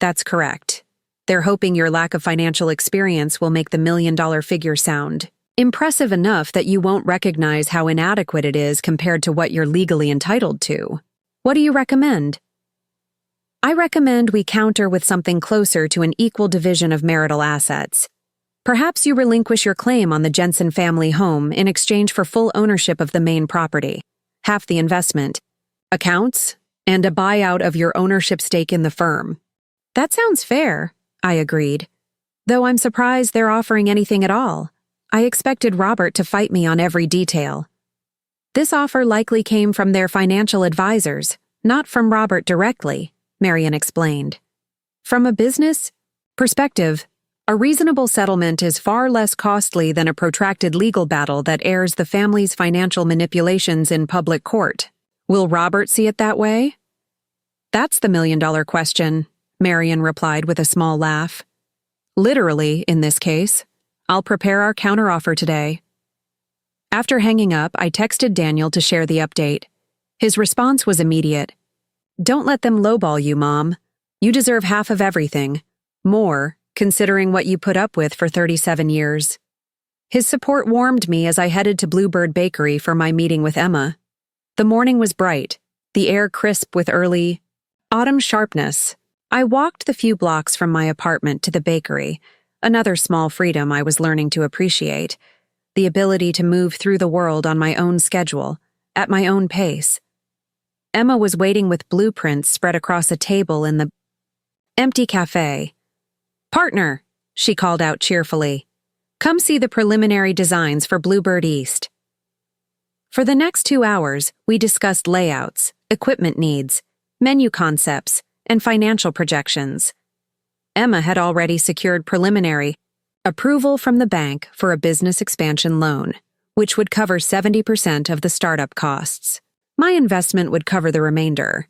"That's correct. They're hoping your lack of financial experience will make the $1 million figure sound impressive enough that you won't recognize how inadequate it is compared to what you're legally entitled to. What do you recommend?" "I recommend we counter with something closer to an equal division of marital assets. Perhaps you relinquish your claim on the Jensen family home in exchange for full ownership of the main property, half the investment, accounts, and a buyout of your ownership stake in the firm." "That sounds fair," I agreed, though I'm surprised they're offering anything at all. I expected Robert to fight me on every detail. "This offer likely came from their financial advisors, not from Robert directly," Marion explained. "From a business perspective, a reasonable settlement is far less costly than a protracted legal battle that airs the family's financial manipulations in public court. Will Robert see it that way?" "That's the $1 million question," Marion replied with a small laugh. "Literally, in this case. I'll prepare our counteroffer today." After hanging up, I texted Daniel to share the update. His response was immediate. "Don't let them lowball you, Mom. You deserve half of everything. More, considering what you put up with for 37 years. His support warmed me as I headed to Bluebird Bakery for my meeting with Emma. The morning was bright, the air crisp with early autumn sharpness. I walked the few blocks from my apartment to the bakery, another small freedom I was learning to appreciate, the ability to move through the world on my own schedule, at my own pace. Emma was waiting with blueprints spread across a table in the empty cafe. "Partner," she called out cheerfully. "Come see the preliminary designs for Bluebird East." For the next 2 hours, we discussed layouts, equipment needs, menu concepts, and financial projections. Emma had already secured preliminary approval from the bank for a business expansion loan, which would cover 70% of the startup costs. My investment would cover the remainder.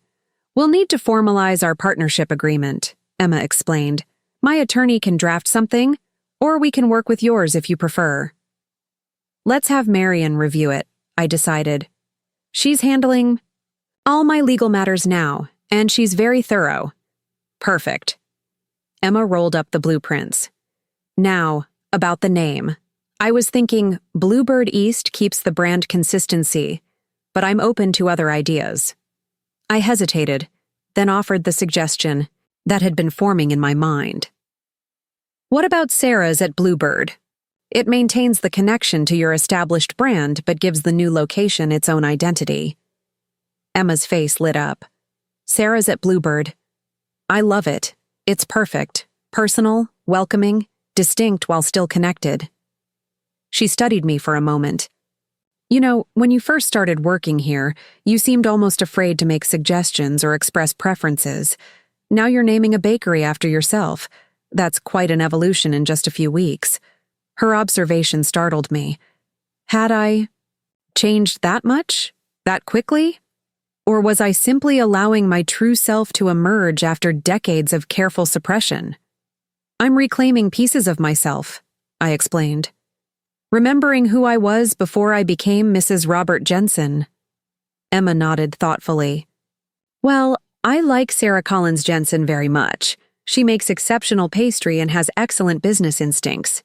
"We'll need to formalize our partnership agreement," Emma explained. "My attorney can draft something, or we can work with yours if you prefer." "Let's have Marian review it," I decided. "She's handling all my legal matters now, and she's very thorough." "Perfect." Emma rolled up the blueprints. "Now, about the name. I was thinking Bluebird East keeps the brand consistency, but I'm open to other ideas." I hesitated, then offered the suggestion that had been forming in my mind. "What about Sarah's at Bluebird? It maintains the connection to your established brand but gives the new location its own identity." Emma's face lit up. "Sarah's at Bluebird. I love it. It's perfect, personal, welcoming, distinct while still connected." She studied me for a moment. "You know, when you first started working here, you seemed almost afraid to make suggestions or express preferences. Now you're naming a bakery after yourself. That's quite an evolution in just a few weeks." Her observation startled me. Had I changed that much? That quickly? Or was I simply allowing my true self to emerge after decades of careful suppression? "I'm reclaiming pieces of myself," I explained. "Remembering who I was before I became Mrs. Robert Jensen." Emma nodded thoughtfully. "Well, I like Sarah Collins Jensen very much. She makes exceptional pastry and has excellent business instincts."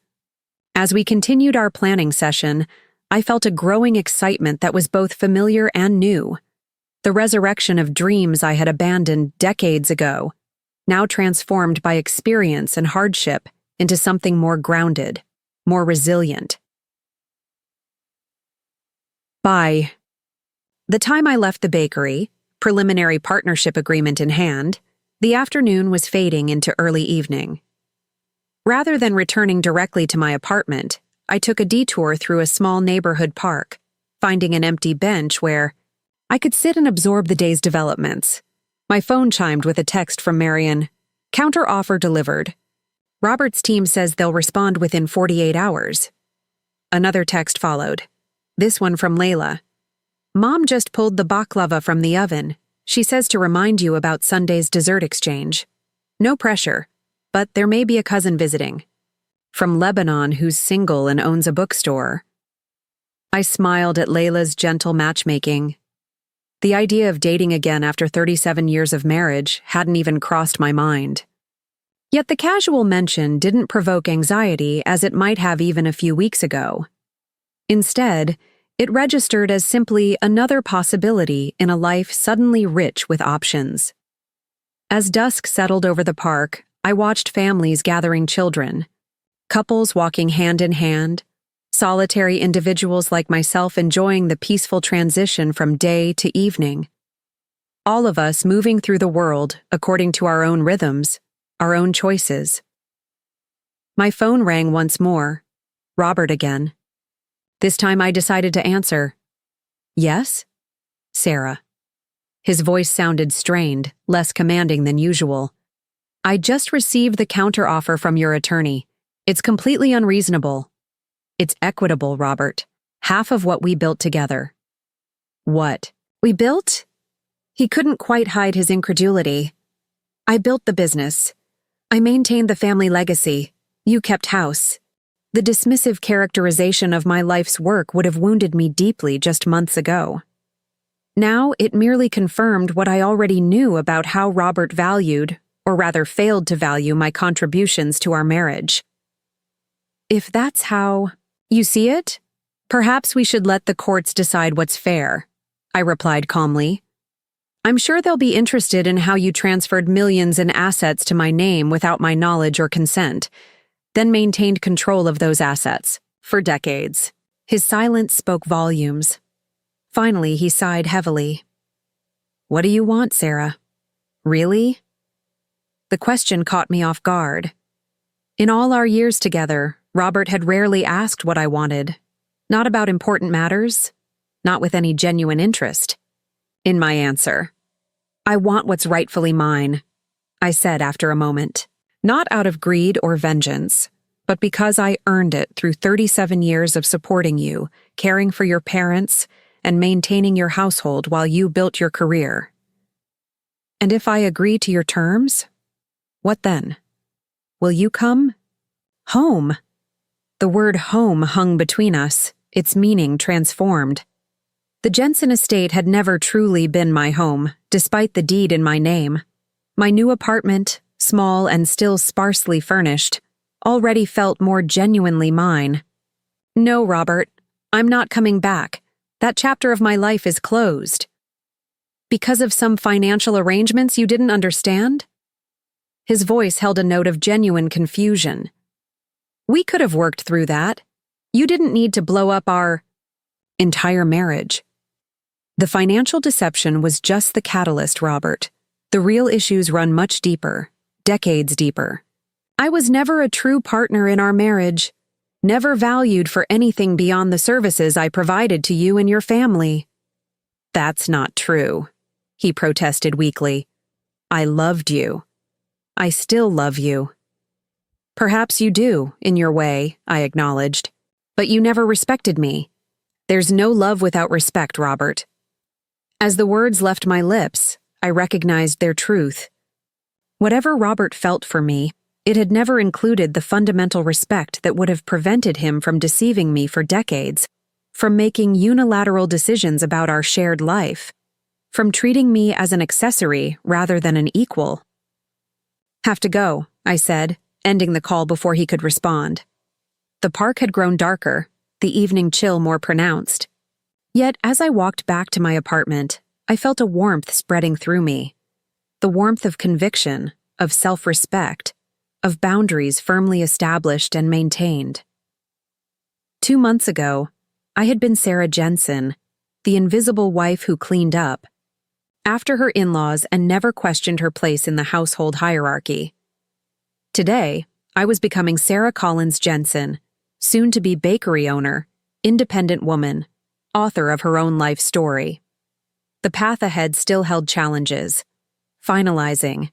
As we continued our planning session, I felt a growing excitement that was both familiar and new. The resurrection of dreams I had abandoned decades ago, now transformed by experience and hardship into something more grounded, more resilient. By the time I left the bakery, preliminary partnership agreement in hand, the afternoon was fading into early evening. Rather than returning directly to my apartment, I took a detour through a small neighborhood park, finding an empty bench where I could sit and absorb the day's developments. My phone chimed with a text from Marian. "Counter offer delivered. Robert's team says they'll respond within 48 hours. Another text followed. This one from Layla. "Mom just pulled the baklava from the oven. She says to remind you about Sunday's dessert exchange. No pressure, but there may be a cousin visiting. From Lebanon who's single and owns a bookstore." I smiled at Layla's gentle matchmaking. The idea of dating again after 37 years of marriage hadn't even crossed my mind. Yet the casual mention didn't provoke anxiety as it might have even a few weeks ago. Instead, it registered as simply another possibility in a life suddenly rich with options. As dusk settled over the park, I watched families gathering children, couples walking hand in hand, solitary individuals like myself enjoying the peaceful transition from day to evening. All of us moving through the world according to our own rhythms, our own choices. My phone rang once more. Robert again. This time I decided to answer. "Yes?" "Sarah." His voice sounded strained, less commanding than usual. "I just received the counteroffer from your attorney. It's completely unreasonable." "It's equitable, Robert. Half of what we built together." "What? We built?" He couldn't quite hide his incredulity. "I built the business. I maintained the family legacy. You kept house. The dismissive characterization of my life's work would have wounded me deeply just months ago. Now it merely confirmed what I already knew about how Robert valued, or rather failed to value my contributions to our marriage. If that's how you see it, perhaps we should let the courts decide what's fair, I replied calmly. I'm sure they'll be interested in how you transferred millions in assets to my name without my knowledge or consent, then maintained control of those assets for decades. His silence spoke volumes. Finally, he sighed heavily. What do you want, Sarah? Really? The question caught me off guard. In all our years together, Robert had rarely asked what I wanted. Not about important matters, not with any genuine interest. In my answer, I want what's rightfully mine, I said after a moment, not out of greed or vengeance, but because I earned it through 37 years of supporting you, caring for your parents, and maintaining your household while you built your career. And if I agree to your terms, what then? Will you come? Home. The word home hung between us, its meaning transformed. The Jensen estate had never truly been my home, despite the deed in my name. My new apartment, small and still sparsely furnished, already felt more genuinely mine. No, Robert, I'm not coming back. That chapter of my life is closed. Because of some financial arrangements you didn't understand? His voice held a note of genuine confusion. We could have worked through that. You didn't need to blow up our entire marriage. The financial deception was just the catalyst, Robert. The real issues run much deeper, decades deeper. I was never a true partner in our marriage, never valued for anything beyond the services I provided to you and your family. That's not true, he protested weakly. I loved you. I still love you. Perhaps you do, in your way, I acknowledged, but you never respected me. There's no love without respect, Robert. As the words left my lips, I recognized their truth. Whatever Robert felt for me, it had never included the fundamental respect that would have prevented him from deceiving me for decades, from making unilateral decisions about our shared life, from treating me as an accessory rather than an equal. Have to go, I said, ending the call before he could respond. The park had grown darker, the evening chill more pronounced. Yet, as I walked back to my apartment, I felt a warmth spreading through me. The warmth of conviction, of self-respect, of boundaries firmly established and maintained. 2 months ago, I had been Sarah Jensen, the invisible wife who cleaned up, after her in-laws and never questioned her place in the household hierarchy. Today, I was becoming Sarah Collins Jensen, soon-to-be bakery owner, independent woman, author of her own life story. The path ahead still held challenges. Finalizing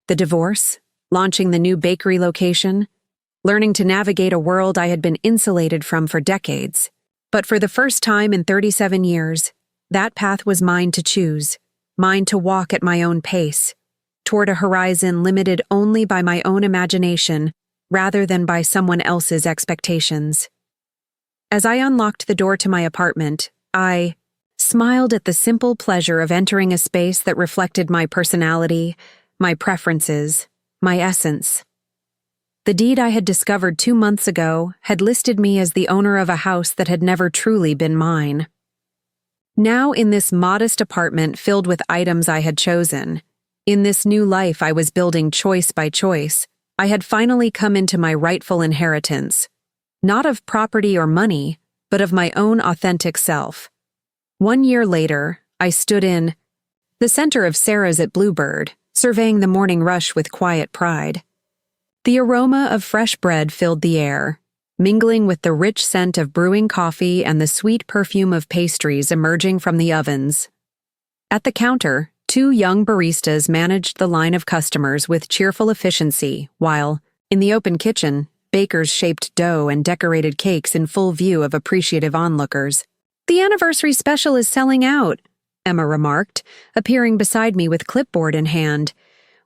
the divorce, launching the new bakery location, learning to navigate a world I had been insulated from for decades. But for the first time in 37 years, that path was mine to choose, mine to walk at my own pace, toward a horizon limited only by my own imagination rather than by someone else's expectations. As I unlocked the door to my apartment, I smiled at the simple pleasure of entering a space that reflected my personality, my preferences, my essence. The deed I had discovered 2 months ago had listed me as the owner of a house that had never truly been mine. Now, in this modest apartment filled with items I had chosen, in this new life I was building choice by choice, I had finally come into my rightful inheritance, not of property or money, but of my own authentic self. 1 year later, I stood in the center of Sarah's at Bluebird, surveying the morning rush with quiet pride. The aroma of fresh bread filled the air, mingling with the rich scent of brewing coffee and the sweet perfume of pastries emerging from the ovens. At the counter, 2 young baristas managed the line of customers with cheerful efficiency, while, in the open kitchen, bakers shaped dough and decorated cakes in full view of appreciative onlookers. "The anniversary special is selling out," Emma remarked, appearing beside me with clipboard in hand.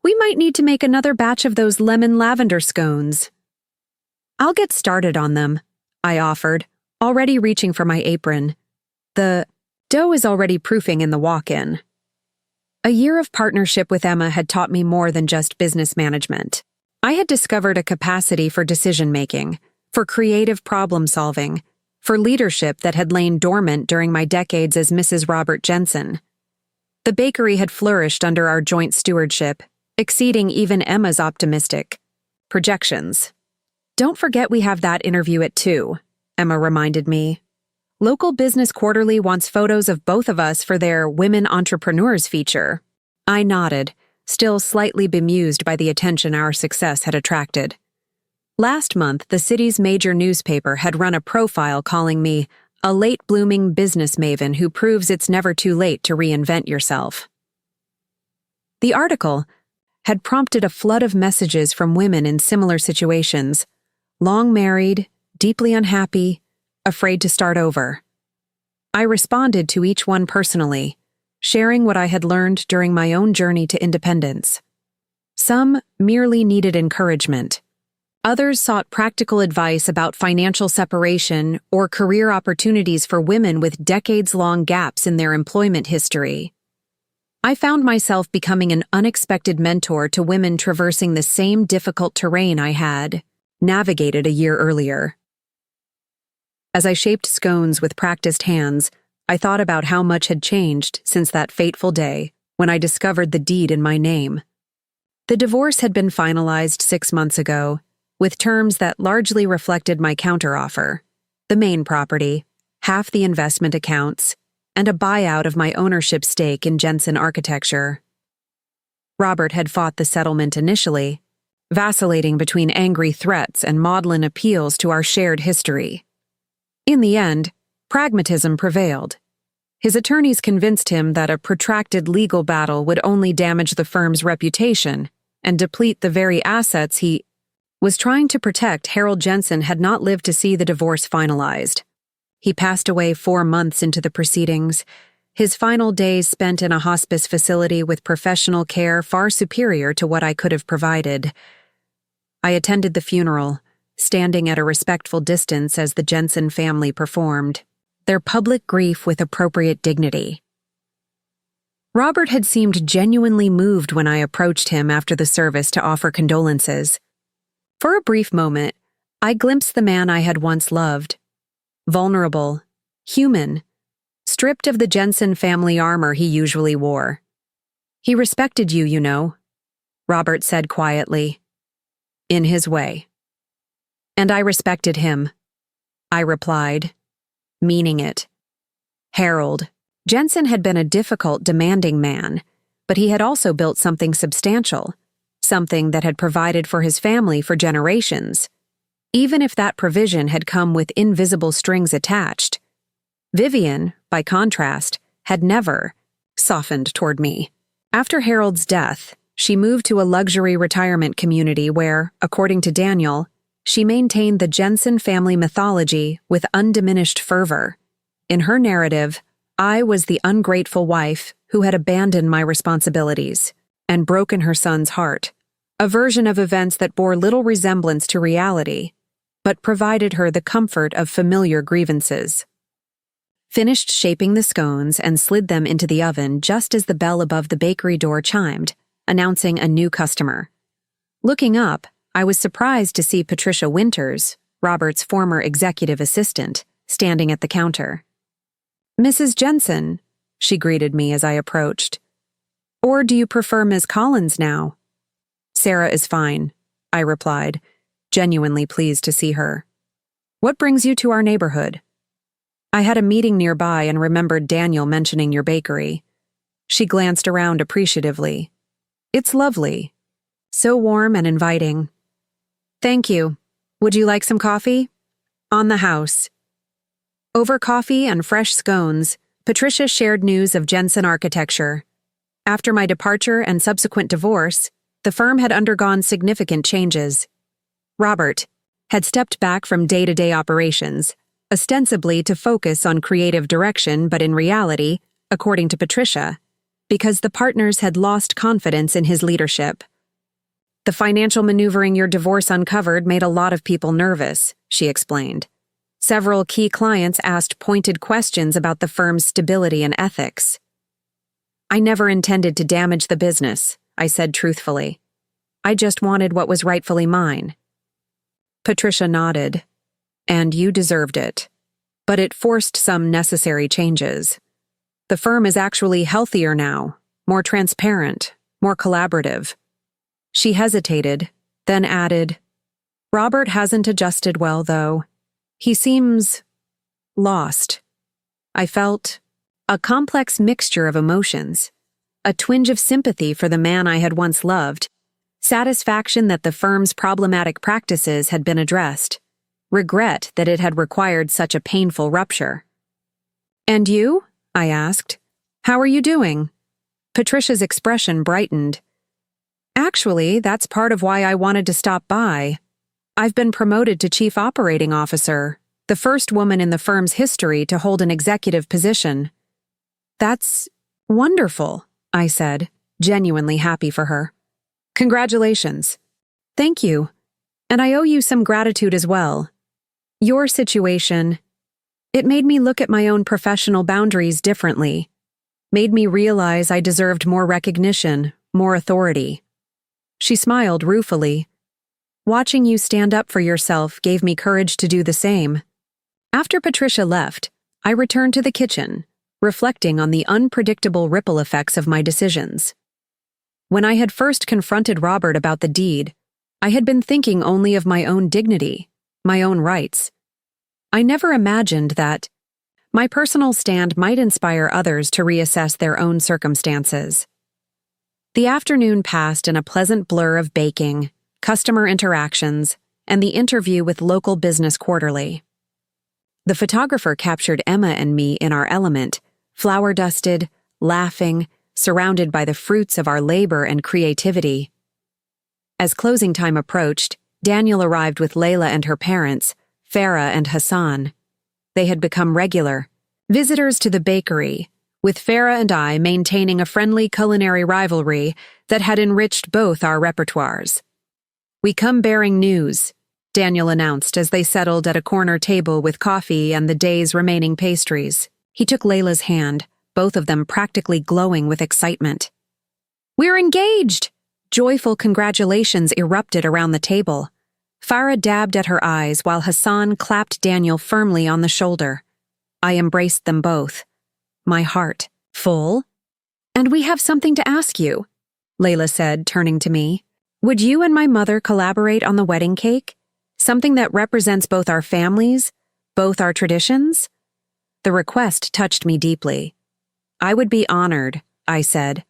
"We might need to make another batch of those lemon lavender scones." "I'll get started on them," I offered, already reaching for my apron. "The dough is already proofing in the walk-in." A year of partnership with Emma had taught me more than just business management. I had discovered a capacity for decision-making, for creative problem-solving, for leadership that had lain dormant during my decades as Mrs. Robert Jensen. The bakery had flourished under our joint stewardship, exceeding even Emma's optimistic projections. "Don't forget we have that interview at 2, Emma reminded me. "Local Business Quarterly wants photos of both of us for their Women Entrepreneurs feature." I nodded, still slightly bemused by the attention our success had attracted. Last month, the city's major newspaper had run a profile calling me a late-blooming business maven who proves it's never too late to reinvent yourself. The article had prompted a flood of messages from women in similar situations, long married, deeply unhappy, afraid to start over. I responded to each one personally, sharing what I had learned during my own journey to independence. Some merely needed encouragement. Others sought practical advice about financial separation or career opportunities for women with decades-long gaps in their employment history. I found myself becoming an unexpected mentor to women traversing the same difficult terrain I had navigated a year earlier. As I shaped scones with practiced hands, I thought about how much had changed since that fateful day when I discovered the deed in my name. The divorce had been finalized 6 months ago, with terms that largely reflected my counteroffer: the main property, half the investment accounts, and a buyout of my ownership stake in Jensen Architecture. Robert had fought the settlement initially, vacillating between angry threats and maudlin appeals to our shared history. In the end, pragmatism prevailed. His attorneys convinced him that a protracted legal battle would only damage the firm's reputation and deplete the very assets he was trying to protect. Harold Jensen had not lived to see the divorce finalized. He passed away 4 months into the proceedings, his final days spent in a hospice facility with professional care far superior to what I could have provided. I attended the funeral, standing at a respectful distance as the Jensen family performed, their public grief with appropriate dignity. Robert had seemed genuinely moved when I approached him after the service to offer condolences. For a brief moment, I glimpsed the man I had once loved. Vulnerable, human, stripped of the Jensen family armor he usually wore. "He respected you, you know," Robert said quietly. "In his way." "And I respected him," I replied, meaning it. Harold Jensen had been a difficult, demanding man, but he had also built something substantial, something that had provided for his family for generations, even if that provision had come with invisible strings attached. Vivian, by contrast, had never softened toward me. After Harold's death, she moved to a luxury retirement community where, according to Daniel, she maintained the Jensen family mythology with undiminished fervor. In her narrative, I was the ungrateful wife who had abandoned my responsibilities and broken her son's heart, a version of events that bore little resemblance to reality, but provided her the comfort of familiar grievances. Finished shaping the scones and slid them into the oven just as the bell above the bakery door chimed, announcing a new customer. Looking up, I was surprised to see Patricia Winters, Robert's former executive assistant, standing at the counter. "Mrs. Jensen," she greeted me as I approached. "Or do you prefer Ms. Collins now?" "Sarah is fine," I replied, genuinely pleased to see her. "What brings you to our neighborhood?" "I had a meeting nearby and remembered Daniel mentioning your bakery." She glanced around appreciatively. "It's lovely. So warm and inviting." "Thank you. Would you like some coffee?" "On the house." Over coffee and fresh scones, Patricia shared news of Jensen Architecture. After my departure and subsequent divorce, the firm had undergone significant changes. Robert had stepped back from day-to-day operations, ostensibly to focus on creative direction, but in reality, according to Patricia, because the partners had lost confidence in his leadership. "The financial maneuvering your divorce uncovered made a lot of people nervous," she explained. "Several key clients asked pointed questions about the firm's stability and ethics." I never intended to damage the business, I said truthfully. I just wanted what was rightfully mine. Patricia nodded. And you deserved it. But it forced some necessary changes. The firm is actually healthier now, more transparent, more collaborative. She hesitated, then added, Robert hasn't adjusted well, though. He seems lost. I felt a complex mixture of emotions, a twinge of sympathy for the man I had once loved, satisfaction that the firm's problematic practices had been addressed, regret that it had required such a painful rupture. And you? I asked. How are you doing? Patricia's expression brightened. Actually, that's part of why I wanted to stop by. I've been promoted to Chief Operating Officer, the first woman in the firm's history to hold an executive position. That's wonderful, I said, genuinely happy for her. Congratulations. Thank you. And I owe you some gratitude as well. Your situation, it made me look at my own professional boundaries differently, made me realize I deserved more recognition, more authority. She smiled ruefully. Watching you stand up for yourself gave me courage to do the same. After Patricia left, I returned to the kitchen, reflecting on the unpredictable ripple effects of my decisions. When I had first confronted Robert about the deed, I had been thinking only of my own dignity, my own rights. I never imagined that my personal stand might inspire others to reassess their own circumstances. The afternoon passed in a pleasant blur of baking, customer interactions, and the interview with local business quarterly. The photographer captured Emma and me in our element, flower-dusted, laughing, surrounded by the fruits of our labor and creativity. As closing time approached, Daniel arrived with Layla and her parents, Farah and Hassan. They had become regular visitors to the bakery, with Farah and I maintaining a friendly culinary rivalry that had enriched both our repertoires. We come bearing news, Daniel announced as they settled at a corner table with coffee and the day's remaining pastries. He took Layla's hand, both of them practically glowing with excitement. We're engaged! Joyful congratulations erupted around the table. Farah dabbed at her eyes while Hassan clapped Daniel firmly on the shoulder. I embraced them both. My heart full. And we have something to ask you, Layla said, turning to me. Would you and my mother collaborate on the wedding cake? Something that represents both our families, both our traditions? The request touched me deeply. I would be honored, I said,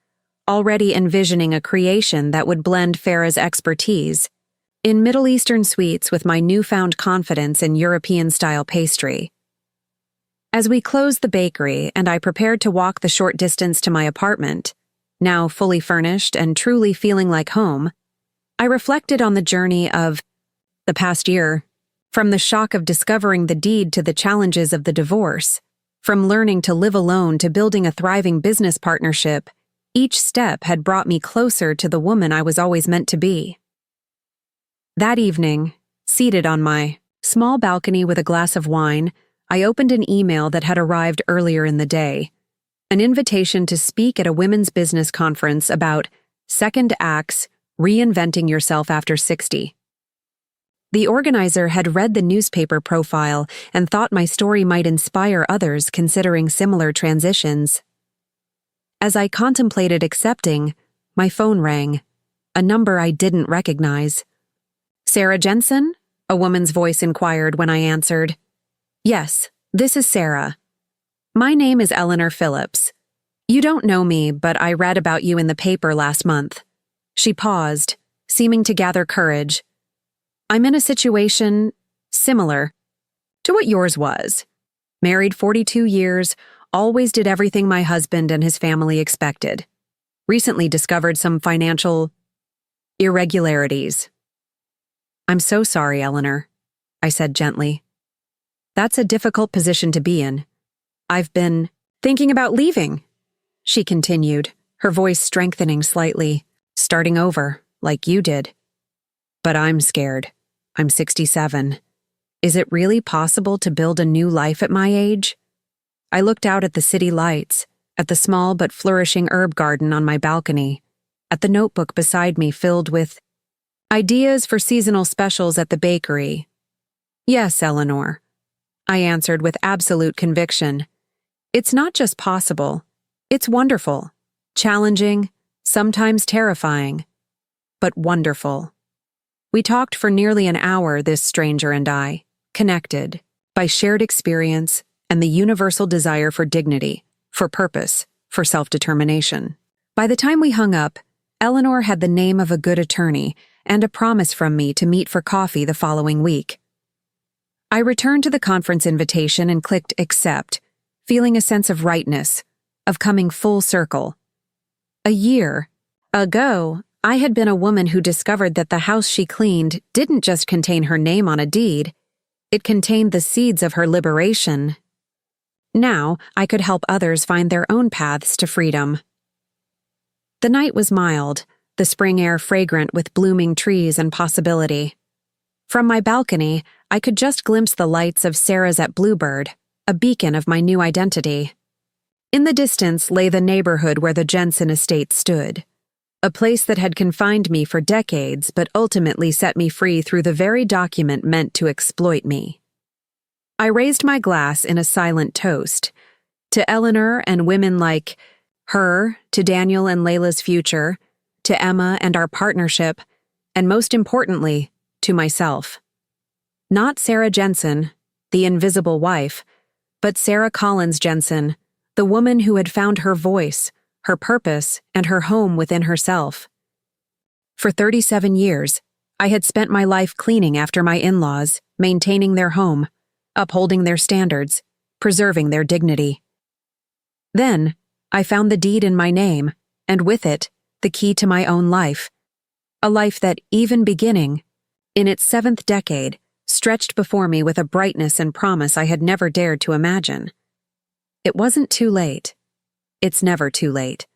already envisioning a creation that would blend Farah's expertise in Middle Eastern sweets with my newfound confidence in European-style pastry. As we closed the bakery and I prepared to walk the short distance to my apartment, now fully furnished and truly feeling like home, I reflected on the journey of the past year, from the shock of discovering the deed to the challenges of the divorce, from learning to live alone to building a thriving business partnership. Each step had brought me closer to the woman I was always meant to be. That evening, seated on my small balcony with a glass of wine, I opened an email that had arrived earlier in the day, an invitation to speak at a women's business conference about second acts, reinventing yourself after 60. The organizer had read the newspaper profile and thought my story might inspire others considering similar transitions. As I contemplated accepting, my phone rang, a number I didn't recognize. Sarah Jensen? A woman's voice inquired when I answered. Yes, this is Sarah. My name is Eleanor Phillips. You don't know me, but I read about you in the paper last month. She paused, seeming to gather courage. I'm in a situation similar to what yours was. Married 42 years, always did everything my husband and his family expected. Recently discovered some financial irregularities. I'm so sorry, Eleanor, I said gently. That's a difficult position to be in. I've been thinking about leaving, she continued, her voice strengthening slightly, starting over, like you did. But I'm scared. I'm 67. Is it really possible to build a new life at my age? I looked out at the city lights, at the small but flourishing herb garden on my balcony, at the notebook beside me filled with ideas for seasonal specials at the bakery. Yes, Eleanor, I answered with absolute conviction. It's not just possible, it's wonderful, challenging, sometimes terrifying, but wonderful. We talked for nearly an hour, this stranger and I, connected by shared experience and the universal desire for dignity, for purpose, for self-determination. By the time we hung up, Eleanor had the name of a good attorney and a promise from me to meet for coffee the following week. I returned to the conference invitation and clicked accept, feeling a sense of rightness, of coming full circle. A year ago, I had been a woman who discovered that the house she cleaned didn't just contain her name on a deed, it contained the seeds of her liberation. Now, I could help others find their own paths to freedom. The night was mild, the spring air fragrant with blooming trees and possibility. From my balcony, I could just glimpse the lights of Sarah's at Bluebird, a beacon of my new identity. In the distance lay the neighborhood where the Jensen estate stood, a place that had confined me for decades but ultimately set me free through the very document meant to exploit me. I raised my glass in a silent toast, to Eleanor and women like her, to Daniel and Layla's future, to Emma and our partnership, and most importantly, to myself. Not Sarah Jensen, the invisible wife, but Sarah Collins Jensen, the woman who had found her voice, her purpose, and her home within herself. For 37 years, I had spent my life cleaning after my in-laws, maintaining their home, upholding their standards, preserving their dignity. Then, I found the deed in my name, and with it, the key to my own life. A life that, even beginning, in its 7th decade, stretched before me with a brightness and promise I had never dared to imagine. It wasn't too late. It's never too late.